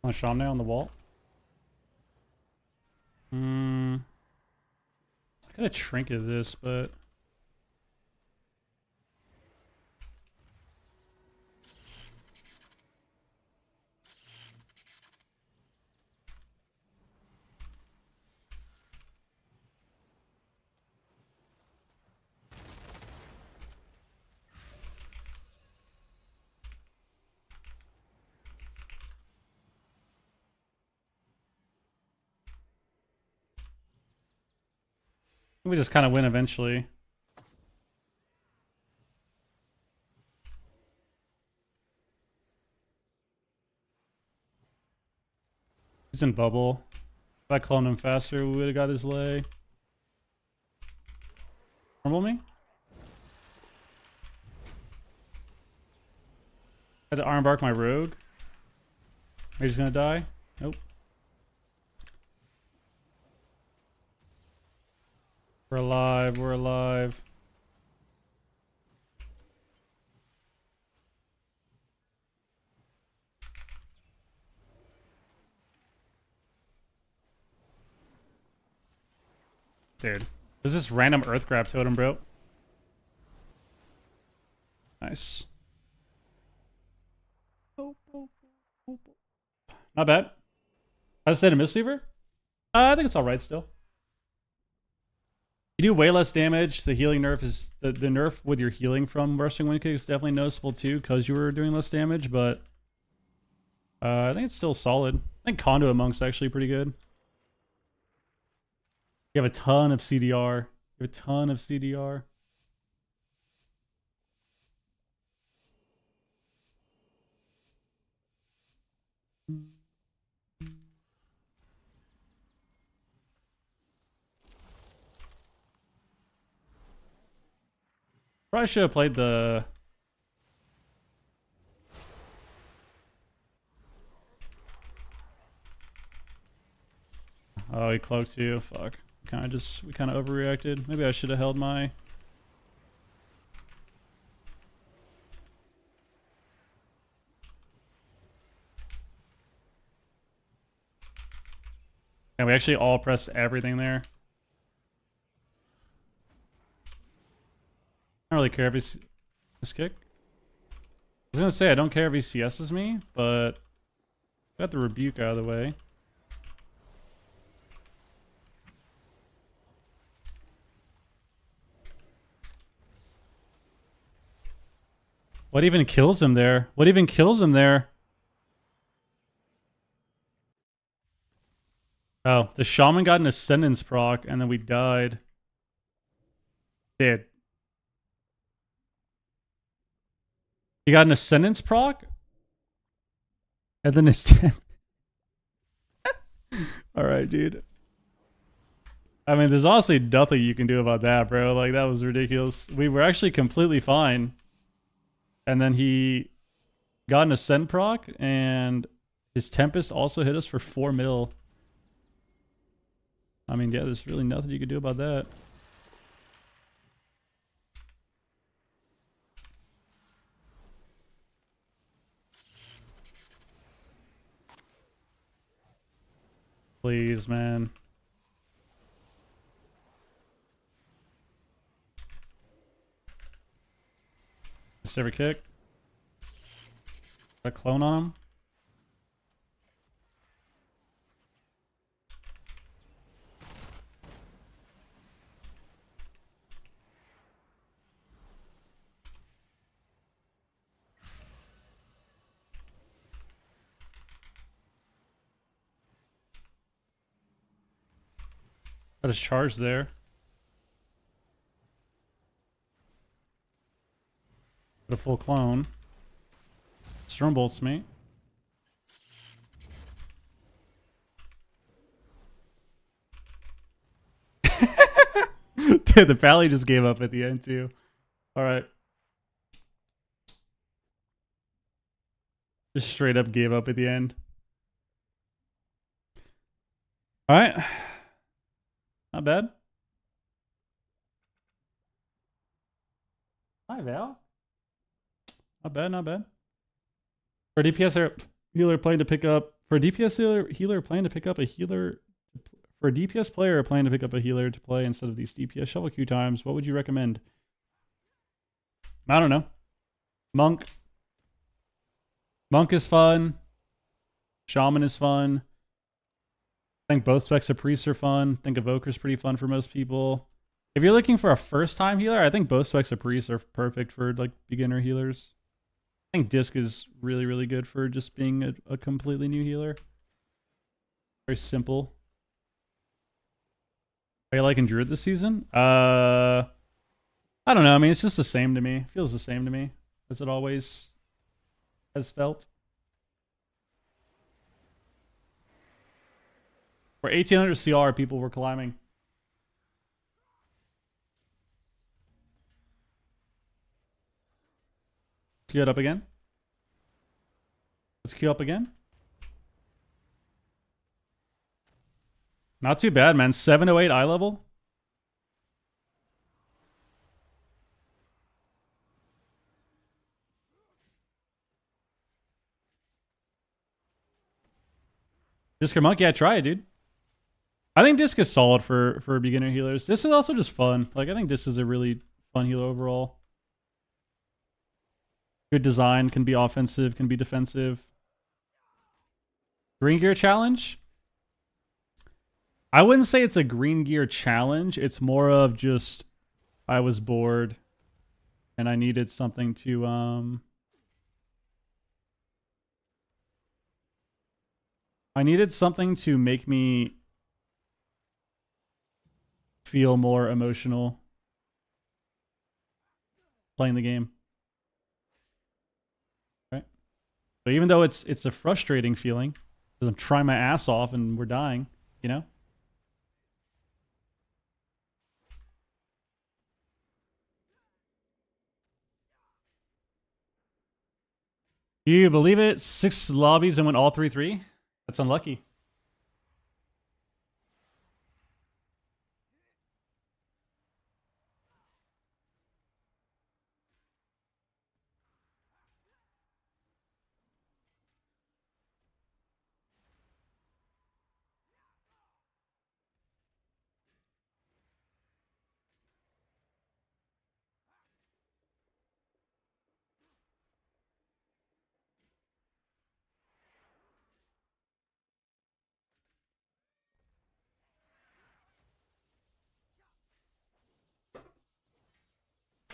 Want to Shamne on the wall? I gotta trinket this, but we just kind of win eventually. He's in bubble. If I cloned him faster, we would have got his lay. Rumble me? Had to armbark my rogue. Are you just gonna die? Nope. We're alive, we're alive. Dude. There's this random earth grab totem, bro. Nice. Not bad. I just said a Mistweaver? I think it's alright still. You do way less damage. The healing nerf is... The nerf with your healing from rushing wind kick is definitely noticeable too, because you were doing less damage, but... I think it's still solid. I think Conduit Monk's actually pretty good. You have a ton of CDR. You have a ton of CDR. Probably should have played the... Oh, he cloaked you. Fuck. We kind of overreacted. Maybe I should have held my... And we actually all pressed everything there. I don't really care if he's... This kick? I was gonna say, I don't care if he CS's me, but... Got the rebuke out of the way. What even kills him there? What even kills him there? Oh, the shaman got an ascendance proc and then we died. Dude. He got an ascendance proc? And then his... Alright, dude. I mean, there's honestly nothing you can do about that, bro. Like, that was ridiculous. We were actually completely fine. And then he got an ascend proc, and his Tempest also hit us for 4 mil. I mean, yeah, there's really nothing you could do about that. Please, man. Server kick. Got a clone on him. Got his charge there. Got a full clone. Storm bolts me. Dude, the Pally just gave up at the end too. Alright. Just straight up gave up at the end. Alright. Not bad. Hi, Val. Not bad, not bad. For a DPS healer playing to pick up... For a DPS healer playing to pick up a healer... For a DPS player planning to pick up a healer to play instead of these DPS shovel queue times, what would you recommend? I don't know. Monk. Monk is fun. Shaman is fun. I think both specs of Priest are fun. I think Evoker's pretty fun for most people. If you're looking for a first-time healer, I think both specs of Priest are perfect for like beginner healers. I think Disc is really, really good for just being a completely new healer. Very simple. Are you liking Druid this season? I don't know. I mean, it's just the same to me. It feels the same to me as it always has felt. For 1800 CR, people were climbing. Queue it up again. Let's queue up again. Not too bad, man. 708 eye level. Disc or Monk? Yeah, try it, dude. I think Disc is solid for beginner healers. This is also just fun. Like, I think Disc is a really fun healer overall. Good design, can be offensive, can be defensive. Green gear challenge? I wouldn't say it's a green gear challenge. It's more of just I was bored and I needed something to I needed something to make me feel more emotional playing the game. Right? So even though it's a frustrating feeling, because I'm trying my ass off and we're dying, you know? Do you believe it? 6 lobbies and went all 3-3? That's unlucky.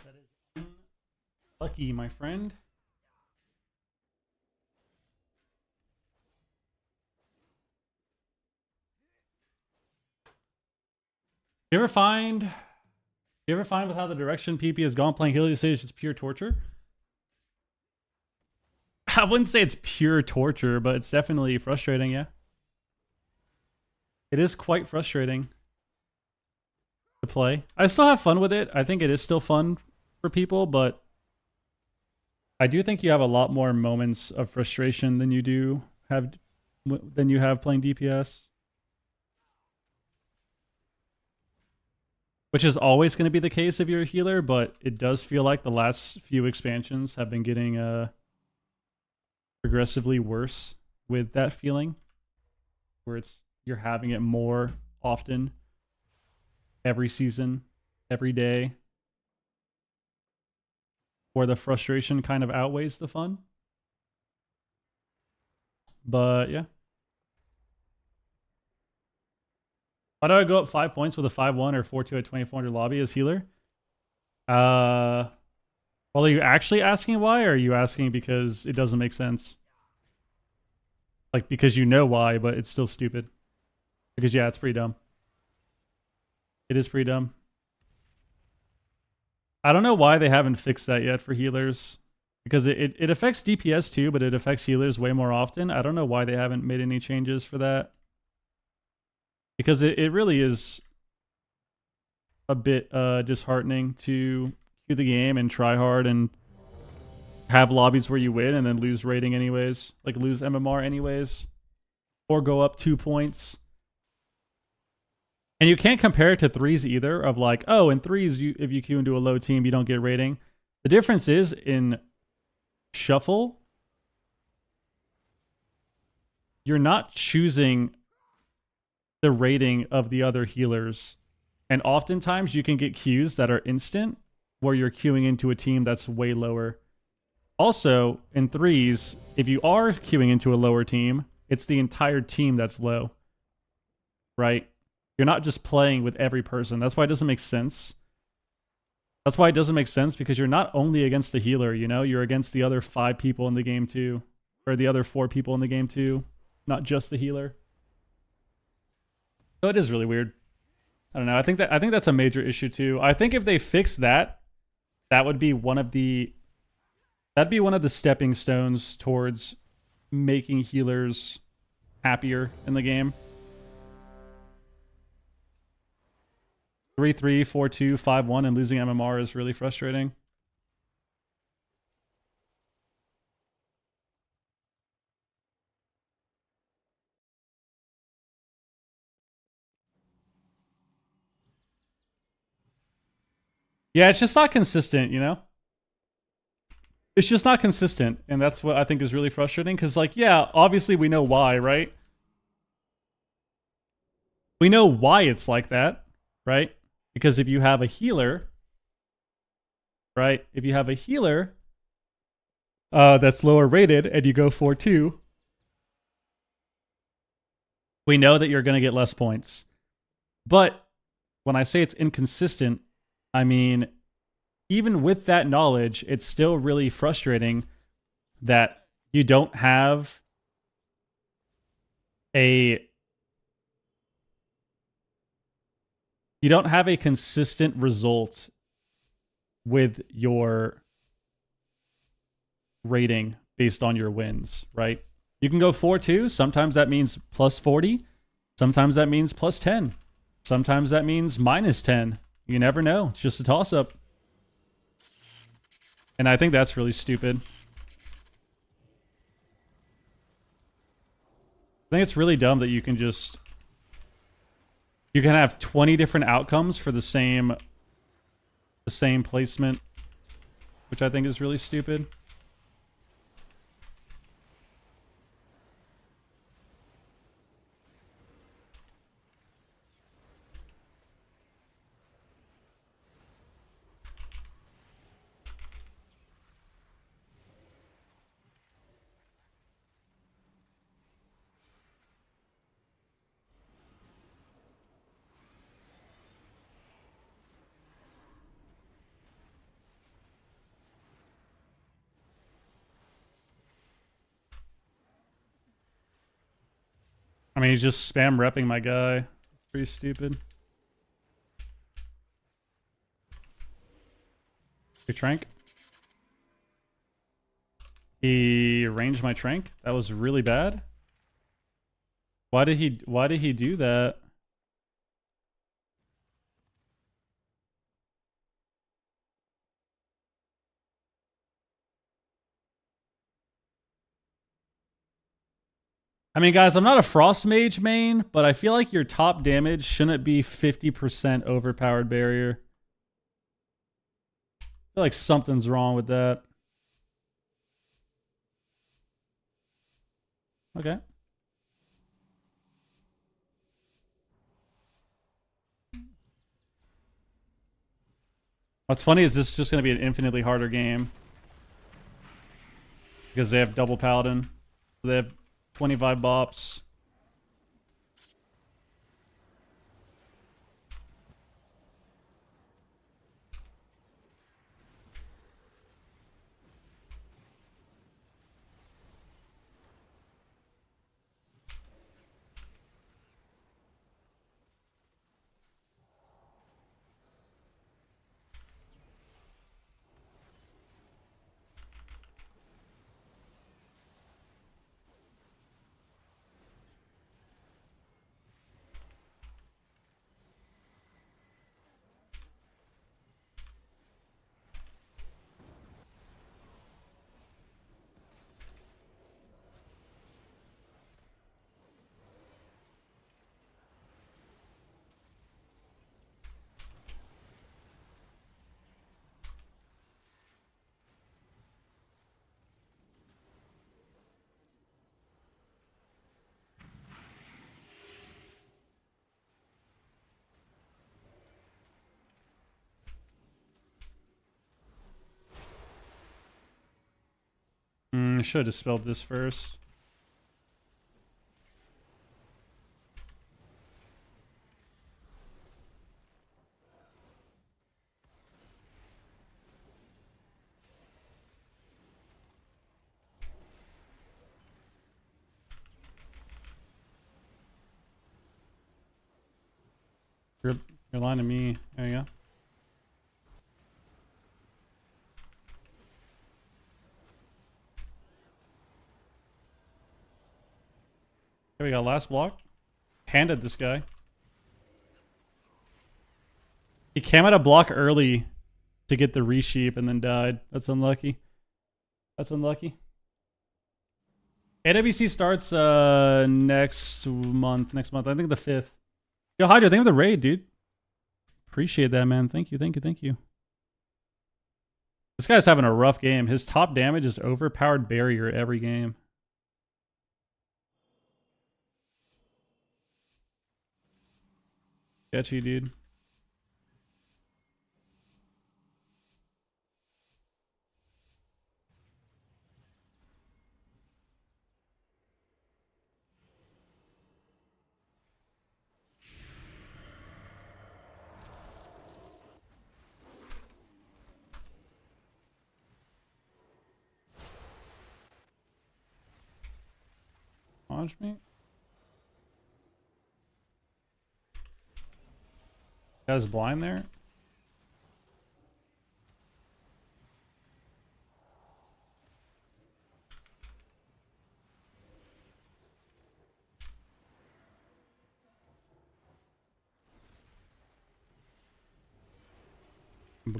That is lucky, my friend. You ever find with how the direction PP has gone playing Healy Sage is pure torture? I wouldn't say it's pure torture, but it's definitely frustrating, yeah. It is quite frustrating to play. I still have fun with it. I think it is still fun for people, but I do think you have a lot more moments of frustration than you have playing DPS. Which is always going to be the case if you're a healer, but it does feel like the last few expansions have been getting progressively worse with that feeling, where you're having it more often, every season, every day, where the frustration kind of outweighs the fun. But yeah. Why do I go up 5 points with a 5-1 or 4-2 at 2400 lobby as healer? Well, are you actually asking why, or are you asking because it doesn't make sense? Like, because you know why, but it's still stupid. Because, yeah, it's pretty dumb. It is pretty dumb. I don't know why they haven't fixed that yet for healers. Because it affects DPS too, but it affects healers way more often. I don't know why they haven't made any changes for that. Because it really is a bit disheartening to queue the game and try hard and have lobbies where you win and then lose rating anyways. Like lose MMR anyways. Or go up 2 points. And you can't compare it to threes either of like, oh, in threes, if you queue into a low team, you don't get rating. The difference is in Shuffle, you're not choosing the rating of the other healers. And oftentimes you can get queues that are instant where you're queuing into a team that's way lower. Also, in threes, if you are queuing into a lower team, it's the entire team that's low. Right? You're not just playing with every person. That's why it doesn't make sense. That's why it doesn't make sense, because you're not only against the healer, you know? You're against the other 5 people in the game too. Or the other 4 people in the game too. Not just the healer. So it is really weird. I don't know. I think that's a major issue too. I think if they fix that, that would be that'd be one of the stepping stones towards making healers happier in the game. 3-3, 4-2, 5-1, and losing MMR is really frustrating. Yeah, it's just not consistent, you know? It's just not consistent, and that's what I think is really frustrating, because, like, yeah, obviously we know why, right? We know why it's like that, right? Because if you have a healer, right? If you have a healer that's lower rated and you go 4-2, we know that you're going to get less points. But when I say it's inconsistent, I mean, even with that knowledge, it's still really frustrating that you don't have a consistent result with your rating based on your wins, right? You can go 4-2. Sometimes that means plus 40. Sometimes that means plus 10. Sometimes that means minus 10. You never know. It's just a toss-up. And I think that's really stupid. I think it's really dumb that you can just... You can have 20 different outcomes for the same placement, which I think is really stupid. I mean, he's just spam repping my guy. It's pretty stupid. Hey, Trank. He ranged my Trank. That was really bad. Why did he do that? I mean, guys, I'm not a Frost Mage main, but I feel like your top damage shouldn't be 50% overpowered barrier. I feel like something's wrong with that. Okay. What's funny is this is just going to be an infinitely harder game. Because they have double Paladin. They have 25 bops. I should have spelled this first. You're lying to me. There you go. Here we go. Last block. Handed this guy. He came out a block early to get the resheep and then died. That's unlucky. That's unlucky. AWC starts next month. Next month. I think the 5th. Yo, Hydra, thank you for the raid, dude. Appreciate that, man. Thank you, thank you, thank you. This guy's having a rough game. His top damage is overpowered barrier every game. Sketchy, dude. Launch me. Guy's blind there.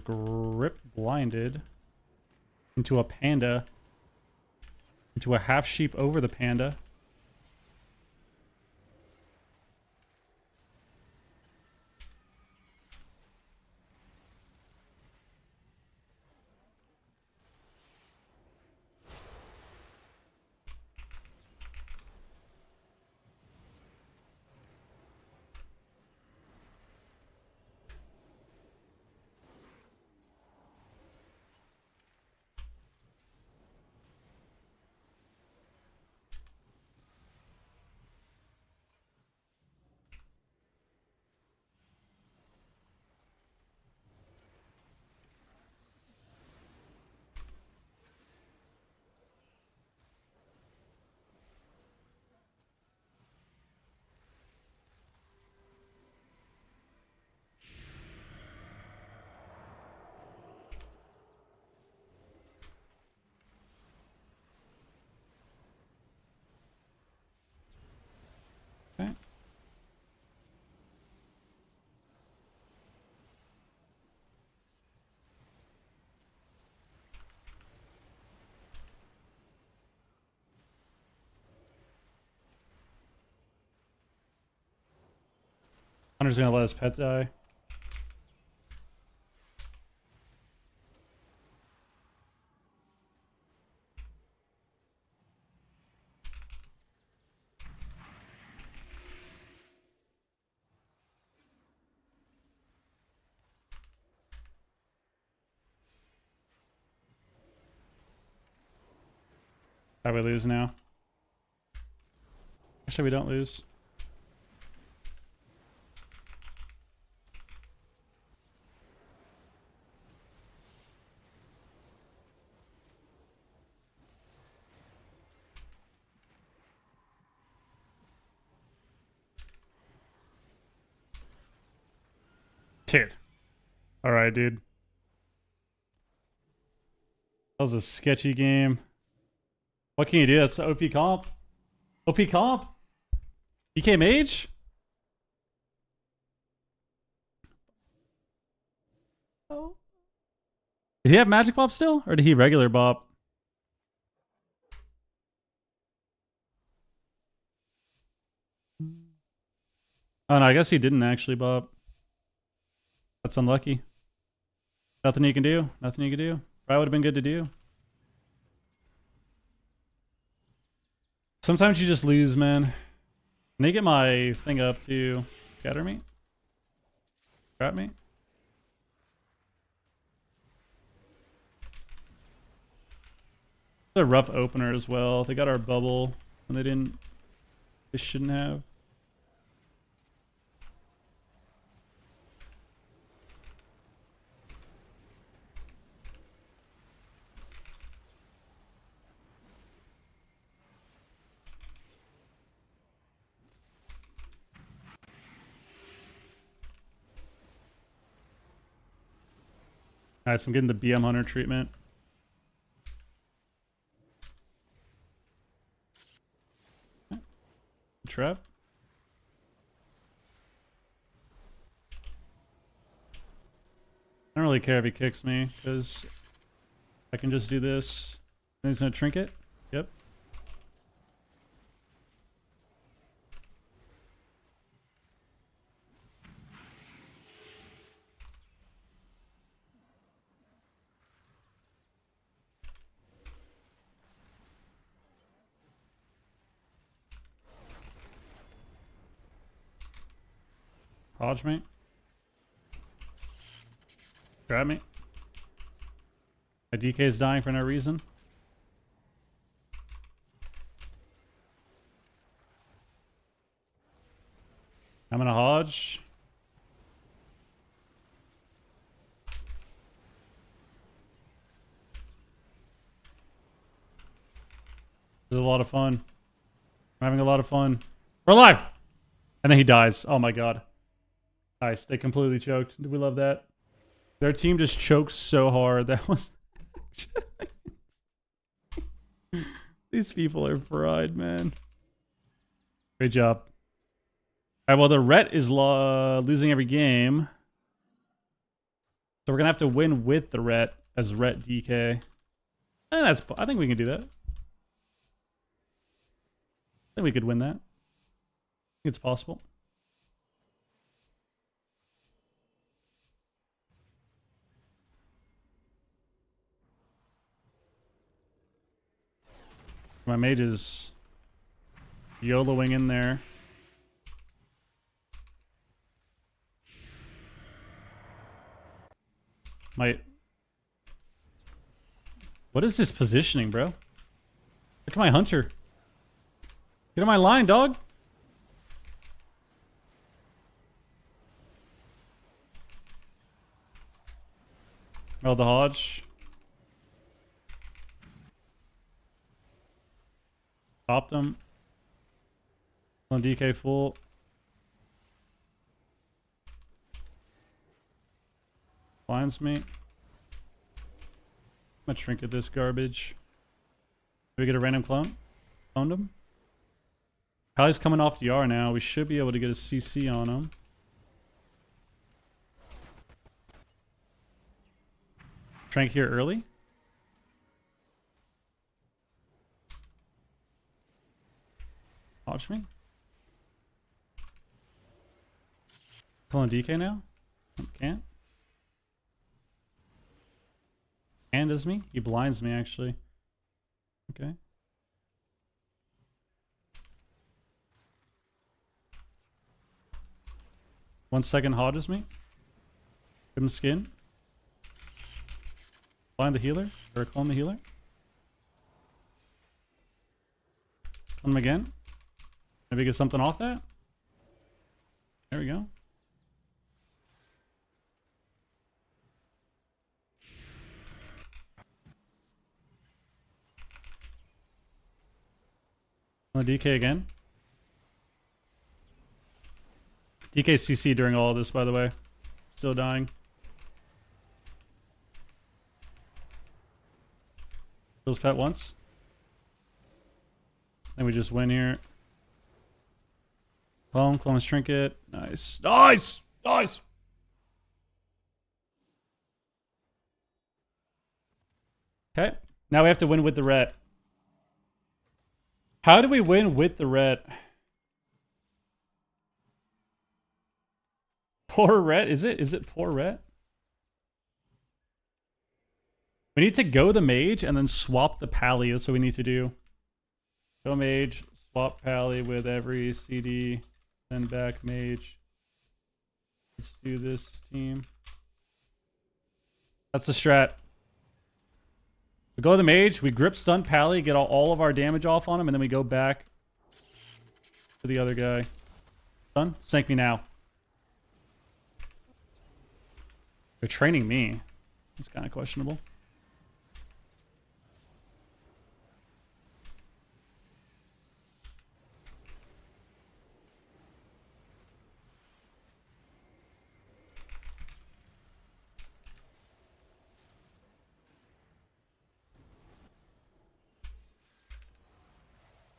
Grip blinded into a panda, into a half sheep over the panda. Okay. Hunter's gonna let his pet die. How we lose now? Actually, we don't lose. Dude. Alright, dude. That was a sketchy game. What can you do? That's the OP comp. OP comp? DK Mage? Oh. Did he have Magic Bop still? Or did he regular Bop? Oh no, I guess he didn't actually Bop. That's unlucky. Nothing you can do. Nothing you can do. Probably would have been good to do. Sometimes you just lose, man. Can I get my thing up to scatter me? Trap me? It's a rough opener as well. They got our bubble when they didn't. They shouldn't have. Nice, I'm getting the BM Hunter treatment. Okay. Trap. I don't really care if he kicks me, because I can just do this. And he's gonna trinket. Yep. Hodge me. Grab me. My DK is dying for no reason. I'm gonna Hodge. This is a lot of fun. I'm having a lot of fun. We're alive! And then he dies. Oh my god. Nice. They completely choked. We love that. Their team just choked so hard. That was... These people are fried, man. Great job. Alright, well, the Ret is losing every game. So we're going to have to win with the Ret as Ret DK. And I think we can do that. I think we could win that. I think it's possible. My mage is YOLOing in there. What is this positioning, bro? Look at my hunter. Get on my line, dog. Oh, the Hodge. Stopped him. On DK full. Blinds me. I'm gonna trinket this garbage. Did we get a random clone? Cloned him? Kali's coming off DR now. We should be able to get a CC on him. Trank here early. Watch me. Pulling DK now? Can't. And does me? He blinds me actually. Okay. One second Hodges me. Give him skin. Blind the healer. Or clone the healer. Clone him again. Maybe get something off that. There we go. On the DK again. DK CC during all of this, by the way. Still dying. Kills pet once. Then we just win here. Clone his trinket. Nice. Nice! Nice! Okay. Now we have to win with the Ret. How do we win with the Ret? Poor Ret? Is it poor Ret? We need to go the mage and then swap the pally. That's what we need to do. Go mage, swap pally with every CD, then back mage. Let's do this, team. That's the strat. We go to the mage, we grip stun pally, get all of our damage off on him, and then we go back to the other guy. Stun? Sank me now. They're training me. It's kind of questionable.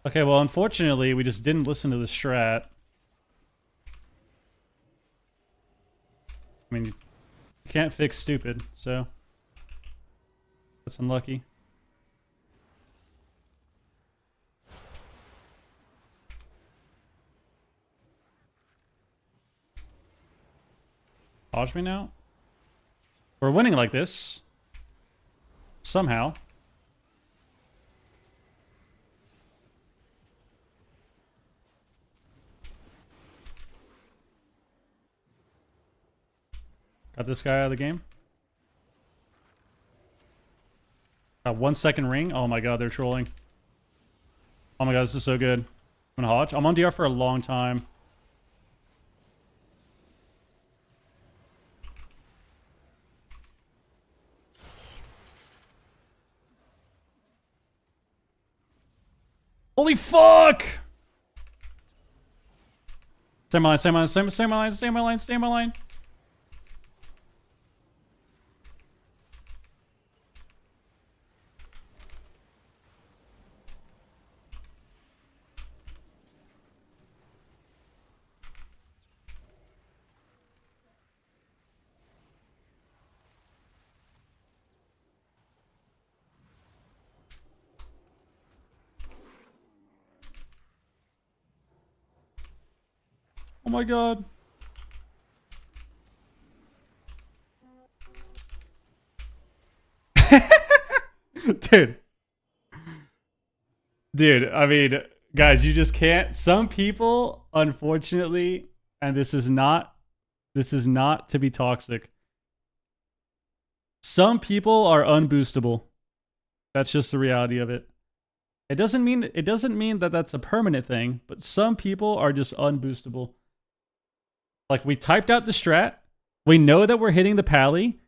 Okay, well, unfortunately, we just didn't listen to the strat. I mean, Can't fix stupid, so that's unlucky. Dodge me now? We're winning like this. Somehow. Got this guy out of the game. Got 1 second ring. Oh my god, they're trolling. Oh my god, this is so good. I'm gonna Hodge. I'm on DR for a long time. Holy fuck! Stay my line, stay my line, stay my line, stay my line, stay my line. Oh my god. Dude. Dude, I mean, guys, you just can't. Some people, unfortunately, and this is not to be toxic. Some people are unboostable. That's just the reality of it. It doesn't mean that that's a permanent thing, but some people are just unboostable. Like, we typed out the strat. We know that we're hitting the pally.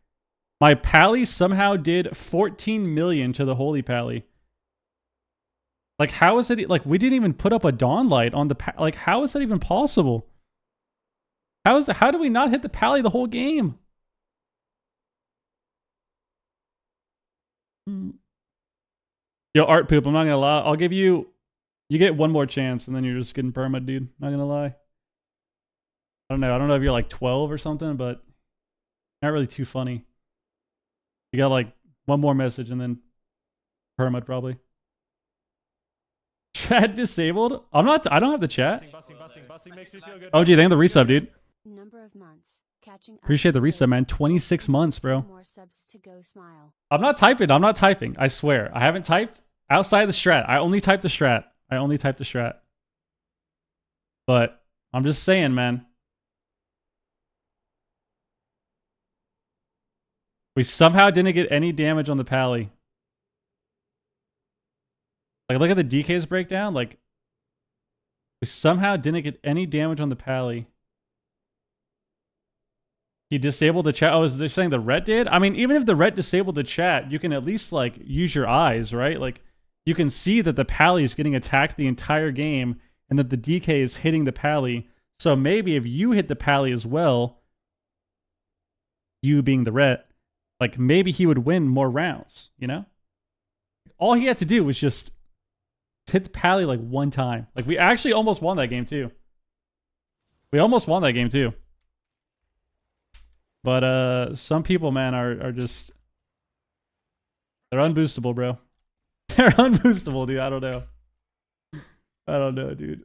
My pally somehow did 14 million to the holy pally. Like, how is it? Like, we didn't even put up a dawn light on the like, how is that even possible? How do we not hit the pally the whole game? Yo, Art Poop, I'm not gonna lie. I'll give you get one more chance, and then you're just getting perma, dude. Not gonna lie. I don't know if you're like 12 or something, but not really too funny. You got like one more message and then perma probably. Chat disabled? I don't have the chat. Busing makes me feel good. Oh, gee, thank you for the resub, dude. Number of months. Catching Appreciate the resub, man. 26 months, bro. I'm not typing. I swear. I haven't typed outside the strat. I only typed the strat. But I'm just saying, man. We somehow didn't get any damage on the pally. Like, look at the DK's breakdown. Like, we somehow didn't get any damage on the pally. He disabled the chat. Oh, is they saying the ret did? I mean, even if the ret disabled the chat, you can at least, like, use your eyes, right? Like, you can see that the pally is getting attacked the entire game and that the DK is hitting the pally. So maybe if you hit the pally as well, you being the ret, like, maybe he would win more rounds, you know? All he had to do was just hit the pally, like, one time. Like, we actually almost won that game, too. But, some people, man, are just... They're unboostable, bro. They're unboostable, dude. I don't know, dude.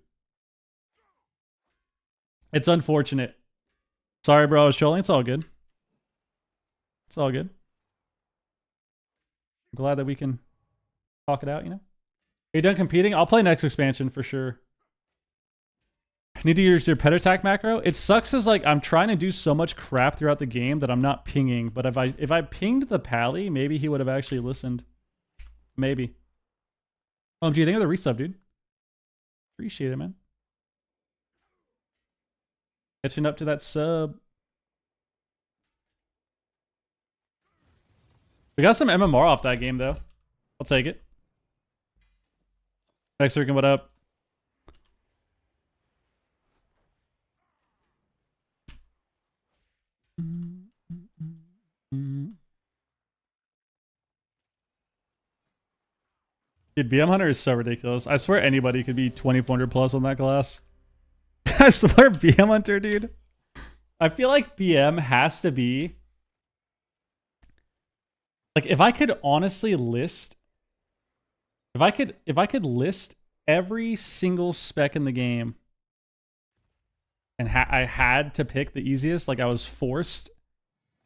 It's unfortunate. Sorry, bro. I was trolling. It's all good. It's all good. I'm glad that we can talk it out, you know? Are you done competing? I'll play next expansion for sure. Need to use your pet attack macro? It sucks as, like, I'm trying to do so much crap throughout the game that I'm not pinging. But if I pinged the pally, maybe he would have actually listened. Maybe. Oh, gee, thank you for the resub, dude. Appreciate it, man. Catching up to that sub. We got some MMR off that game, though. I'll take it. Next Circuit, what up? Dude, BM Hunter is so ridiculous. I swear anybody could be 2400 plus on that class. I swear BM Hunter, dude. I feel like BM has to be Like if I could honestly list, if I could list every single spec in the game, and I had to pick the easiest, like I was forced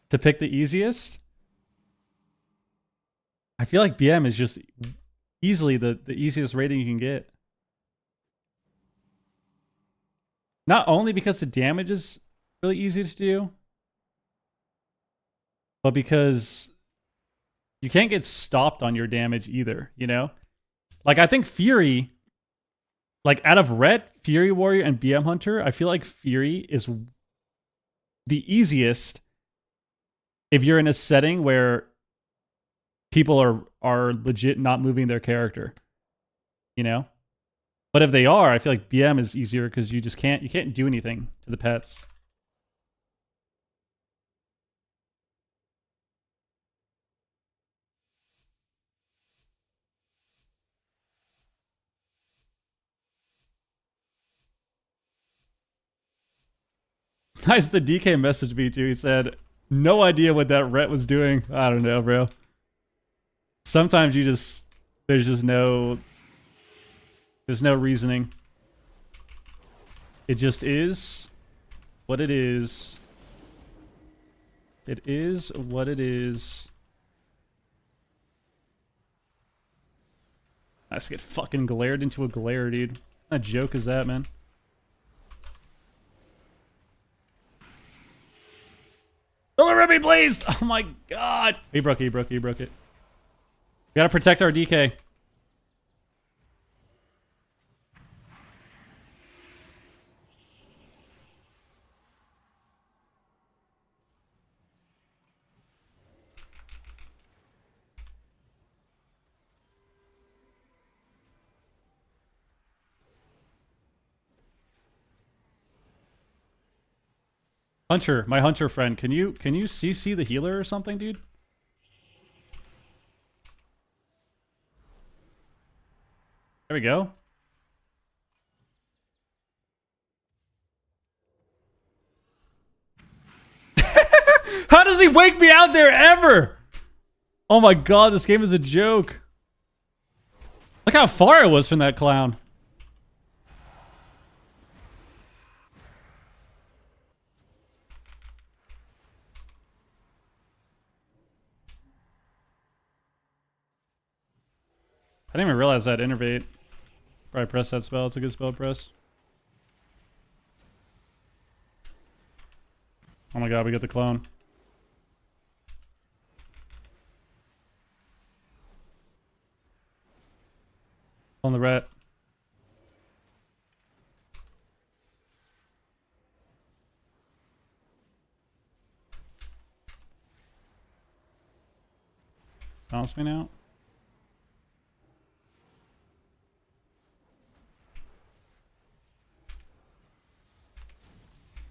to pick the easiest, I feel like BM is just easily the easiest rating you can get. Not only because the damage is really easy to do, but because you can't get stopped on your damage either, you know? Like, I think Fury, like, out of Ret, Fury Warrior, and BM Hunter, I feel like Fury is the easiest if you're in a setting where people are legit not moving their character, you know? But if they are, I feel like BM is easier because you can't do anything to the pets. Nice, the DK messaged me too. He said, no idea what that Ret was doing. I don't know, bro. Sometimes there's no reasoning. It just is what it is. It is what it is. I just get fucking glared into a glare, dude. What kind of joke is that, man? Deliver me, please! Oh my god! He broke it. We gotta protect our DK. Hunter, my hunter friend, can you CC the healer or something, dude? There we go. How does he wake me out there ever? Oh my god, this game is a joke. Look how far I was from that clown. I didn't even realize that innervate. Probably press that spell. It's a good spell to press. Oh my god, we got the clone. On the rat. Silence me now.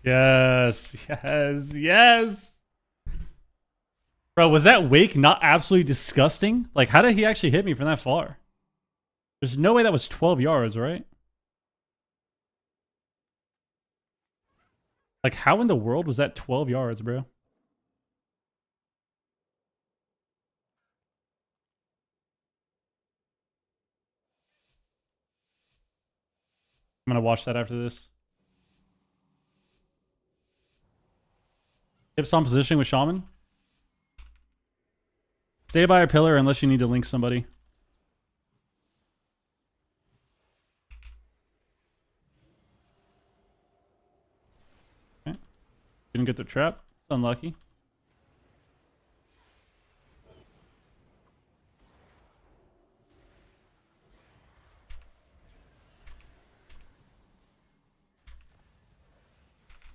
Yes, yes, yes. Bro, was that wake not absolutely disgusting? Like, how did he actually hit me from that far? There's no way that was 12 yards, right? Like, how in the world was that 12 yards, bro? I'm gonna watch that after this. Tips on positioning with Shaman. Stay by a pillar unless you need to link somebody. Okay. Didn't get the trap. It's unlucky.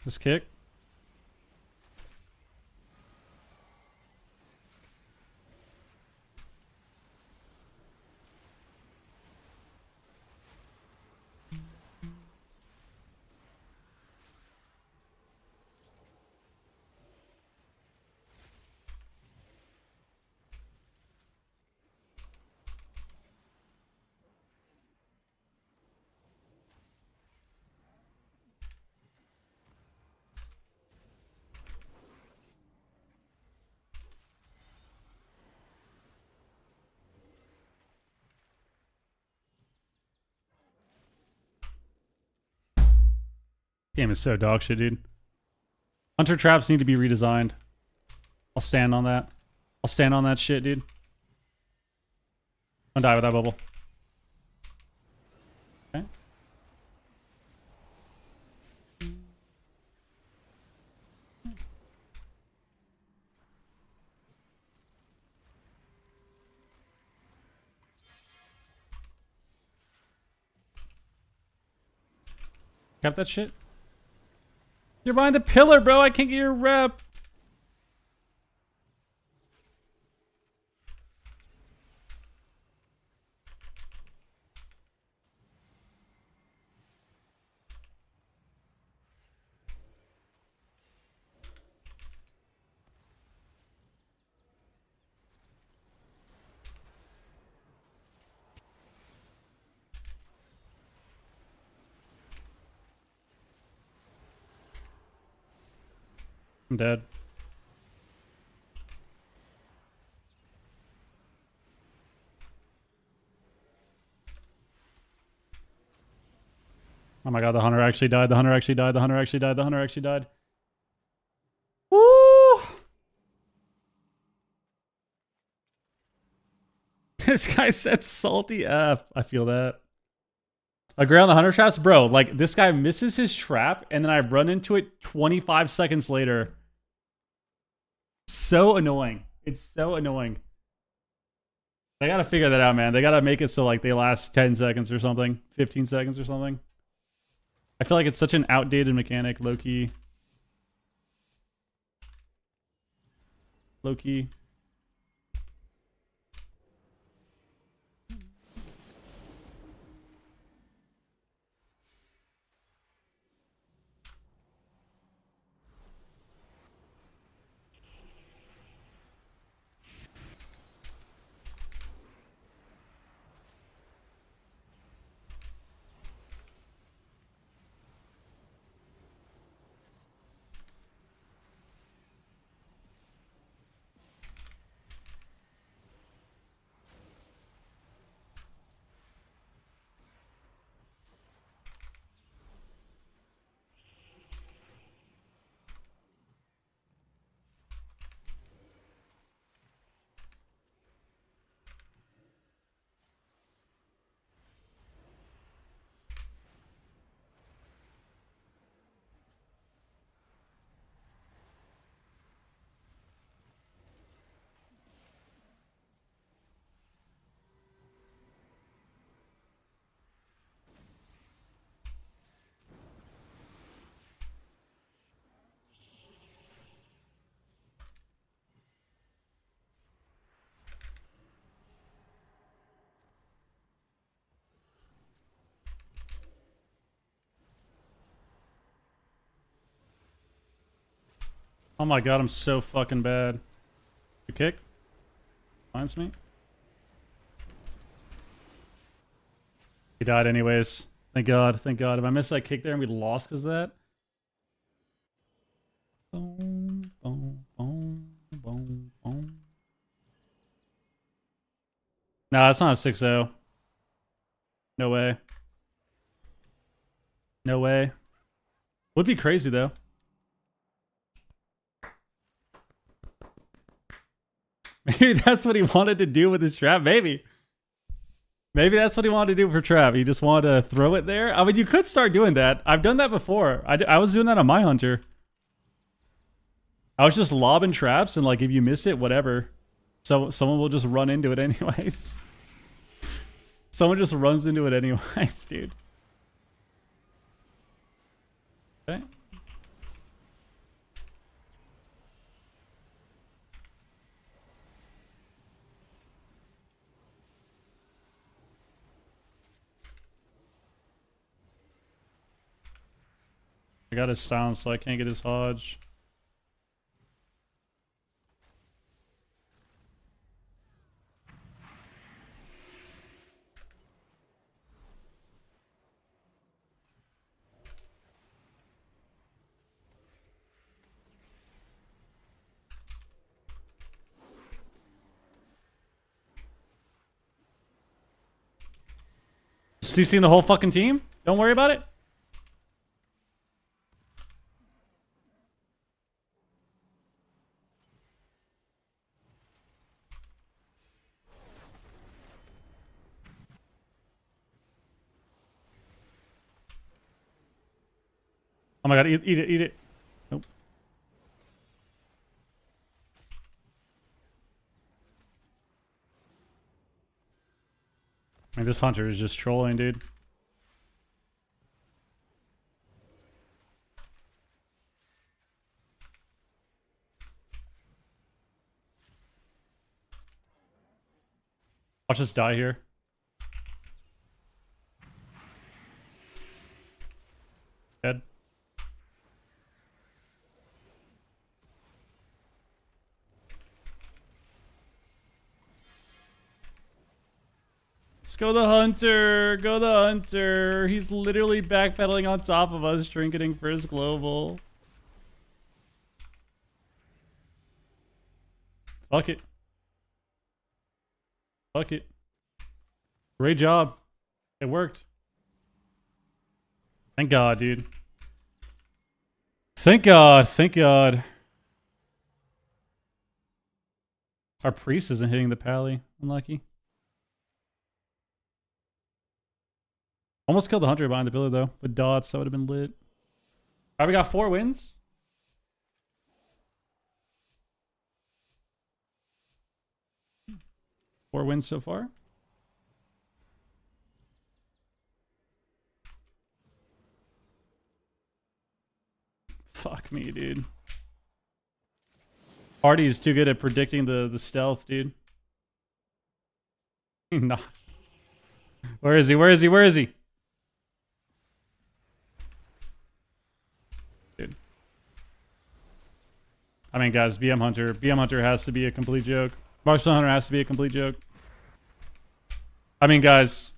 This kick. Game is so dog shit, dude. Hunter traps need to be redesigned. I'll stand on that. I'll stand on that shit, dude. I'm gonna die with that bubble. Okay. Cap that shit. You're behind the pillar, bro. I can't get your rep. I'm dead. Oh my god, the hunter actually died. The hunter actually died. The hunter actually died. The hunter actually died. Woo! This guy said salty F. I feel that. Agree on the hunter traps? Bro, like, this guy misses his trap, and then I run into it 25 seconds later. So annoying. It's so annoying. They gotta figure that out, man. They gotta make it so, like, they last 10 seconds or something. 15 seconds or something. I feel like it's such an outdated mechanic, low-key. Low-key. Oh my god, I'm so fucking bad. Good kick. Finds me. He died anyways. Thank god, thank god. If I missed that kick there and we lost because of that. Boom, boom, boom, boom, boom. No, that's not a 6-0. No way. No way. Would be crazy though. Maybe that's what he wanted to do with his trap. Maybe. Maybe that's what he wanted to do for trap. He just wanted to throw it there. I mean, you could start doing that. I've done that before. I was doing that on my hunter. I was just lobbing traps and, like, if you miss it, whatever. So someone will just run into it anyways. Someone just runs into it anyways, dude. Okay. I got his silence, so I can't get his Hodge. CCing the whole fucking team? Don't worry about it. Oh my god, eat it, eat it. Nope. I mean, this hunter is just trolling, dude. Watch us die here. Dead. Let's go the hunter. Go the hunter. He's literally backpedaling on top of us, trinketing for his global. Fuck it. Fuck it. Great job. It worked. Thank God, dude. Thank God. Thank God. Our priest isn't hitting the pally. Unlucky. Almost killed the hunter behind the pillar, though. With dots, that would have been lit. Alright, we got 4 wins. Four wins so far. Fuck me, dude. Hardy's too good at predicting the stealth, dude. Nah. Where is he? Where is he? Where is he? Dude. I mean, guys, BM Hunter has to be a complete joke. Marksman Hunter has to be a complete joke. I mean, guys,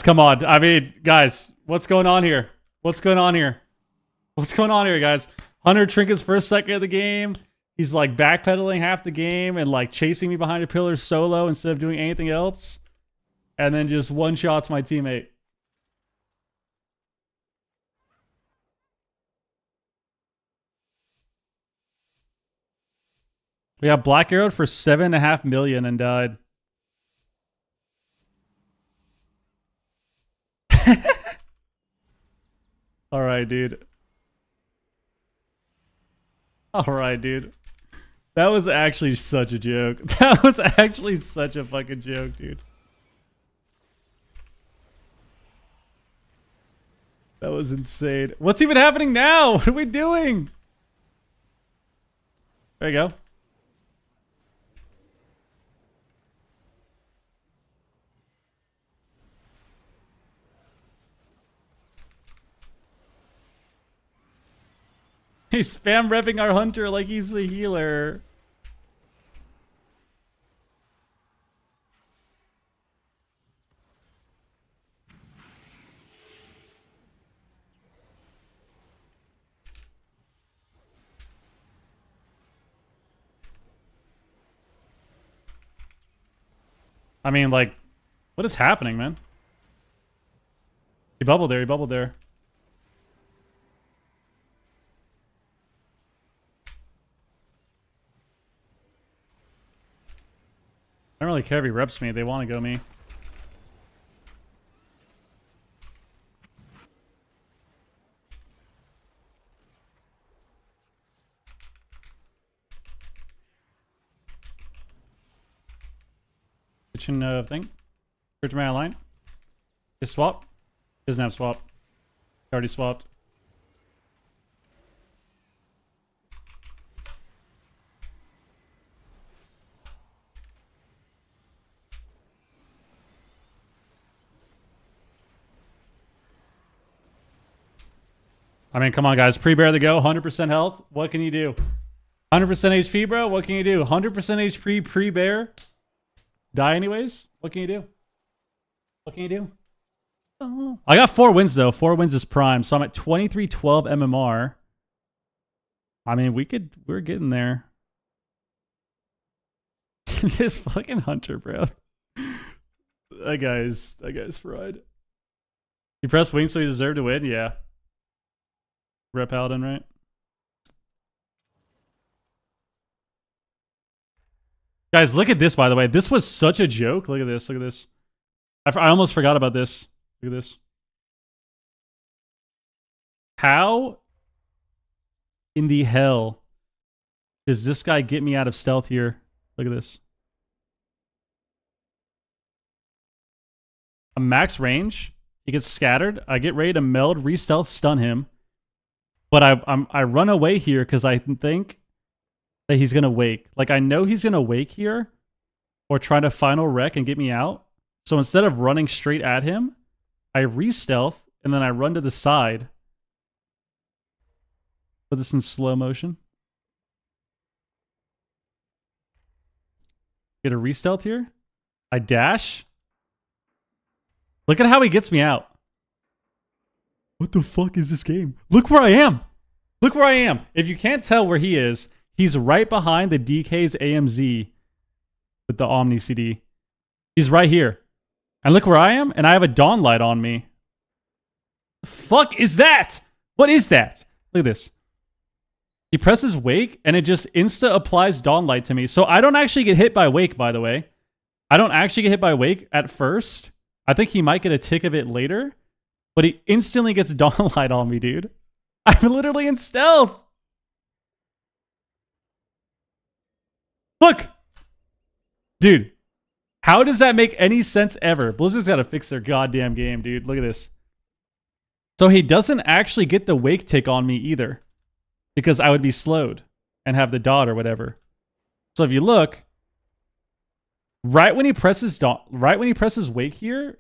come on. I mean, guys, what's going on here? What's going on here? What's going on here, guys? Hunter trinkets first second of the game. He's like backpedaling half the game and like chasing me behind a pillar solo instead of doing anything else. And then just one-shots my teammate. We got black arrowed for 7.5 million and died. All right, dude. All right, dude. That was actually such a joke. That was actually such a fucking joke, dude. That was insane. What's even happening now? What are we doing? There you go. He's spam revving our hunter like he's the healer. I mean, like, what is happening, man? He bubbled there, he bubbled there. I don't really care if he reps me. They want to go me. Kitchen thing. Search my line. His swap. Doesn't have swap. Already swapped. I mean, come on, guys. Pre-bear the go. 100% health. What can you do? 100% HP, bro. What can you do? 100% HP pre-bear. Die anyways. What can you do? What can you do? Oh. I got 4 wins, though. 4 wins is prime. So I'm at 2312 MMR. I mean, we're getting there. This fucking hunter, bro. That guy's fried. You pressed wings so you deserve to win? Yeah. Rep Paladin, right? Guys, look at this, by the way. This was such a joke. Look at this. Look at this. I almost forgot about this. Look at this. How in the hell does this guy get me out of stealth here? Look at this. A max range. He gets scattered. I get ready to meld, re-stealth, stun him. But I run away here because I think that he's going to wake. Like, I know he's going to wake here or try to final wreck and get me out. So instead of running straight at him, I re-stealth and then I run to the side. Put this in slow motion. Get a re-stealth here. I dash. Look at how he gets me out. What the fuck is this game? Look where I am. Look where I am. If you can't tell where he is, he's right behind the DK's AMZ with the Omni CD. He's right here. And look where I am, and I have a dawn light on me. The fuck is that? What is that? Look at this. He presses wake, and it just insta applies dawn light to me. So I don't actually get hit by wake, by the way. I don't actually get hit by wake at first. I think he might get a tick of it later. But he instantly gets dawn light on me, dude. I'm literally in stealth. Look. Dude. How does that make any sense ever? Blizzard's got to fix their goddamn game, dude. Look at this. So he doesn't actually get the wake tick on me either. Because I would be slowed and have the dot or whatever. So if you look, right when he presses wake here,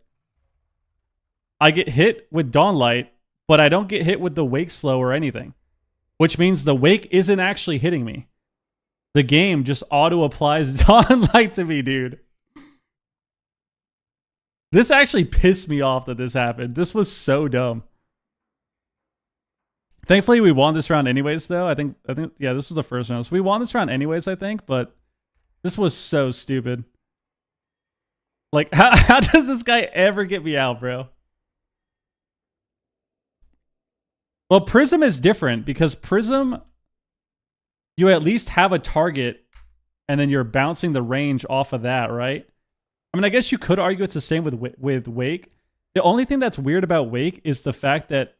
I get hit with dawn light, but I don't get hit with the wake slow or anything. Which means the wake isn't actually hitting me. The game just auto applies dawn light to me, dude. This actually pissed me off that this happened. This was so dumb. Thankfully, we won this round anyways, though. I think, yeah, this was the first round. So we won this round anyways, I think, but this was so stupid. Like, how does this guy ever get me out, bro? Well, Prism is different because Prism, you at least have a target and then you're bouncing the range off of that, right? I mean, I guess you could argue it's the same with Wake. The only thing that's weird about Wake is the fact that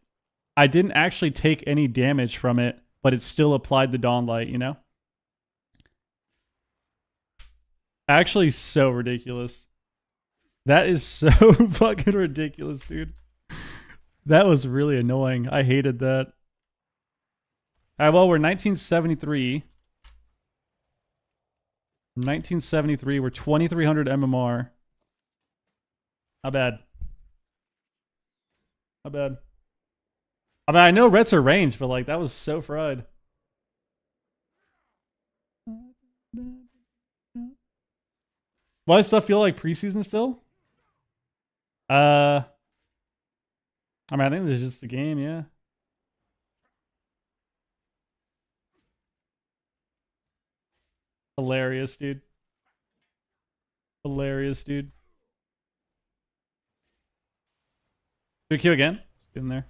I didn't actually take any damage from it, but it still applied the dawn light, you know? Actually, so ridiculous. That is so fucking ridiculous, dude. That was really annoying. I hated that. All right, well, we're 1973. 1973, we're 2300 MMR. Not bad. Not bad. I mean, I know Reds are range, but like that was so fried. Why does stuff feel like preseason still? I mean, I think this is just the game, yeah. Hilarious, dude. Hilarious, dude. Do we queue again? Get in there.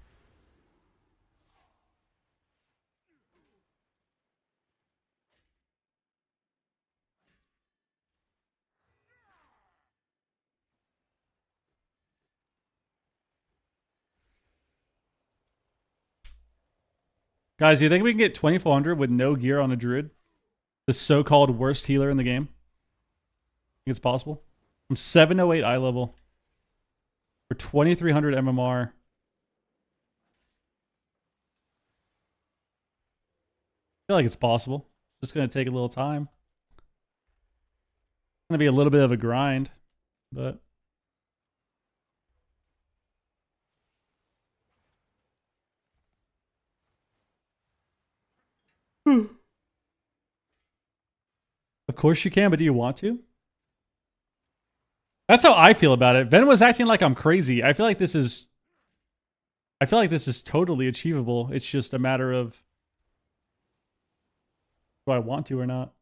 Guys, do you think we can get 2400 with no gear on a druid? The so-called worst healer in the game? Think it's possible? I'm 708 eye level. For 2300 MMR. I feel like it's possible. It's just going to take a little time. It's going to be a little bit of a grind, but... Of course you can, but do you want to? That's how I feel about it. Ven was acting like I'm crazy. I feel like this is totally achievable. It's just a matter of do I want to or not.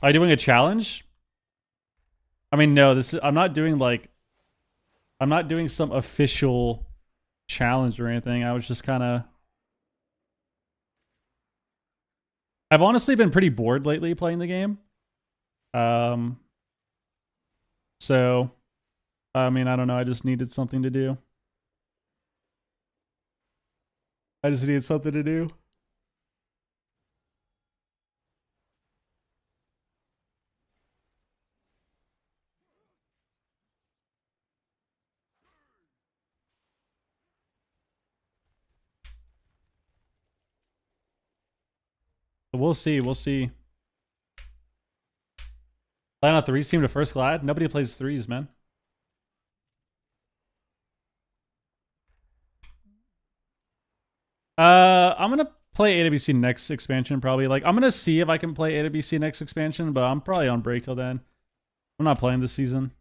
Are you doing a challenge? I mean, no, I'm not doing some official challenge or anything. I was just kind of I've honestly been pretty bored lately playing the game. So I mean, I don't know. I just needed something to do. I just needed something to do. We'll see. We'll see. Plan out threes team to first glad. Nobody plays threes, man. I'm gonna play AWC next expansion probably. Like I'm gonna see if I can play AWC next expansion, but I'm probably on break till then. I'm not playing this season.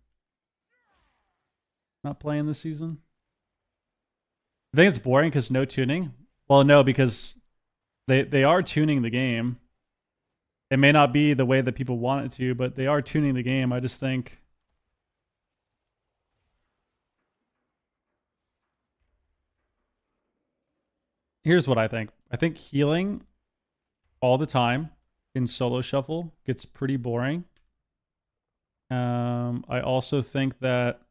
Not playing this season. I think it's boring because no tuning. Well, no, because they are tuning the game. It may not be the way that people want it to, but they are tuning the game. I just think here's what I think. I think healing all the time in solo shuffle gets pretty boring. I also think that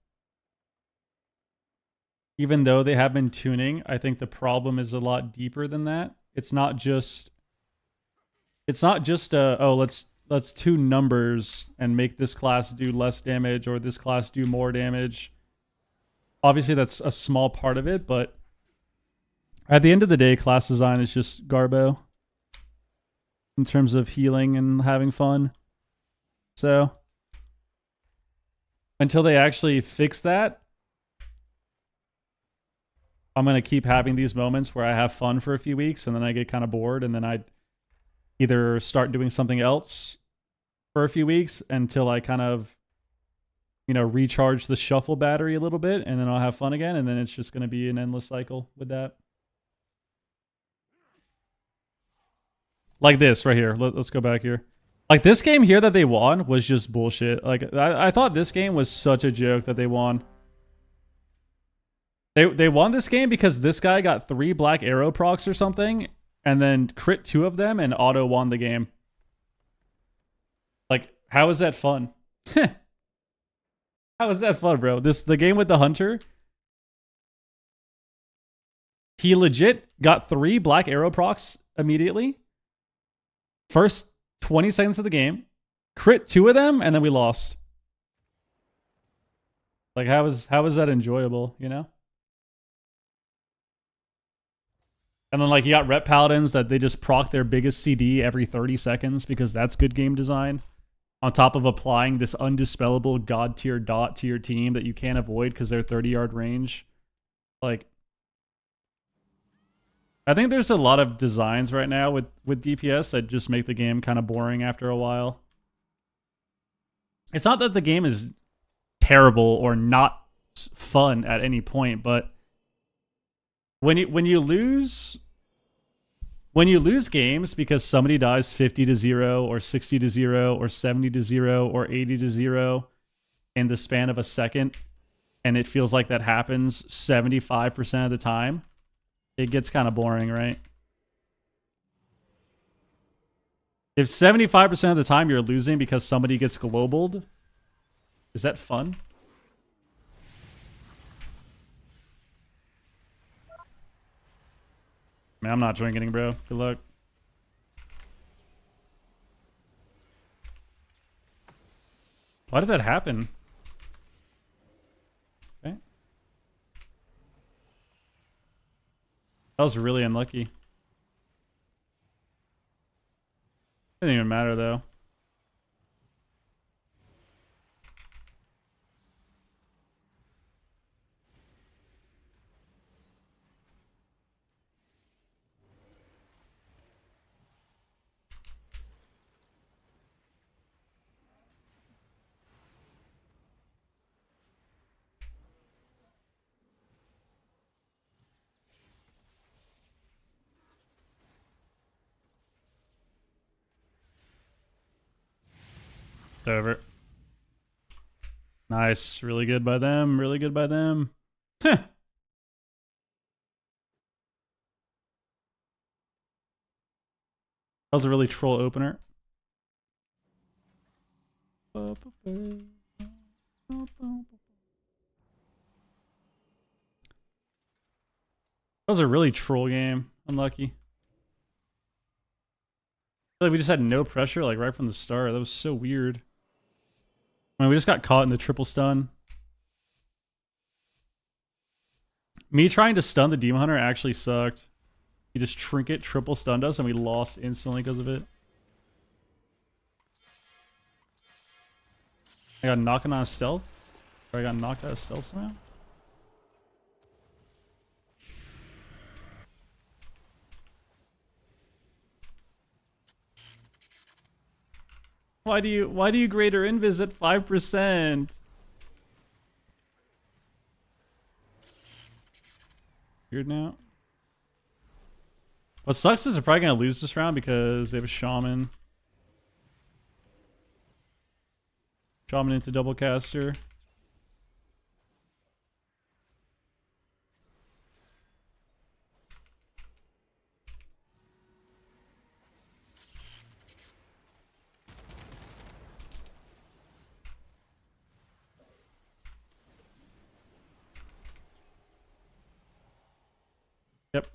even though they have been tuning, I think the problem is a lot deeper than that. It's not just oh, let's tune numbers and make this class do less damage or this class do more damage. Obviously that's a small part of it, but at the end of the day, class design is just garbo in terms of healing and having fun. So until they actually fix that, I'm going to keep having these moments where I have fun for a few weeks and then I get kind of bored and then I either start doing something else for a few weeks until I kind of, you know, recharge the shuffle battery a little bit and then I'll have fun again and then it's just going to be an endless cycle with that. Like this right here. Let's go back here. Like this game here that they won was just bullshit. Like I thought this game was such a joke that they won. They won this game because this guy got 3 black arrow procs or something and then crit 2 of them and auto won the game. Like, how is that fun? How is that fun, bro? The game with the hunter, he legit got 3 black arrow procs immediately. First 20 seconds of the game, crit 2 of them, and then we lost. Like, how is that enjoyable, you know? And then, like, you got rep paladins that they just proc their biggest CD every 30 seconds because that's good game design. On top of applying this undispellable god tier dot to your team that you can't avoid because they're 30-yard range. Like, I think there's a lot of designs right now with DPS that just make the game kind of boring after a while. It's not that the game is terrible or not fun at any point, but when you lose games because somebody dies 50-0 or 60-0 or 70-0 or 80-0 in the span of a second, and it feels like that happens 75% of the time, it gets kind of boring, right? If 75% of the time you're losing because somebody gets globaled, is that fun? Man, I'm not drinking, bro. Good luck. Why did that happen? Okay. That was really unlucky. Didn't even matter, though. It's over. Nice. Really good by them. Really good by them. Heh. That was a really troll opener. That was a really troll game. Unlucky. I feel like we just had no pressure like right from the start. That was so weird. I mean, we just got caught in the triple stun. Me trying to stun the Demon Hunter actually sucked. He just trinket triple stunned us and we lost instantly because of it. I got knocking on stealth. Or I got knocked out of stealth somehow. Why do you greater invis at 5%? Weird now. What sucks is they're probably gonna lose this round because they have a shaman. Shaman into double caster. Yep.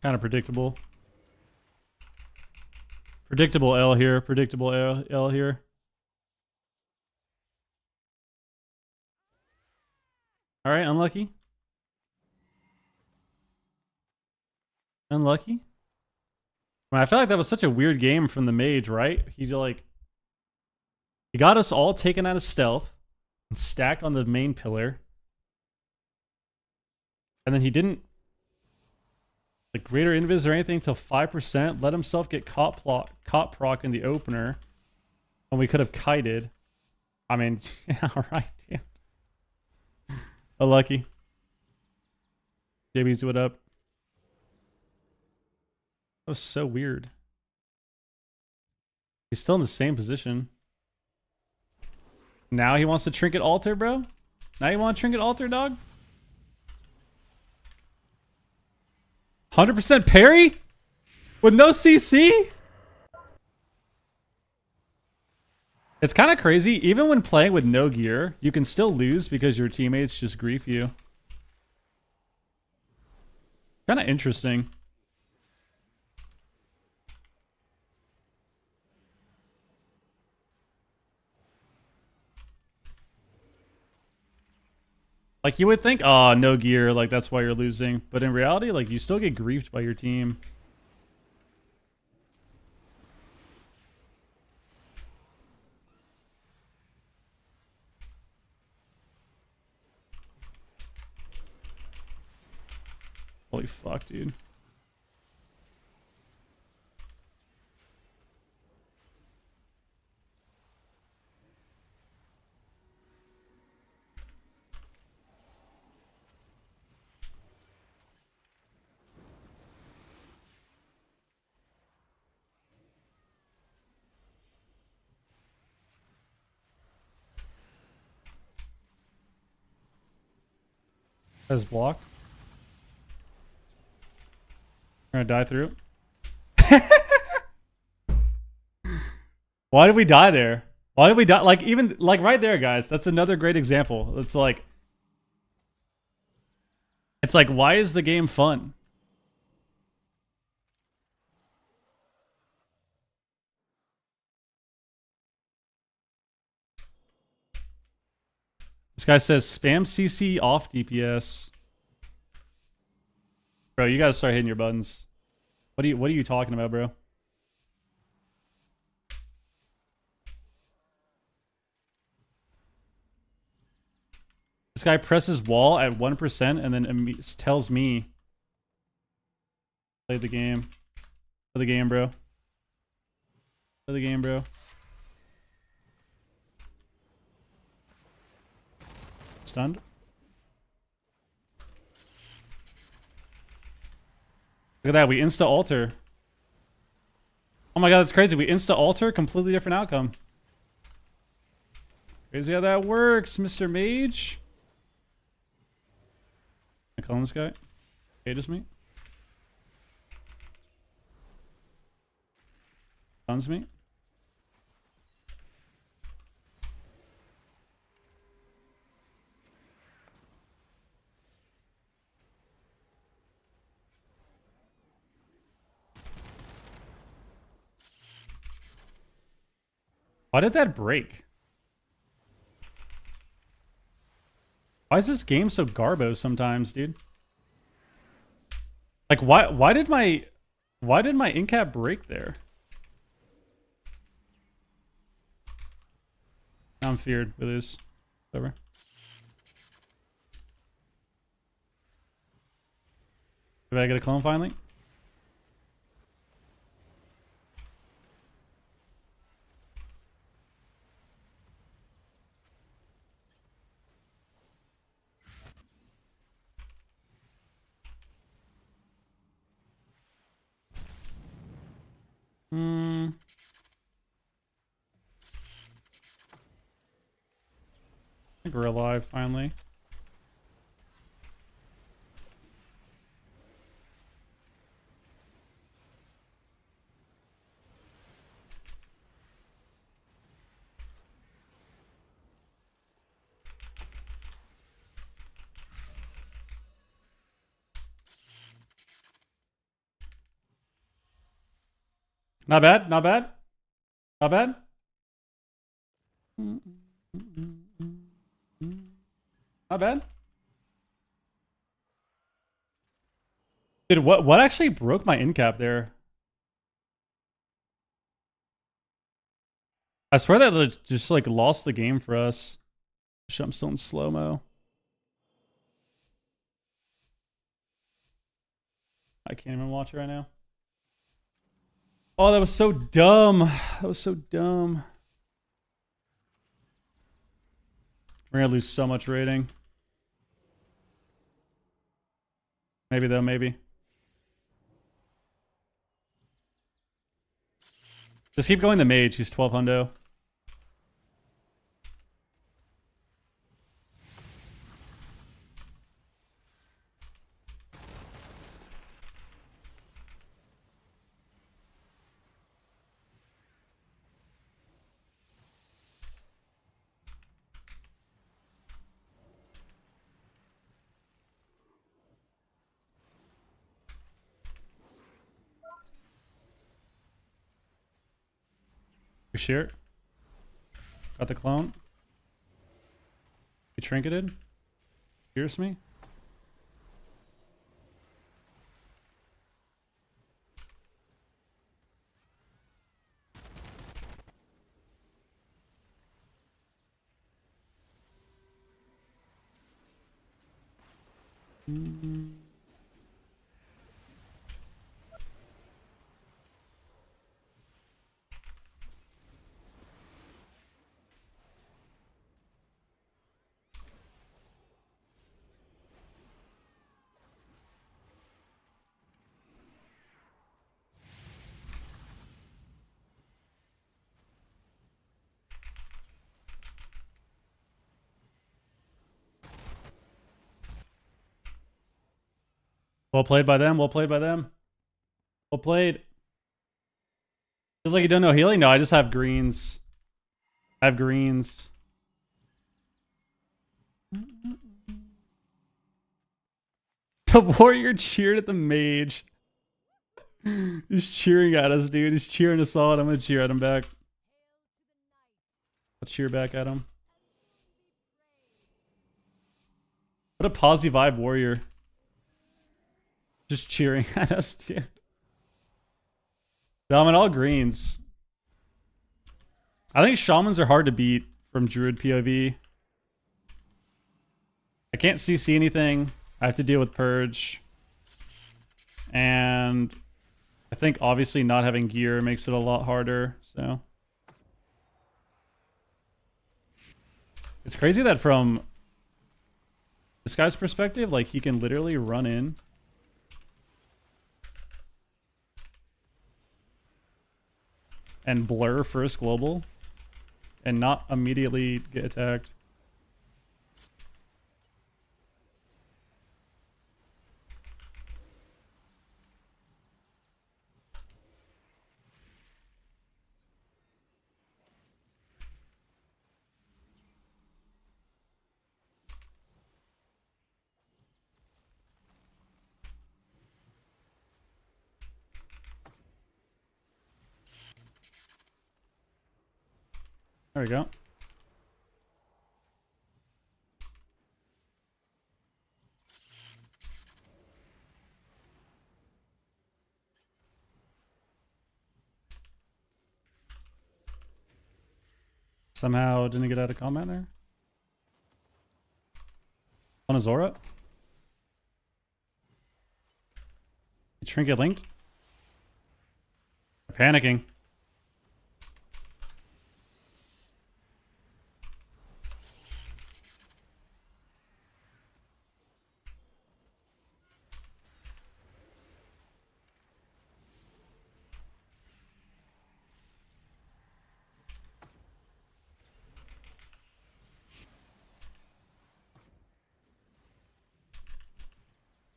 Kind of predictable. Predictable L here. Predictable L here. All right, unlucky. Unlucky. I mean, I feel like that was such a weird game from the mage, right? He got us all taken out of stealth and stacked on the main pillar. And then he didn't like greater invis or anything till 5%, let himself get caught proc in the opener, and we could have kited. I mean, yeah, alright, yeah. Unlucky. JB's what up? That was so weird. He's still in the same position. Now he wants to trinket altar, bro? Now you want to trinket altar, dog? 100% parry? With no CC? It's kind of crazy. Even when playing with no gear, you can still lose because your teammates just grief you. Kind of interesting. Like, you would think, oh, no gear, like, that's why you're losing. But in reality, like, you still get griefed by your team. Holy fuck, dude. As block. We're gonna die through it. Why did we die there? Why did we die? Like, even, like, right there, guys. That's another great example. It's like, why is the game fun? This guy says spam CC off DPS. Bro, you gotta start hitting your buttons. What are you talking about, bro? This guy presses wall at 1% and then tells me play the game. Play the game, bro. Play the game, bro. Stunned. Look at that, we insta-alter. Oh my god, that's crazy. We insta-alter, completely different outcome. Crazy how that works, Mr. Mage. Can I call this guy? Hate us me. Stuns me. Why did that break? Why is this game so garbo sometimes, dude? Like, why did my in-cap break there? Now I'm feared with this. Whatever. Did I get a clone finally? I think we're alive finally. Not bad, not bad. Not bad. Not bad. Dude, what actually broke my in cap there? I swear that it just like lost the game for us. I'm still in slow-mo. I can't even watch it right now. Oh, that was so dumb. That was so dumb. We're gonna lose so much rating. Maybe though, maybe. Just keep going the mage. He's 12 hundo. You sure? Got the clone. You trinketed? Pierce me? Well played by them. Well played by them. Well played. Feels like you don't know healing? No, I just have greens. I have greens. The warrior cheered at the mage. He's cheering at us, dude. He's cheering us on. I'm gonna cheer at him back. Let's cheer back at him. What a positive vibe warrior. Just cheering at us, dude. No, I'm in all greens. I think shamans are hard to beat from druid POV. I can't CC anything. I have to deal with purge. And I think obviously not having gear makes it a lot harder, so. It's crazy that from this guy's perspective, like he can literally run in. And blur first global. And not immediately get attacked. There we go. Somehow didn't get out of combat there. On a Zora. Trinket linked. Panicking.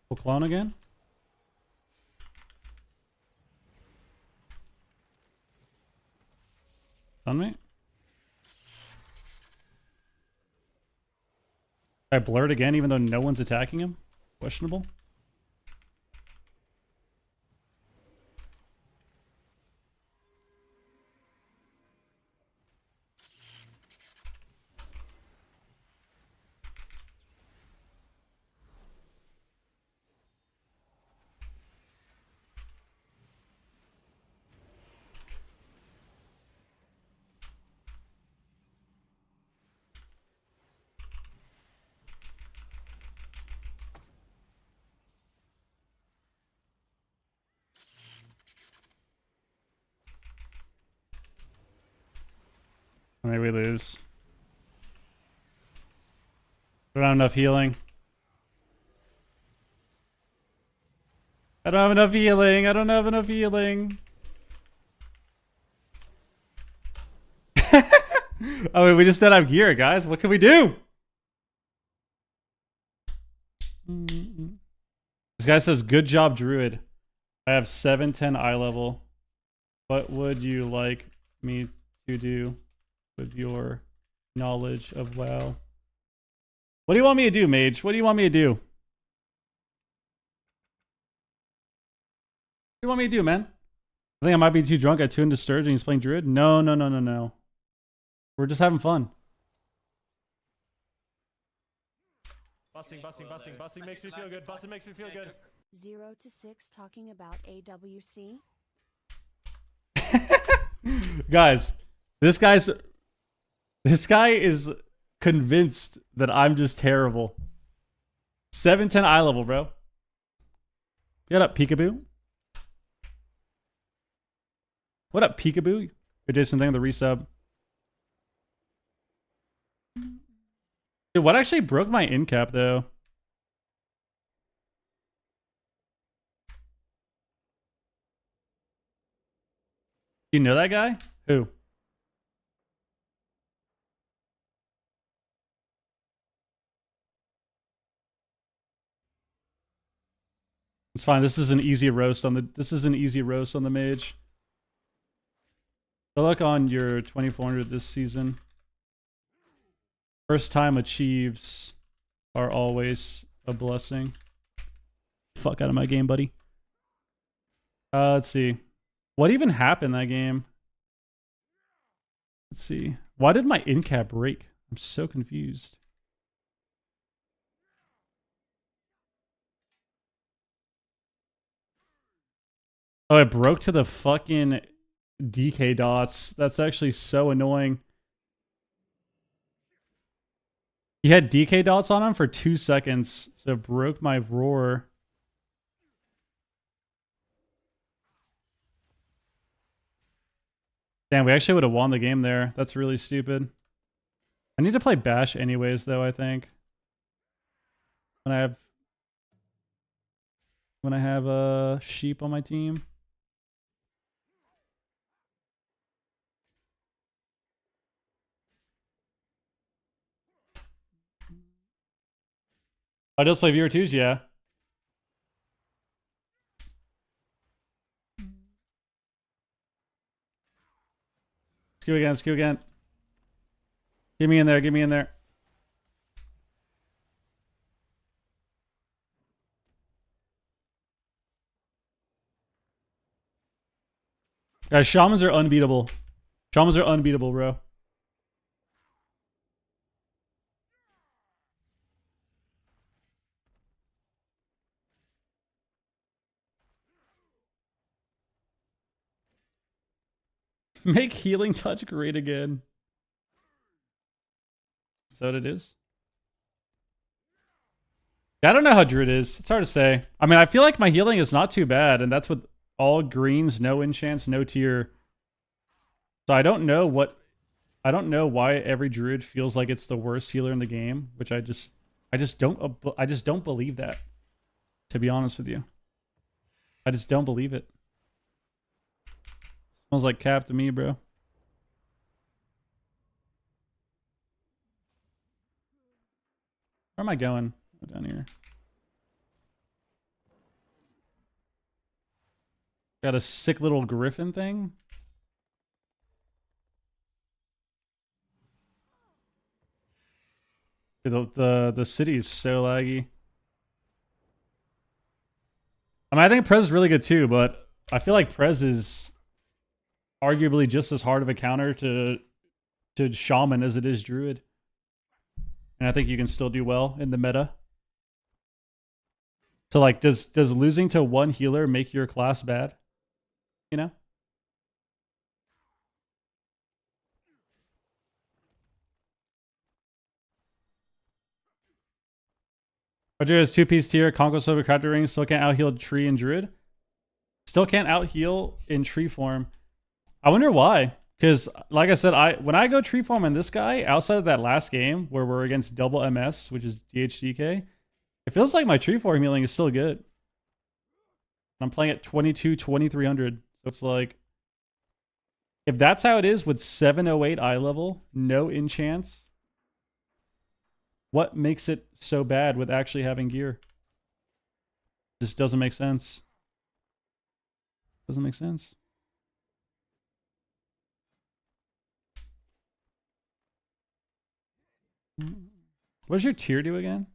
We'll clone again. On me. I blurred again even though no one's attacking him. Questionable. Maybe we lose. I don't have enough healing. I don't have enough healing. I don't have enough healing. Oh, wait, we just don't have gear, guys. What can we do? This guy says, good job, Druid. I have 710 eye level. What would you like me to do with your knowledge of WoW? What do you want me to do, Mage? What do you want me to do? What do you want me to do, man? I think I might be too drunk. I tuned to Sturge and he's playing Druid. No, no, no, no, no. We're just having fun. Busting makes me feel good. Busting makes me feel good. 0 to 6 talking about AWC. Guys, this guy is convinced that I'm just terrible. 710 eye level, bro. Get up, Peekaboo. What up, Peekaboo? Or Jason, thank you for the resub. Dude, what actually broke my in cap though? You know that guy? Who? It's fine. This is an easy roast on the mage. Good luck on your 2400 this season. First time achieves are always a blessing. Fuck out of my game, buddy. Let's see. What even happened that game? Let's see. Why did my in cap break? I'm so confused. Oh, it broke to the fucking DK dots. That's actually so annoying. He had DK dots on him for 2 seconds, so it broke my roar. Damn, we actually would have won the game there. That's really stupid. I need to play Bash anyways, though, I think. When I have a sheep on my team. Oh, it does play VR2s, yeah. Skew again, skew again. Get me in there, get me in there. Guys, shamans are unbeatable. Shamans are unbeatable, bro. Make healing touch great again. Is that what it is? Yeah, I don't know how Druid is. It's hard to say. I mean, I feel like my healing is not too bad, and that's with all greens, no enchants, no tier. So I don't know why every Druid feels like it's the worst healer in the game, which I just don't believe that. To be honest with you, I just don't believe it. Smells like cap to me, bro. Where am I going? Go down here. Got a sick little griffin thing. Dude, the city is so laggy. I mean, I think Prez is really good too, but I feel like Prez is arguably just as hard of a counter to Shaman as it is Druid. And I think you can still do well in the meta. So like, does losing to one healer make your class bad? You know? Roger has 2-piece tier, Conquest over Crafted Ring, still can't out-heal Tree and Druid. Still can't out-heal in Tree form. I wonder why. Because, like I said, when I go Tree form on this guy, outside of that last game where we're against double MS, which is DHDK, it feels like my Tree form healing is still good. I'm playing at 2300. So it's like, if that's how it is with 708 eye level, no enchants, what makes it so bad with actually having gear? This doesn't make sense. Doesn't make sense. What does your tier do again?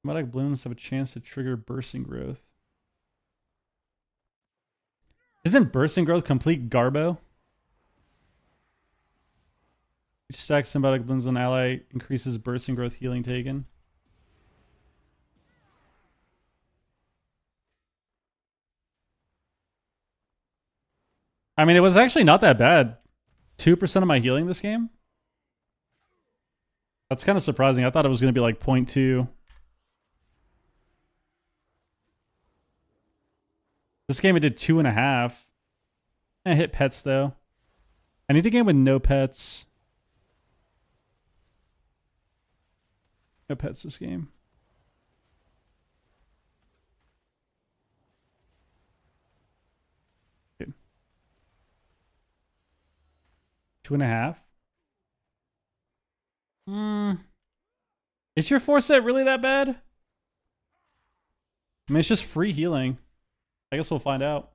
Chromatic blooms have a chance to trigger bursting growth. Isn't bursting growth complete garbo? Each stack symbiotic blooms on ally increases bursting growth healing taken. I mean, it was actually not that bad. 2% of my healing this game. That's kind of surprising. I thought it was going to be like 0.2. This game it did 2.5. I hit pets though. I need a game with no pets. No pets this game. Good. 2.5. Is your 4-set really that bad? I mean, it's just free healing. I guess we'll find out.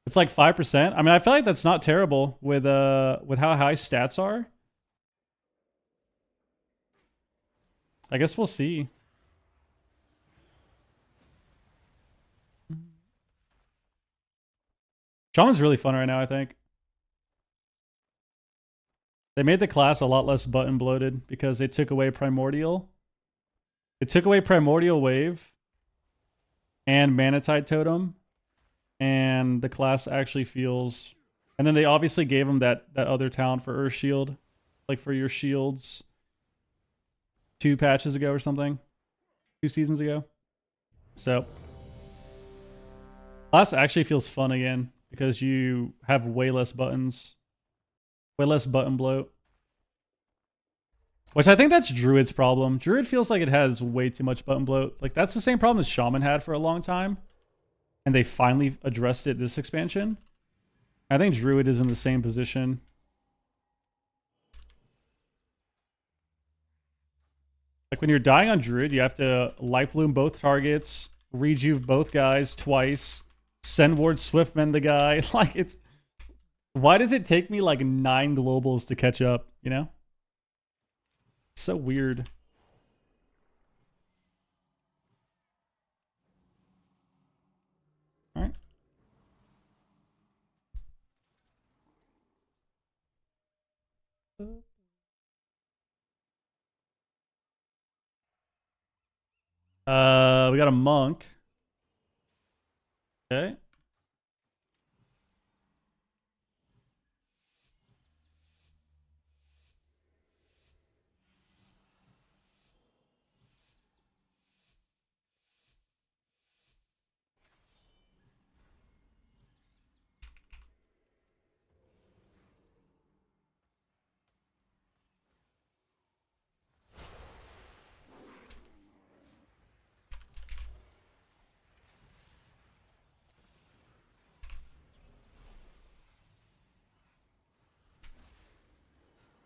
It's like 5%. I mean, I feel like that's not terrible with how high stats are. I guess we'll see. Shaman's really fun right now, I think. They made the class a lot less button bloated because they took away Primordial. They took away Primordial Wave and Manatide Totem, and the class actually feels... And then they obviously gave them that other talent for Earth Shield, like for your shields 2 patches ago or something. 2 seasons ago. So, class actually feels fun again because you have way less buttons. Way less button bloat. Which I think that's Druid's problem. Druid feels like it has way too much button bloat. Like, that's the same problem that Shaman had for a long time. And they finally addressed it this expansion. I think Druid is in the same position. Like, when you're dying on Druid, you have to Light Bloom both targets, rejuve both guys twice, send ward Swiftmend the guy. Like, it's... Why does it take me like 9 globals to catch up, you know? So weird. All right. We got a monk. Okay.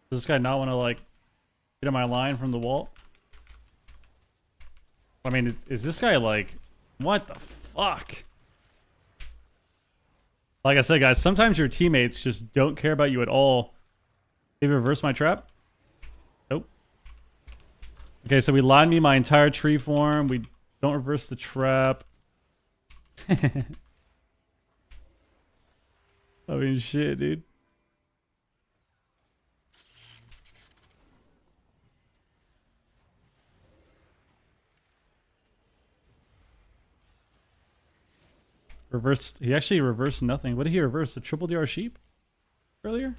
Does this guy not want to like get in my line from the wall? I mean, is this guy like, what the fuck? Like I said, guys, sometimes your teammates just don't care about you at all. Did he reverse my trap? Nope. Okay, so we line me my entire tree form. We don't reverse the trap. I mean, shit, dude. Reversed. He actually reversed nothing. What did he reverse? A triple DR sheep earlier?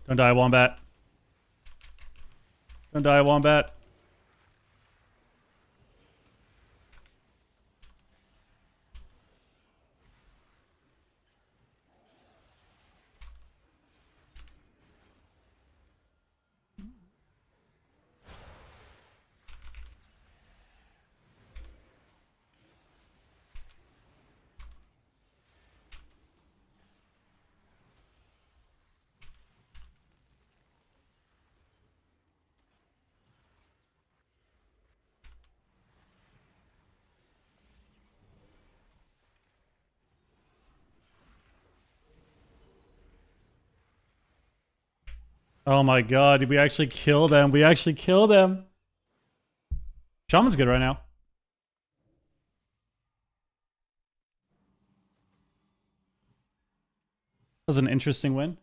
Don't die, wombat. Don't die, wombat. Oh my god, did we actually kill them? We actually killed them. Shaman's good right now. That was an interesting win.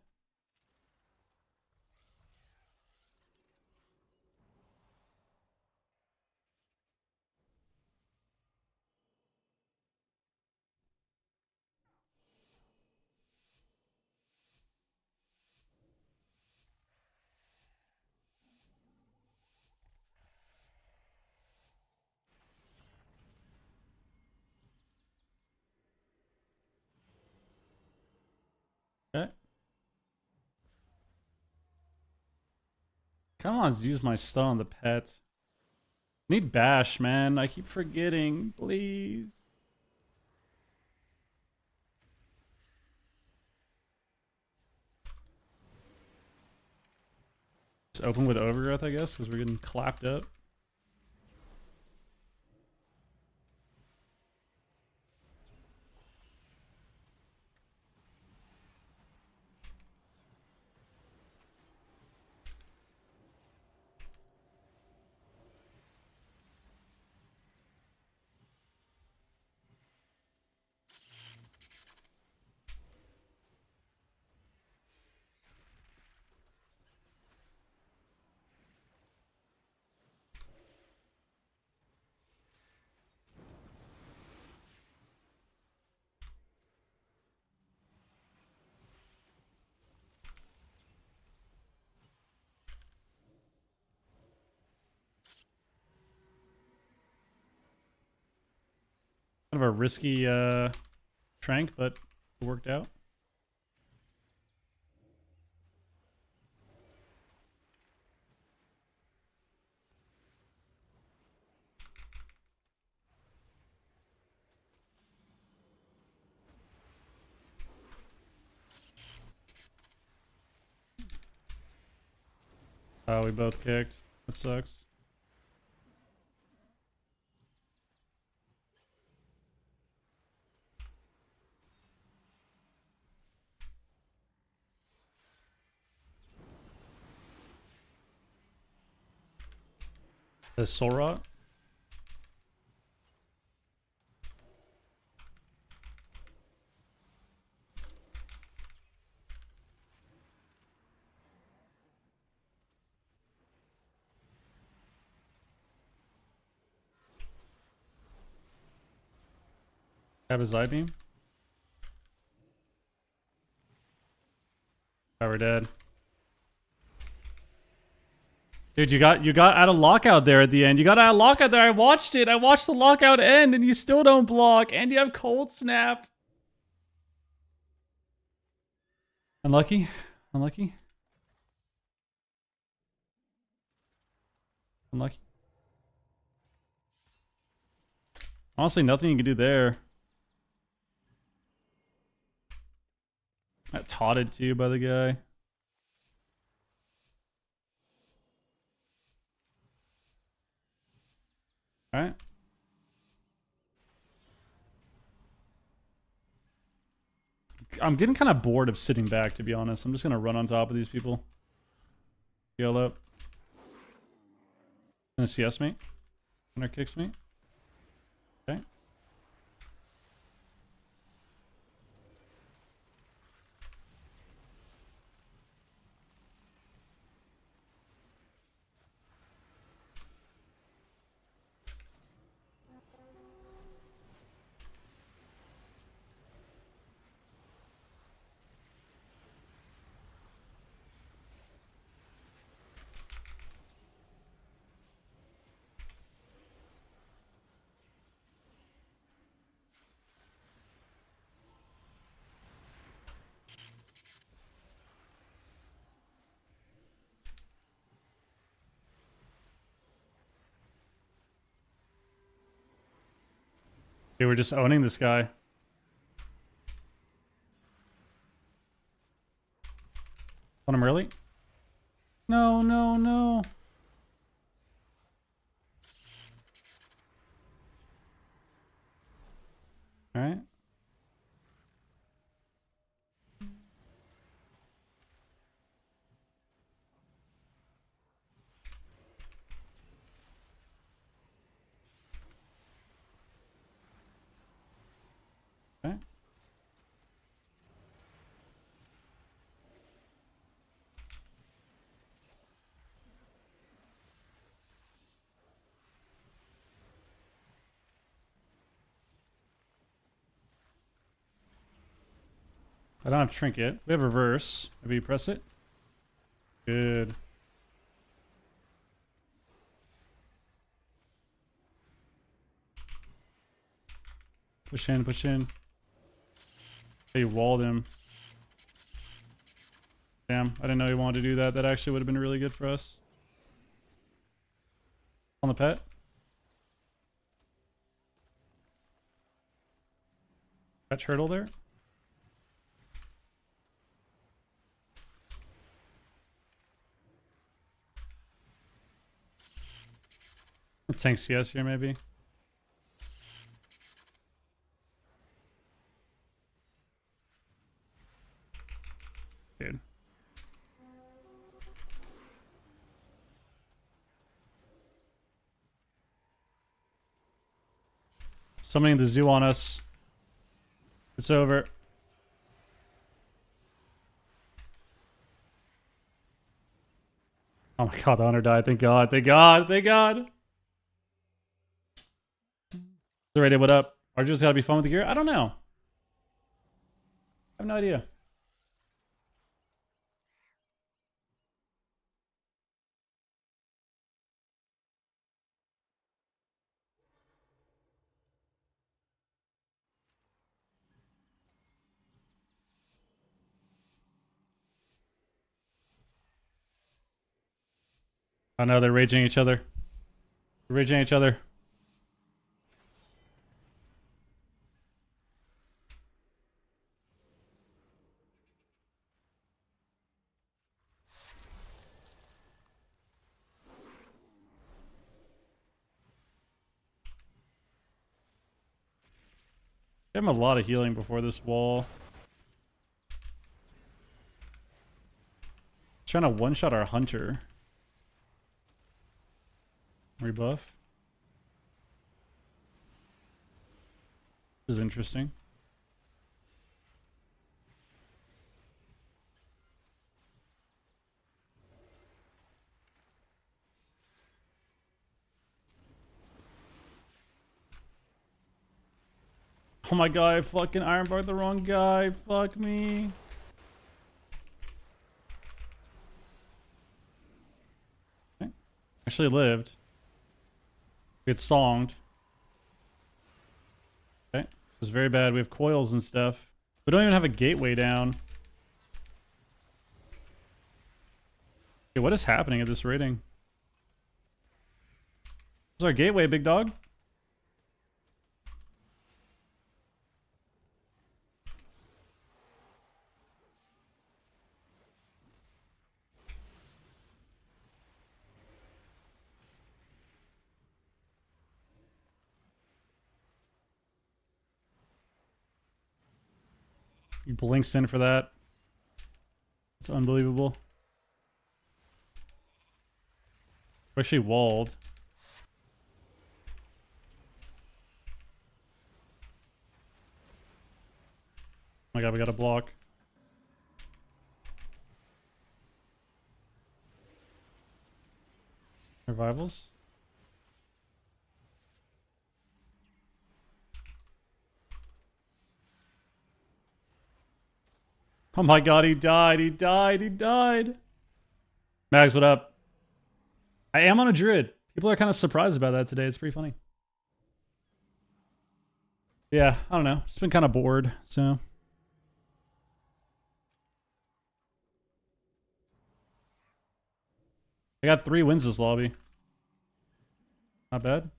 Okay. Kind of want to use my stun on the pet. Need bash, man. I keep forgetting. Please. Just open with overgrowth, I guess, because we're getting clapped up. Kind of a risky trank, but it worked out. Oh, we both kicked. That sucks. The soul rot? Have his eye beam. Oh, we're dead. Dude, you got out of lockout there at the end. You got out of lockout there. I watched it. I watched the lockout end, and you still don't block, and you have cold snap. Unlucky. Unlucky. Unlucky. Honestly, nothing you can do there. Got taunted too by the guy. Alright. I'm getting kind of bored of sitting back, to be honest. I'm just going to run on top of these people. Heal up. Gonna CS me. Winner kicks me. Okay. They were just owning this guy. Want him early? No, no, no. Alright. Okay. I don't have trinket. We have reverse. Maybe you press it. Good. Push in, push in. They walled him. Damn, I didn't know he wanted to do that. That actually would have been really good for us. On the pet. That turtle there. Tank CS here, maybe. Dude. Summoning the zoo on us. It's over. Oh my god, the hunter died. Thank god, thank god, thank god. Alright, what up? Arju's gotta be fun with the gear? I don't know. I have no idea. Oh no, they're raging each other. They're raging each other. Give him a lot of healing before this wall. Trying to one-shot our hunter. Rebuff. This is interesting. Oh my god, I fucking ironbarred the wrong guy. Fuck me. Okay. Actually lived. We get songed. Okay. This is very bad. We have coils and stuff. We don't even have a gateway down. Okay, what is happening at this rating? Where's our gateway, big dog? He blinks in for that. It's unbelievable. We're actually walled. Oh my god, we got a block. Revivals? Oh my god, he died, he died, he died. Mags, what up? I am on a druid. People are kind of surprised about that today. It's pretty funny. Yeah, I don't know. Just been kind of bored, so. I got 3 wins this lobby. Not bad.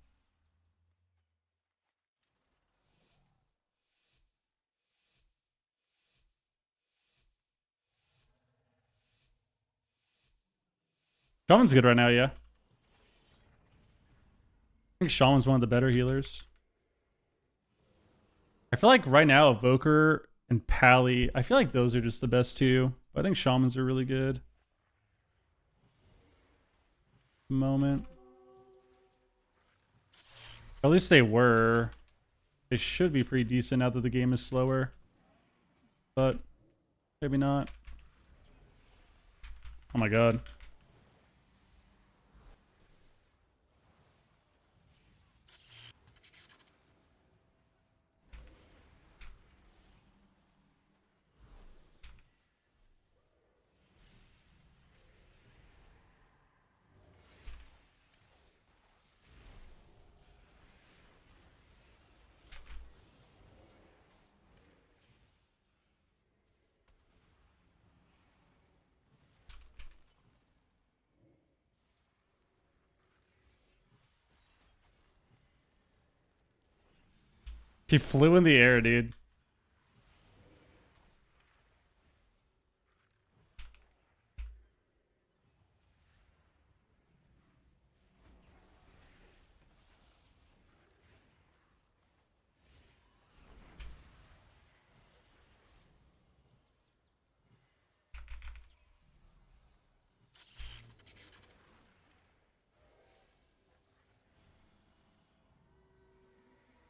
Shaman's good right now, yeah. I think Shaman's one of the better healers. I feel like right now, Evoker and Pally, I feel like those are just the best two. But I think Shamans are really good. Moment. At least they were. They should be pretty decent now that the game is slower. But maybe not. Oh my god. He flew in the air, dude.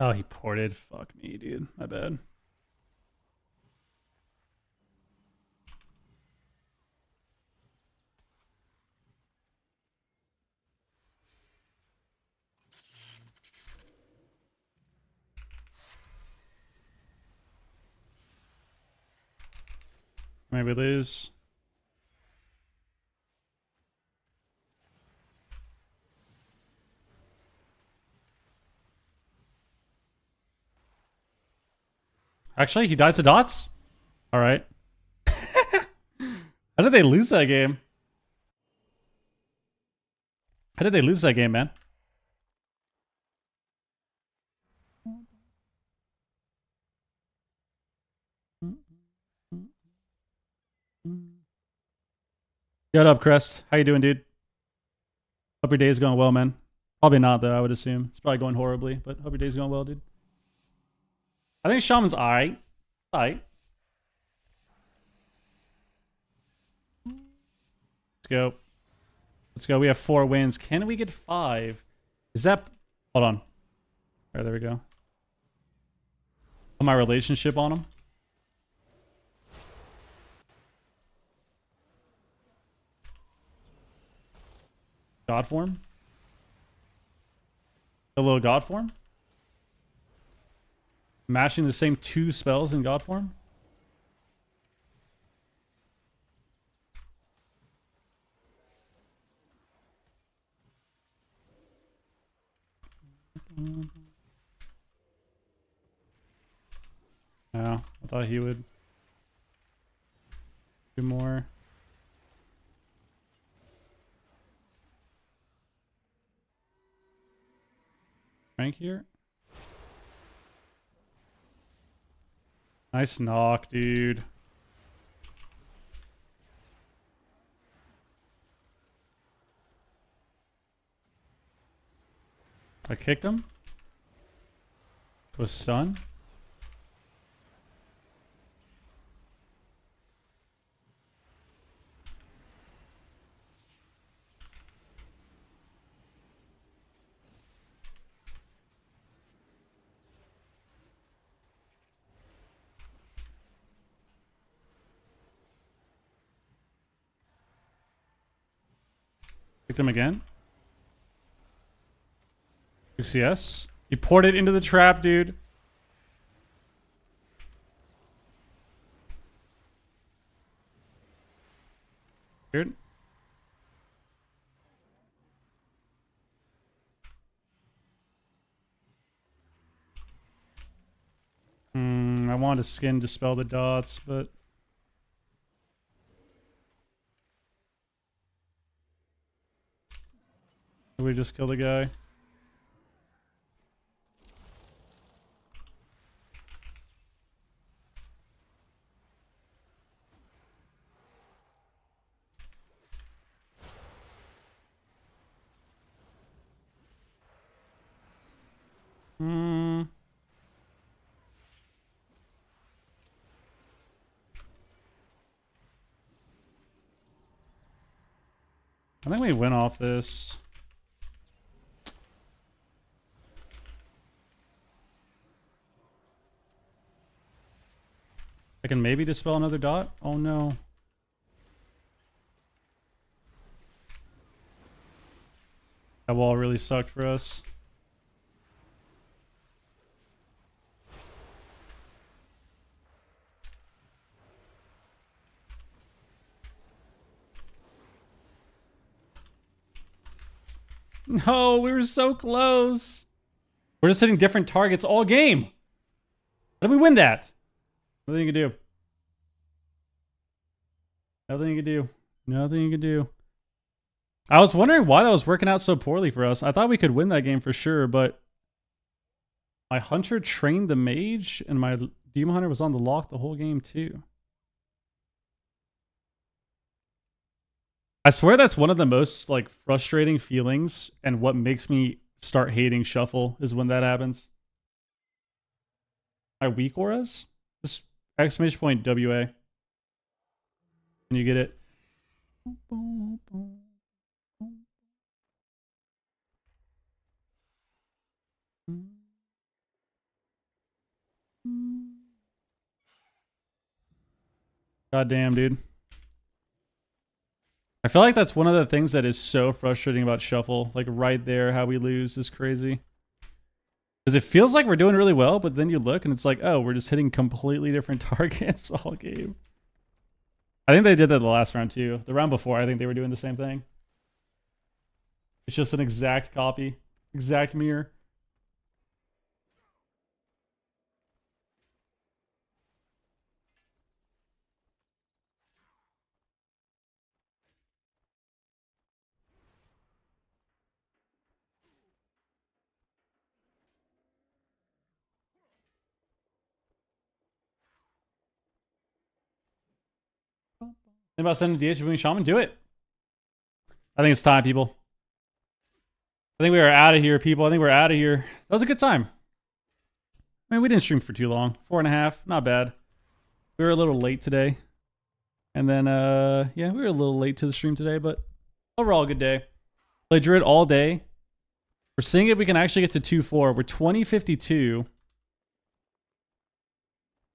Oh, he ported. Fuck me, dude. My bad. Maybe lose. Actually, he dies to dots? Alright. How did they lose that game? How did they lose that game, man? What up, Crest? How you doing, dude? Hope your day's going well, man. Probably not, though, I would assume. It's probably going horribly, but hope your day's going well, dude. I think Shaman's alright. Alright. Let's go. Let's go. We have 4 wins. Can we get 5? Is that... Hold on. Alright, there we go. Put my relationship on him. God form? A little god form? Mashing the same 2 spells in God form? No, I thought he would do more. Frank here. Nice knock, dude. I kicked him. Was stun. Kicked him again. CS. He poured it into the trap, dude. Weird. I wanted to skin dispel the dots, but we just killed a guy. I think we went off this. I can maybe dispel another dot? Oh no. That wall really sucked for us. No, we were so close. We're just hitting different targets all game. How did we win that? Nothing you can do. Nothing you can do. Nothing you can do. I was wondering why that was working out so poorly for us. I thought we could win that game for sure, but my hunter trained the mage and my demon hunter was on the lock the whole game too. I swear that's one of the most like frustrating feelings and what makes me start hating shuffle is when that happens. My weak auras? Just exclamation point WA. Can you get it? God damn, dude. I feel like that's one of the things that is so frustrating about Shuffle. Like right there, how we lose is crazy. Because it feels like we're doing really well, but then you look and it's like, oh, we're just hitting completely different targets all game. I think they did that the last round too. The round before, I think they were doing the same thing. It's just an exact copy. Exact mirror. Think about sending DH to Shaman? Do it. I think it's time, people. I think we are out of here, people. I think we're out of here. That was a good time. I mean, we didn't stream for too long. 4.5. Not bad. We were a little late today. And then, yeah, we were a little late to the stream today, but overall, a good day. Played Druid all day. We're seeing if we can actually get to 2-4. We're 2052.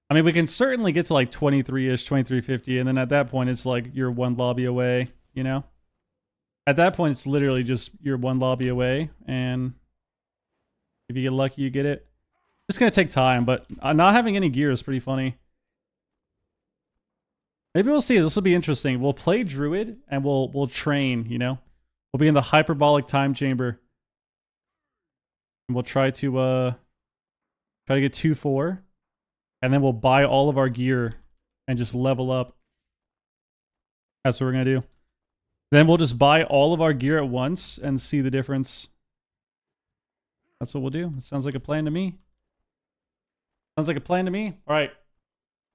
I mean, we can certainly get to like 23-ish, 2350, and then at that point, it's like you're one lobby away, you know? At that point, it's literally just you're one lobby away, and if you get lucky, you get it. It's gonna take time, but not having any gear is pretty funny. Maybe we'll see. This will be interesting. We'll play Druid and we'll train, you know? We'll be in the hyperbolic time chamber. And we'll try to get 2-4. And then we'll buy all of our gear and just level up. That's what we're gonna do. Then we'll just buy all of our gear at once and see the difference. That's what we'll do. It sounds like a plan to me. Sounds like a plan to me. All right.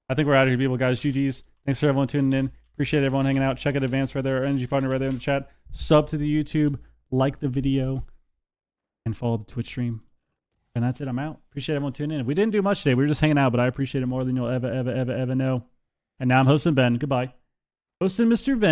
I think we're out of here, people, guys. GG's. Thanks for everyone tuning in. Appreciate everyone hanging out. Check out Advanced right there. Our energy partner right there in the chat. Sub to the YouTube. Like the video. And follow the Twitch stream. And that's it. I'm out. Appreciate everyone tuning in. We didn't do much today. We were just hanging out, but I appreciate it more than you'll ever know. And now I'm hosting Ben. Goodbye. Hosting Mr. Ben.